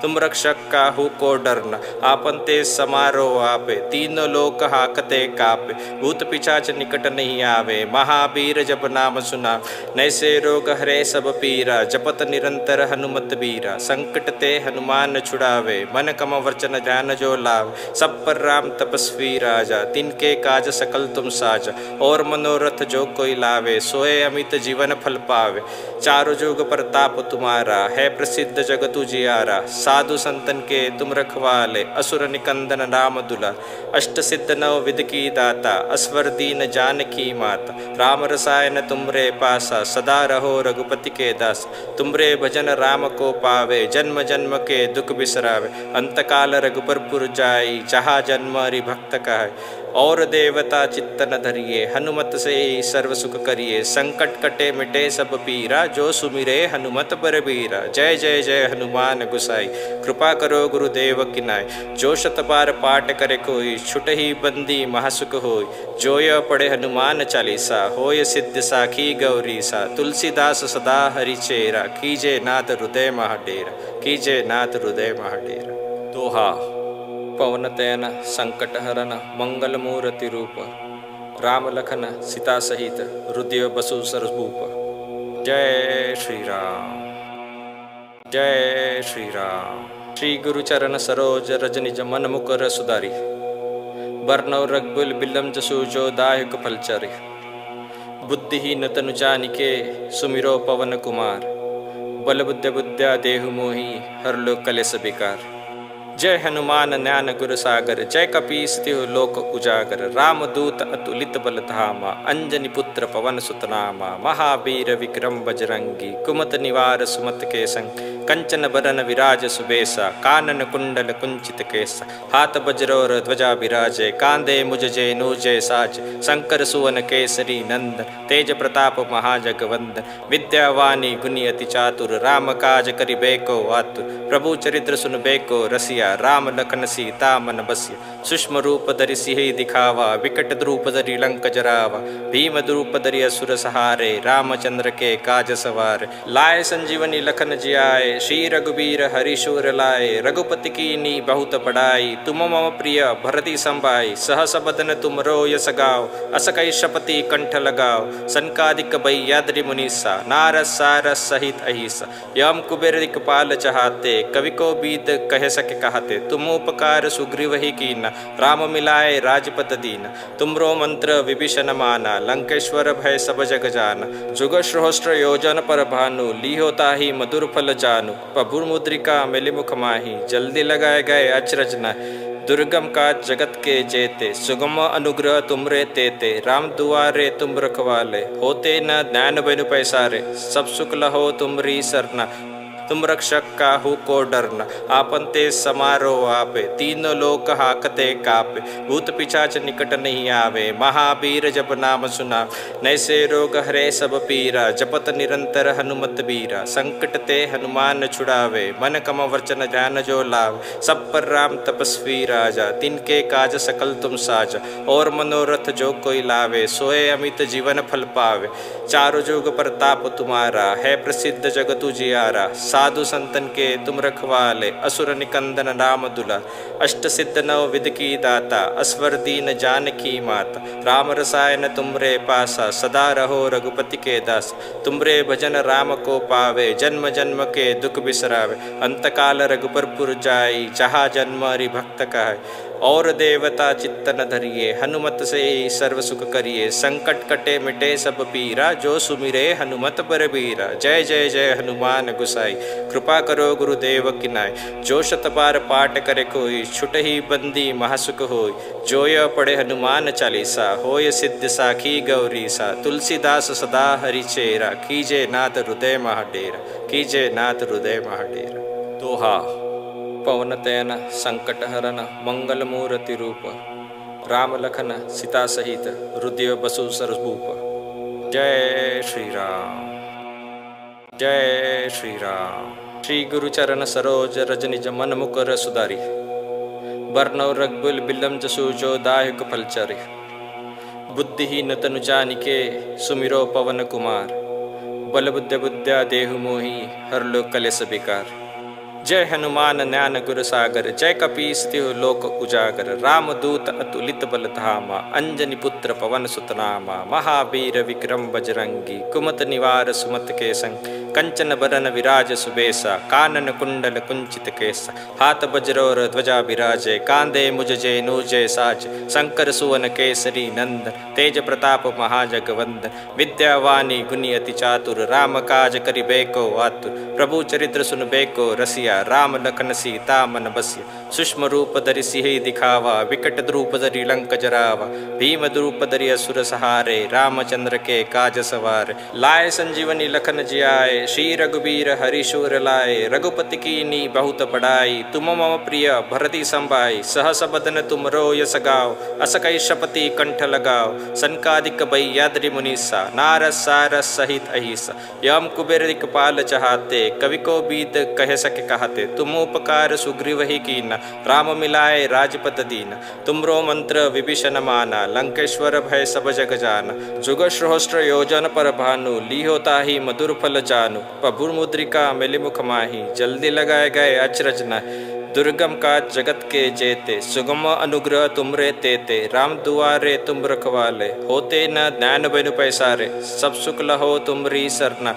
तुम रक्षक काहू को डरना। आपन ते समारो आपे, तीनों लोक हाकते कापे। भूत पिशाच निकट नहीं आवे, महावीर जब नाम सुना। नैसे रोग हरे सब पीरा, जपत निरंतर हनुमत बीरा। संकट ते हनुमान छुड़ावे, मन कम वचन ध्यान जो लाव। सब पर राम तपस्वी राजा, तिनके काज सकल तुम साजा। और मनोरथ जो कोई लावे, सोए अमित जीवन फल पावे। चारों जुग प्रताप तुम्हारा, है प्रसिद्ध जगत उजियारा। साधु संतन के तुम रखवाले, असुर निकंदन राम दुला। अष्ट सिद्ध नव विध की दाता, असवर दीन जानकी माता। राम रसायन तुमरे पासा, सदा रहो रघुपति के दास। तुमरे भजन राम को पावे, जन्म जन्म के दुख बिसरावे। अंतकाल रघुपर पुर जाई, जहाँ जन्म हरि भक्त कहाय। और देवता चित्तन धरिए, हनुमत से ही सर्व सुख करिए। संकट कटे मिटे सब पीरा, जो सुमिरे हनुमत बलबीरा। जय जय जय हनुमान गुसाई, कृपा करो गुरुदेव की नाय। जो शत बार पाठ करे कोई, छुट ही बंदी महासुख होय। जो यह पढ़े हनुमान चालीसा, होय सिद्ध साखी गौरी सा। तुलसीदास सदा हरि चेरा, कीजे नाथ हृदय महाडेरा। कीजे नाथ हृदय महाडेरा। दोहा। पवन तयन संकट हरन, मंगल मूर्ति रूप। राम लखन सीता सहित, हृदय बसु सरभूप। जय श्री राम, जय श्री राम। श्री गुरु चरण सरोज रज निज मन मुकुर सुधारी। बरनौ रघुकुल बिलम जसु जो दायक फलचारी। बुद्धिहीन तनु जानिके, सुमिरो पवन कुमार। बल बुद्ध बुद्ध्या देहु मोहि, हर लो कलेस विकार। जय हनुमान ज्ञान गुरु सागर, जय कपीस तिहु लोक उजागर। रामदूत अतुलित बल धामा, अंजनी पुत्र पवन सुत नामा। महावीर विक्रम बजरंगी, कुमत निवार सुमत के संग। कंचन बरन विराज सुबेसा, कानन कुंडल कुंचित केसा। हाथ वज्रोर ध्वजा विराजे, कांधे मुझ जेनूजे साज। शंकर सुवन केसरी नंदन, तेज प्रताप महाजगवंदन। विद्यावानी गुणी अति चातुर, राम काज करिबेको आतुर। प्रभु चरित्र सुनबेको रसिया, राम लखन सीता मन बसिया। सूक्ष्म रूप धरि सिहि दिखावा, विकट रूप धरि लंक जरावा। भीम रूप धरि असुर सहारे, रामचंद्र के काज सवारे। लाए संजीवनी लखन जियाए, श्री रघुबीर हरिशूर लाए। रघुपति कीनी बहुत बड़ाई, तुम मम प्रिय भरति संभाई। सहस बदन तुम रो यस गाओ, अस कई शपति कंठ लगाओ। सनकादिक बैयाद्रि मुनीसा, नारद सारद सहित अहिसा। यम कुबेर दिक्पाल चहाते, कवि को बीत कह सके कहते। तुम उपकार सुग्रीव ही कीना, राम मिलाए राजपद दीना। तुमरो मंत्र विभीषण माना, लंकेश्वर भय सब जग जाना। जुग सहस्त्र योजन पर भानु, लीहो ताहि मधुर फल जानू। प्रभु मुद्रिका मिलि मुख माही, जल्दी लगाए गए अचरज नाहि। दुर्गम काज जगत के जेते, सुगम अनुग्रह तुमरे तेते। राम दुआरे तुम रखवाले, होते न ज्ञान बिनु पैसारे। सब सुख लहो तुमरी सरना, तुम रक्षक काहू को डरना, आपन ते समारोह आपे, तीनों लोक हाकते कापे, भूत पिशाच निकट नहीं आवे, महावीर जब नाम सुना, नैसे रोग हरे सब पीरा, जपत निरंतर हनुमत बीरा, संकट ते हनुमान छुड़ावे, मन कम वचन ध्यान जो लाव, सब पर राम तपस्वी राजा, तिनके काज सकल तुम साजा, और मनोरथ जो कोई लावे, सोए अमित जीवन फल पावे, चारों जुग प्रताप तुम्हारा, है प्रसिद्ध जगत उजियारा, साधु संतन के तुम रखवाले, असुर निकंदन राम दुला, अष्ट सिद्ध नव विध की दाता, असवर दीन जानकी माता, राम रसायन तुमरे पासा, सदा रहो रघुपति के दास, तुमरे भजन राम को पावे, जन्म जन्म के दुख बिसरावे, अंतकाल रघुपर पुर जाई, जहाँ जन्म हरि भक्त कहाय, और देवता चित्तन धरिए, हनुमत से ही सर्व सुख करिए, संकट कटे मिटे सब पीरा, जो सुमिरे हनुमत बलबीरा, जय जय जय हनुमान गुसाई, कृपा करो गुरुदेव किनाय, जो शत बार पाठ करे कोई, छुट ही बंदी महासुख होय, जो यह पढ़े हनुमान चालीसा, होय सिद्ध साखी गौरी सा, तुलसीदास सदा हरि चेरा, कीजे नाथ हृदय महाडेरा, कीजे नाथ हृदय महाडेरा। दोहा। पवन तयन संकट हरन मंगल मूर्ति रूप, राम लखन सीता सहित हृदय बसु सरभूप। जय श्री राम, जय श्री राम। श्री गुरु चरण सरोज रज निज मन मुकुर सुधारी, बरनौ रघुकुल बिलम जसु जो दायक फलचारी, बुद्धिहीन तनु जानिके सुमिरो पवन कुमार, बल बुद्ध बुद्ध्या देहु मोहि हर लो कलेस बिकार। जय हनुमान ज्ञान गुर सागर, जय कपीस तिहु लोक उजागर, राम दूत अतुलित बल धामा, अंजनी पुत्र पवन सुत नामा, महावीर विक्रम बजरंगी, कुमत निवार सुमत के संग, कंचन बरन विराज सुबेसा, कानन कुंडल कुंचित केसा, हाथ वज्रोर ध्वजा विराजे, कांधे मुझ जय साज, शंकर सुवन केसरी नंदन, तेज प्रताप महाजगवंदन, विद्यावानी गुणी अति चातुर, राम काज करिबेको आतुर, प्रभु चरित्र सुनबेको रसिया, राम लखन सीता मन बसिया, सूक्ष्म रूप धरि सिहि दिखावा, विकट रूप धरि लंक जरावा, भीम रूप धरि असुर सहारे, रामचंद्र के काज सवारे, लाए संजीवनी लखन जियाए, श्री रघुबीर हरि शूर लाए, रघुपति कीन्ही बहुत बड़ाई, तुम मम प्रिय भरति संभाई, सहस बदन तुमरो यस गाओ, अस कहि शपति कंठ लगाओ, सनकादिक भय्याद्रि मुनीसा, नारद सारद सहित अहिसा, यम कुबेर दिक्पाल चहाते, कवि को बीत कह सके कहते, तुम उपकार सुग्रीव ही कीना, राम मिलाए राजपद दीना, तुमरो मंत्र विभीषण माना, लंकेश्वर भय सब जग जाना, जुग सहस्त्र योजन पर भानु, लियो ताहि मधुर फल जानु, प्रभु मुद्रिका मिलि मुख माही, जल्दी लगाए गए अचरज नाहि, दुर्गम काज जगत के जेते, सुगम अनुग्रह तुमरे तेते, राम दुआरे तुम रखवाले, होते न ज्ञान बिनु पैसारे, सब सुख लहो तुमरी सरना,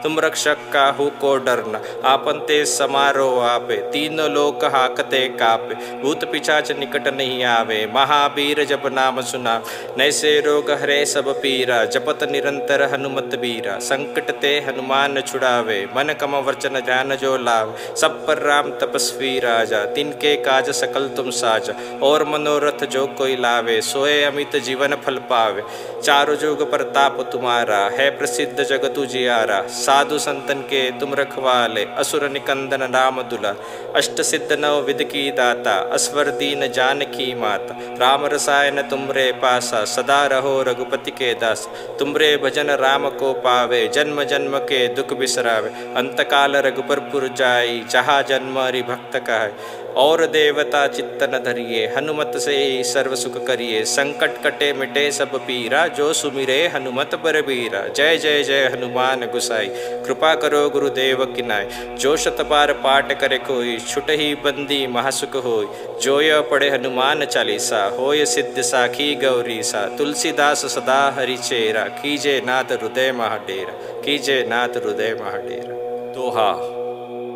तुम रक्षक काहू को डरना, आपन ते समारोह आपे, तीनों लोक हाकते कापे, भूत पिशाच निकट नहीं आवे, महावीर जब नाम सुना, नैसे रोग हरे सब पीरा, जपत निरंतर हनुमत बीरा, संकट ते हनुमान छुड़ावे, मन कम वचन ध्यान जो लाव, सब पर राम तपस्वी राजा, तिनके काज सकल तुम साजा, और मनोरथ जो कोई लावे, सोए अमित जीवन फल पावे, चारों जुग प्रताप तुम्हारा, है प्रसिद्ध जगत उजियारा, साधु संतन के तुम रखवाले, असुर निकंदन राम दुला, अष्ट सिद्ध नव विध की दाता, असवर दीन जानकी माता, राम रसायन तुमरे पासा, सदा रहो रघुपति के दास, तुमरे भजन राम को पावे, जन्म जन्म के दुख बिसरावे, अंतकाल रघुपर पुर जाई, जहाँ जन्म हरि भक्त कहाय, और देवता चित्तन धरिए, हनुमत से ही सर्व सुख करिए, संकट कटे मिटे सब पीरा, जो सुमिरे हनुमत बलबीरा। जय जय जय हनुमान गुसाई, कृपा करो गुरुदेव किनाय, जो शत बार पाठ करे कोई, छुट ही बंदी महासुख होय, जो यह पढ़े हनुमान चालीसा, होय सिद्ध साखी गौरी सा, तुलसीदास सदा हरि चेरा, कीजे नाथ हृदय महाडेरा, कीजे नाथ हृदय महाडेरा। दोहा।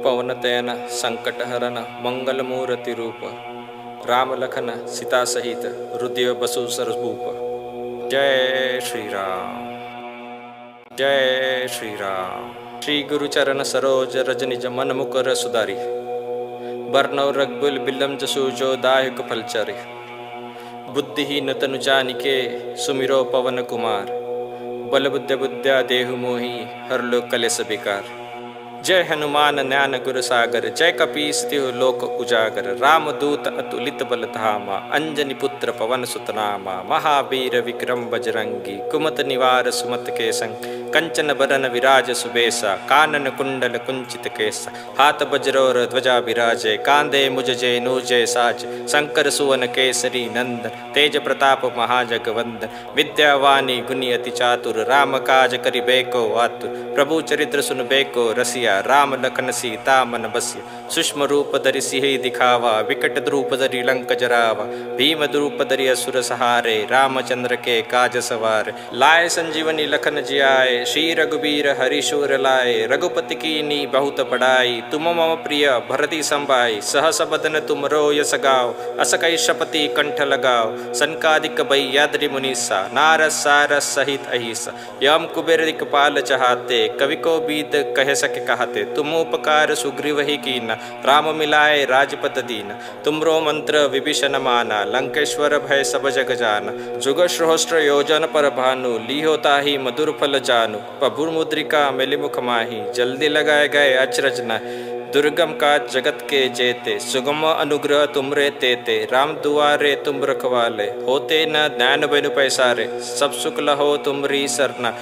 पवन तयन संकट हरन मंगल मूर्ति रूप, राम लखन सीता सहित हृदय बसु सरभूप। जय श्री राम, जय श्री राम। श्री गुरु चरण सरोज रज निज मन मुकुर सुधारी, बरनौ रघुकुल बिलम जसु जो दायक फलचारी, बुद्धिहीन तनु जानिके सुमिरो पवन कुमार, बल बुद्ध बुद्ध्या देहु मोहि हर लो कलेस बिकार। जय हनुमान ज्ञान गुर सागर, जय कपीस तिहु लोक उजागर। रामदूत अतुलित बल धामा, अंजनी पुत्र पवन सुत नामा। महावीर विक्रम बजरंगी, कुमत निवार सुमत के संग। कंचन बरन विराज सुबेसा, कानन कुंडल कुंचित केसा। हाथ वज्रोर ध्वजा विराजे, कांधे मुज जय साज। शंकर सुवन केसरी नंदन, तेज प्रताप महाजगवंदन। विद्यावानी गुणी अति चातुर, राम काज करिबेको आतुर। प्रभु चरित्र सुनबेको रसिया, राम लखन सीता मन बसिया। सूक्ष्म रूप धरि सिहि दिखावा, विकट रूप धरि लंक जरावा। भीम रूप धरि असुर सहारे, रामचंद्र के काज सवारे। लाए संजीवनी लखन जियाए, श्री रघुबीर हरि शूर लाए। रघुपति कीन्ही बहुत बड़ाई, तुम मम प्रिय भरति संभाई। सहस बदन तुमरो यस गाओ, अस कहि शपति कंठ लगाओ। सनकादिक भय्याद्रि मुनीसा, नारद सारद सहित अहिसा। यम कुबेर दिक्पाल चहाते, कवि को बीद कह सके कहते। तुम उपकार सुग्रीव ही कीना, राम मिलाए राजपद दीना। तुमरो मंत्र विभीषण माना, लंकेश्वर भय सब जग जाना। जुग सहस्त्र योजन पर भानु, लीहो ताहि मधुर फल जानु। प्रभुर मुद्रिका मिलि मुख माही, जल्दी लगाए गए अचरज नाहि। दुर्गम काज जगत के जेते, सुगम अनुग्रह तुमरे तेते। राम दुआरे तुम रखवाले, होते न ज्ञान बिनु पैसारे। सब सुख लहो तुमरी सरना,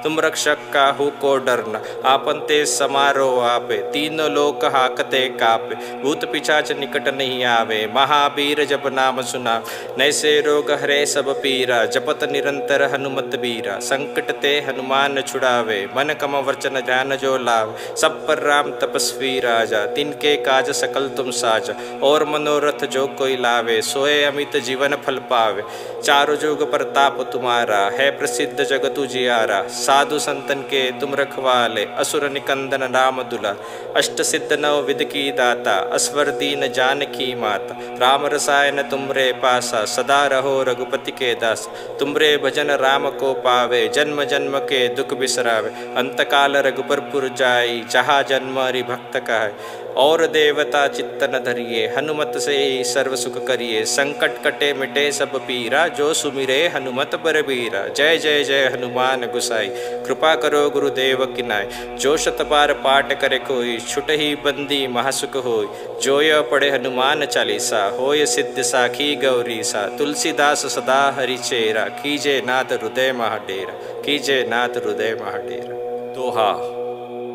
तुम रक्षक काहू को डरना। आपन ते समारो आपे, तीनों लोक हाकते कापे। भूत पिशाच निकट नहीं आवे, महावीर जब नाम सुना। नैसे रोग हरे सब पीरा, जपत निरंतर हनुमत बीरा। संकट ते हनुमान छुड़ावे, मन कम वचन ध्यान जो लाव। सब पर राम तपस्वी राजा, तिनके काज सकल तुम साजा। और मनोरथ जो कोई लावे, सोए अमित जीवन फल पावे। चारों जुग प्रताप तुम्हारा, है प्रसिद्ध जगत उजियारा। साधु संतन के तुम रखवाले, असुर निकंदन राम दुला। अष्ट सिद्ध नव विध की दाता, असवर दीन जानकी माता। राम रसायन तुमरे पासा, सदा रहो रघुपति के दास। तुमरे भजन राम को पावे, जन्म जन्म के दुख बिसरावे। अंतकाल रघुबर पुर जाई, जहाँ जन्म हरि भक्त कहाय। और देवता चित्तन धरिए, हनुमत से ही सर्व सुख करिए। संकट कटे मिटे सब पीरा, जो सुमिरे हनुमत बरबीरा। जय जय जय हनुमान गुसाई, कृपा करो गुरुदेव की नाय। जो शत बार पाठ करे कोई, छुट ही बंदी महासुख होय। जो यह पढ़े हनुमान चालीसा, होय सिद्ध साखी गौरी सा। तुलसीदास सदा हरि चेरा, कीजे नाथ हृदय महाडेरा। कीजे नाथ हृदय महाडेरा। दोहा।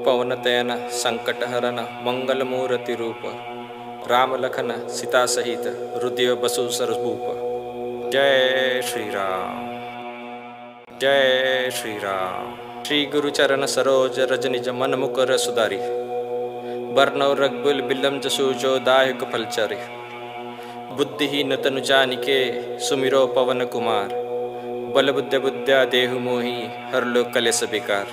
पवन तयन संकट हरन, मंगल मूर्ति रूप। राम लखन सीता सहित, हृदय बसु सरभूप। जय श्री राम, जय श्री राम। श्री गुरु चरण सरोज रज निज मन मुकर सुधारी। बरनौ रघुकुल बिलम जसु जो दायक फलचारी। बुद्धिहीन तनु जानिके, सुमिरो पवन कुमार। बल बुद्ध बुद्ध्या देहु मोहि, हर लो कलेस बिकार।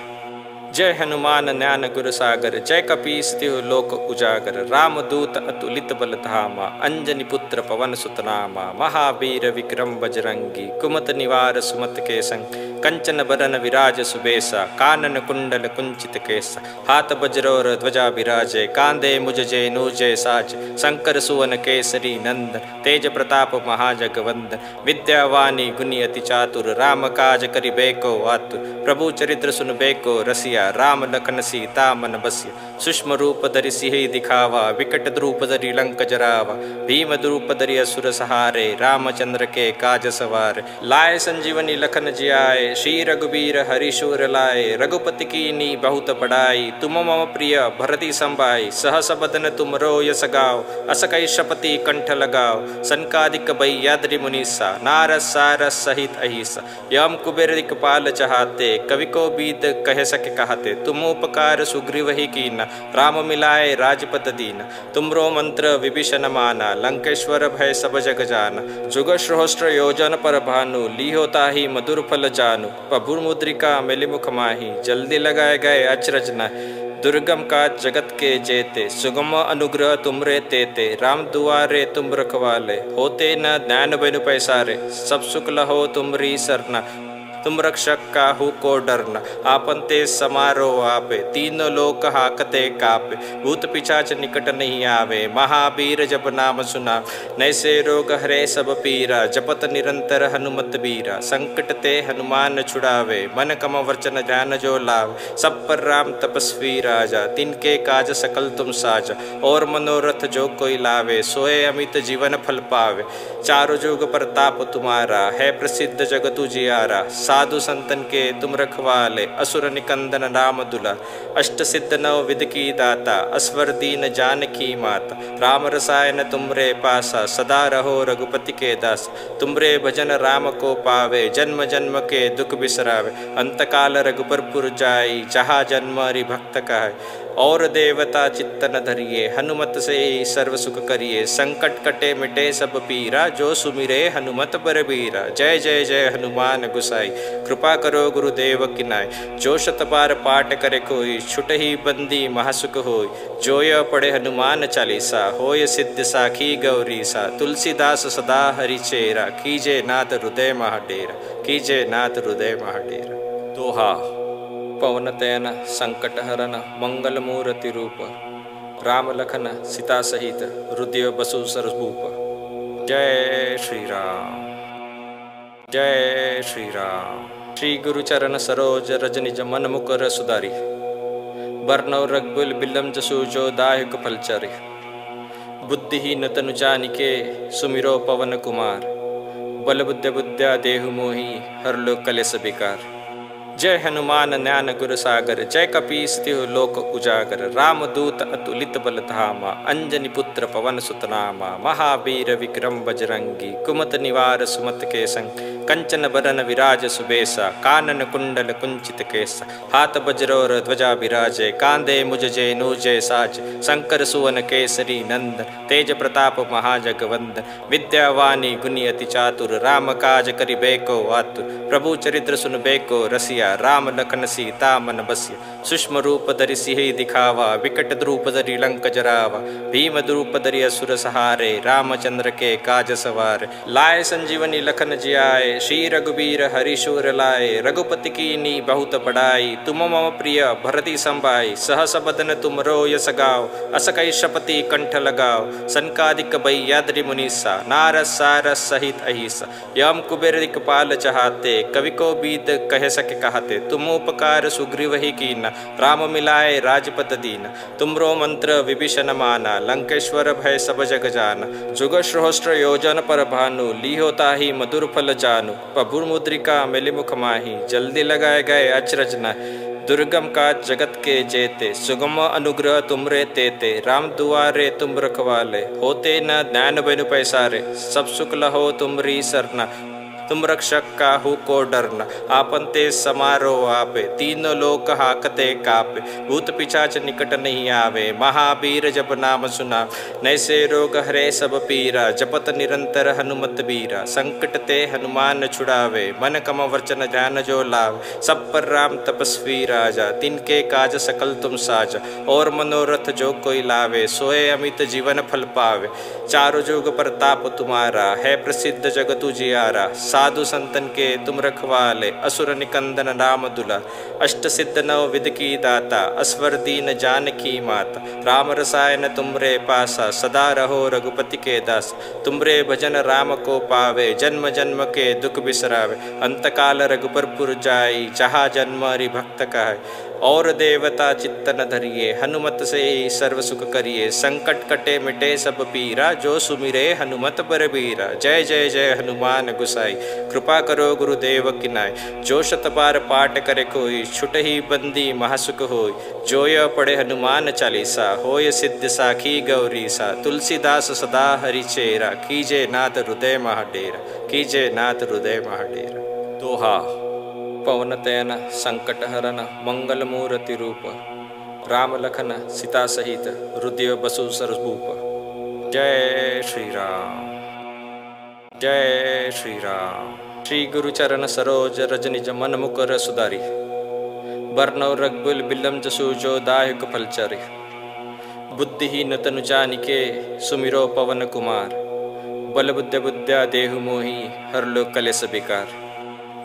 जय हनुमान ज्ञान गुर सागर, जय कपीस तिहु लोक उजागर। रामदूत अतुलित बल धामा, अंजनी पुत्र पवन सुत नामा। महावीर विक्रम बजरंगी, कुमत निवार सुमत के संग। कंचन बरन विराज सुबेसा, कानन कुंडल कुंचित केसा। हाथ वज्रोर ध्वजा विराजे, कांधे मुज जय साज। शंकर सुवन केसरी नंदन, तेज प्रताप महाजगवंदन। विद्यावानी गुणी अति चातुर, राम काज करिबेको आतुर। प्रभु चरित्र सुनबेको रसिया, राम लखन सीता मन बसिया। सूक्ष्म रूप धरि सिहि दिखावा, विकट रूप धरि लंक जरावा। भीम रूप धरि असुर सहारे, रामचंद्र के काज सवारे। लाए संजीवनी लखन जियाए, श्री रघुबीर हरि शूर लाए। रघुपति कीन्ही बहुत बड़ाई, तुम मम प्रिय भरति संभाई। सहस बदन तुमरो यस गाओ, अस कहि शपति कंठ लगाओ। सनकादिक भय्याद्रि मुनीसा, नारद सारद सहित अहिसा। यम कुबेर दिक्पाल चहाते, कवि को बीद कह सके कहते। तुम उपकार सुग्रीव ही कीना, राम मिलाए राजपद दीना। तुमरो मंत्र विभीषण माना, लंकेश्वर भय सब जग जाना। जुग सहस्त्र योजन पर भानु, लीहो ताहि मधुर फल जानु। प्रभुर मुद्रिका मिलि मुख माही, जल्दी लगाए गए अचरज नाहि। दुर्गम काज जगत के जेते, सुगम अनुग्रह तुमरे तेते। राम दुआरे तुम रखवाले, होते न ज्ञान बिनु पैसारे। सब सुख लहो तुमरी सरना, तुम रक्षक काहू को डरना, आपन तेज समारो आपे, तीनों लोक हाकते कापे, भूत पिशाच निकट नहीं आवे, महावीर जब नाम सुना, नैसे रोग हरे सब पीरा, जपत निरंतर हनुमत बीरा, संकट ते हनुमान छुड़ावे, मन कम वचन ध्यान जो लाव, सब पर राम तपस्वी राजा, तिनके काज सकल तुम साजा, और मनोरथ जो कोई लावे, सोए अमित जीवन फल पावे, चारों जुग प्रताप तुम्हारा, है प्रसिद्ध जगत उजियारा, साधु संतन के तुम रखवाले, असुर निकंदन राम दुला, अष्ट सिद्ध नव विध की दाता, असवर दीन जानकी माता, राम रसायन तुमरे पासा, सदा रहो रघुपति के दास, तुमरे भजन राम को पावे, जन्म जन्म के दुख बिसरावे, अंतकाल रघुपर पुर जाई, जहाँ जन्म हरि भक्त का है, और देवता चित्तन धरिए, हनुमत से ही सर्व सुख करिए, संकट कटे मिटे सब पीरा, जो सुमिरे हनुमत बरबीरा, जय जय जय हनुमान गुसाई, कृपा करो गुरुदेव किनाय, जो शत बार पाठ करे कोई, छुट ही बंदी महासुख होय, जो यह पढ़े हनुमान चालीसा, होय सिद्ध साखी गौरी सा, तुलसीदास सदा हरि चेरा, कीजे नाथ हृदय महाडेरा, कीजे नाथ हृदय महाडेरा। दोहा। पवनतयन संकटहरन मंगल मूर्ति रूप, राम लखन सीता सहित हृदय बसु सरभूप। जय श्री राम, जय श्री राम। श्री गुरु चरण सरोज रज निज मन मुकुर सुधारी, बरनौ रघुकुल बिलम जसु जो दायक फलचारी, बुद्धिहीन तनु जानिके सुमिरो पवन कुमार, बल बुद्ध बुद्ध्या देहु मोहि हरलो कलेस बिकार। जय हनुमान ज्ञान गुर सागर, जय कपीस तिहु लोक उजागर, राम दूत अतुलित बल धामा, अंजनी पुत्र पवन सुत नामा, महावीर विक्रम बजरंगी, कुमत निवार सुमत के संग, कंचन बरन विराज सुबेसा, कानन कुंडल कुंचित केसा, हाथ वज्रोर ध्वजा विराजे, कांधे मुझ जय साज, शंकर सुवन केसरी नंदन, तेज प्रताप महाजगवंदन, विद्यावानी गुणी अति चातुर, राम काज करिबेको आतुर, प्रभु चरित्र सुनबेको रसिया, राम लखन सीता मन बसिया, सूक्ष्म रूप धरि सिहि दिखावा, विकट द्रूप धरि लंक जरावा, भीम द्रूप धरि असुर सहारे, रामचंद्र के काज सवारे, लाए संजीवनी लखन जियाए, श्री रघुबीर हरि शूर लाए, रघुपति कीनी बहुत बड़ाई, तुम मम प्रिय भरति संभाई, सहस बदन तुमरो यस गाओ, अस कई शपति कंठ लगाओ, सनकादिक बैयाद्रि मुनीसा, नारद सारस सहित अहिसा, यम कुबेर दिक्पाल चहाते, कवि को बीत कह सके कहते, तुम उपकार सुग्रीव ही कीना, राम मिलाए राजपत दीना, तुमरो मंत्र विभीषण माना, लंकेश्वर भय सब जग जाना, जुग सहस्त्र योजन पर भानु, लीहो ताहि मधुर फल जानू, प्रभु मुद्रिका मिलि मुख माही, जल्दी लगाए गए अचरज न, दुर्गम का जगत के जेते, सुगम अनुग्रह तुमरे तेते, राम दुआरे तुम रखवाले, होते न ज्ञान बिनु पैसारे, सब सुख लहो तुमरी सरना, तुम रक्षक काहू को डरना, आपन तेज समारो आपे, तीनों लोक हाकते कापे, भूत पिशाच निकट नहीं आवे, महावीर जब नाम सुना, नैसे रोग हरे सब पीरा, जपत निरंतर हनुमत बीरा, संकट ते हनुमान छुड़ावे, मन कम वचन ध्यान जो लाव, सब पर राम तपस्वी राजा, तिनके काज सकल तुम साजा, और मनोरथ जो कोई लावे, सोए अमित जीवन फल पावे, चारों जुग प्रताप तुम्हारा, है प्रसिद्ध जगत उजियारा, साधु संतन के तुम रखवाले, असुर निकंदन राम दुला, अष्ट सिद्ध नव विध की दाता, असवर दीन जानकी माता, राम रसायन तुमरे पासा, सदा रहो रघुपति के दास, तुमरे भजन राम को पावे, जन्म जन्म के दुख बिसरावे, अंतकाल रघुपर पुर जाई, जहाँ जन्म हरि भक्त का है, और देवता चित्तन धरिए, हनुमत से ही सर्व सुख करिए, संकट कटे मिटे सब पीरा, जो सुमिरे हनुमत बरबीरा, जय जय जय हनुमान गुसाई, कृपा करो गुरुदेव किनाय, जो शत बार पाठ करे कोई, छुट ही बंदी महासुख होय, जो यह पढ़े हनुमान चालीसा, होय सिद्ध साखी गौरी सा, तुलसीदास सदा हरि चेरा, कीजे नाथ हृदय महाडेरा, कीजे नाथ हृदय महाडेरा। दोहा। पवनतयन संकटहरन मंगल मूर्ति रूप, राम लखन सीता सहित हृदय बसु सरभूप। जय श्री राम, जय श्री राम। श्री गुरु चरण सरोज रज निज मन मुकुर सुधारी, बरनौ रघुकुल बिलम जसु जो दायक फलचारी, बुद्धिहीन तनु जानिके सुमिरो पवन कुमार, बल बुद्ध बुद्ध्या देहु मोहि हरलो कलेस बिकार।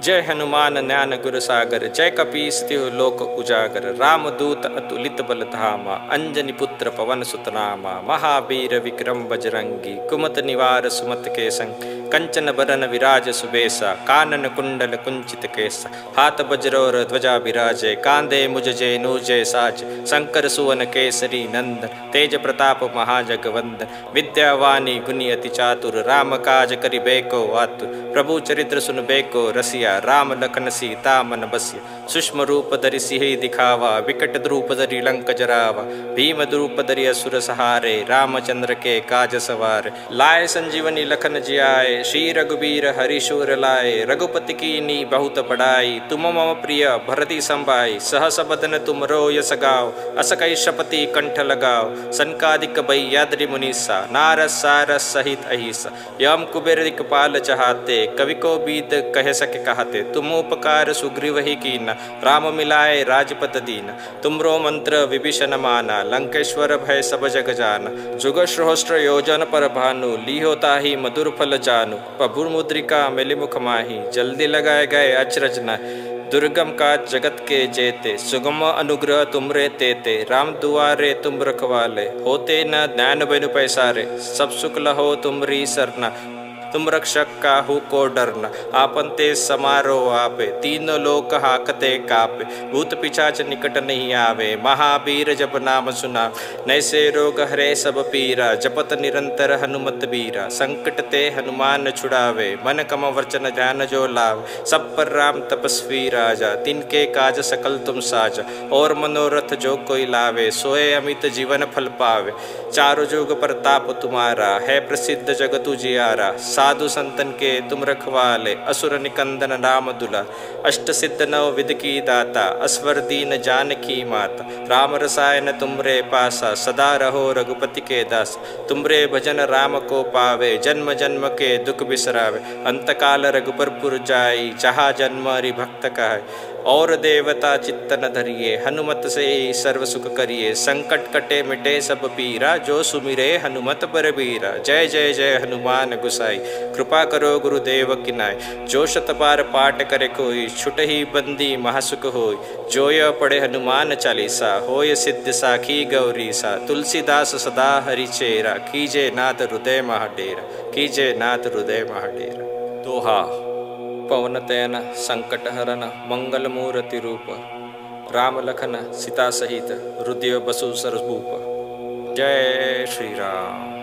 जय हनुमान ज्ञान गुर सागर, जय कपीस तिहु लोक उजागर। राम दूत अतुलित बल धामा, अंजनी पुत्र पवन सुत नामा। महावीर विक्रम बजरंगी, कुमत निवार सुमत के संग। कंचन बरन विराज सुबेसा, कानन कुंडल कुंचित केसा। हाथ वज्रोर ध्वजा विराजे, कांधे मुज जय साज। शंकर सुवन केसरी नंदन, तेज प्रताप महाजगवंदन। विद्यावानी गुणी अति चातुर, राम काज करिबेको आतुर। प्रभु चरित्र सुनबेको रसिया, राम लखन सीता मन बसिया। सूक्ष्म रूप धरि सिहि दिखावा, विकट रूप धरि लंक जरावा। भीम रूप धरि असुर सहारे, रामचंद्र के काज सवारे। लाए संजीवनी लखन जियाए, श्री रघुबीर हरि शूर लाए। रघुपति कीन्ही बहुत बड़ाई, तुम मम प्रिय भरति संभाई। सहस बदन तुमरो यस गाओ, अस कहि शपति कंठ लगाओ। सनकादिक भय्याद्रि मुनीसा, नारद सारद सहित अहिसा। यम कुबेर दिक्पाल चहाते, कवि को बीत कह सके कहते। तुम उपकार सुग्रीव ही कीना, राम मिलाए राजपद दीना। तुमरो मंत्र विभीषण माना, लंकेश्वर भय सब जग जाना। जुग सहस्त्र योजन पर भानु, लीहो ताहि मधुर फल जानू। प्रभु मुद्रिका मिलि मुख माही, जल्दी लगाए गए अचरज नाहि। दुर्गम काज जगत के जेते, सुगम अनुग्रह तुमरे तेते। राम दुआरे तुम रखवाले, होते न ज्ञान बिनु पैसारे। सब सुख लहो तुमरी सरना, तुम रक्षक काहू को डरना। आपन ते समारो आपे, तीनों लोक हाकते कापे। भूत पिशाच निकट नहीं आवे, महावीर जब नाम सुना। नैसे रोग हरे सब पीरा, जपत निरंतर हनुमत बीरा। संकट ते हनुमान छुड़ावे, मन कम वचन ध्यान जो लाव। सब पर राम तपस्वी राजा, तिनके काज सकल तुम साजा। और मनोरथ जो कोई लावे, सोए अमित जीवन फल पावे। चारों जुग प्रताप तुम्हारा, है प्रसिद्ध जगत उजियारा। साधु संतन के तुम रखवाले, असुर निकंदन राम दुला। अष्ट सिद्ध नव विध की दाता, असवर दीन जानकी माता। राम रसायन तुमरे पासा, सदा रहो रघुपति के दास। तुमरे भजन राम को पावे, जन्म जन्म के दुख बिसरावे। अंतकाल रघुबर पुर जाई, जहाँ जन्म हरि भक्त कहाय। और देवता चित्तन धरिए, हनुमत से सर्व सुख करिए। संकट कटे मिटे सब पीरा, जो सुमिरे हनुमत बलबीरा। जय जय जय हनुमान गुसाई, कृपा करो गुरुदेव की नाय। जो शत बार पाठ करे कोई, छुट ही बंदी महासुख होय। जो यह पढ़े हनुमान चालीसा, होय सिद्ध साखी गौरी सा। तुलसीदास सदा हरि चेरा, कीजे नाथ हृदय महाडेरा। कीजे नाथ हृदय महाडेरा। दोहा। पवन तयन संकट हरन, मंगल मूर्ति रूप। राम लखन सीता सहित, हृदय बसु सरभूप। जय श्री राम।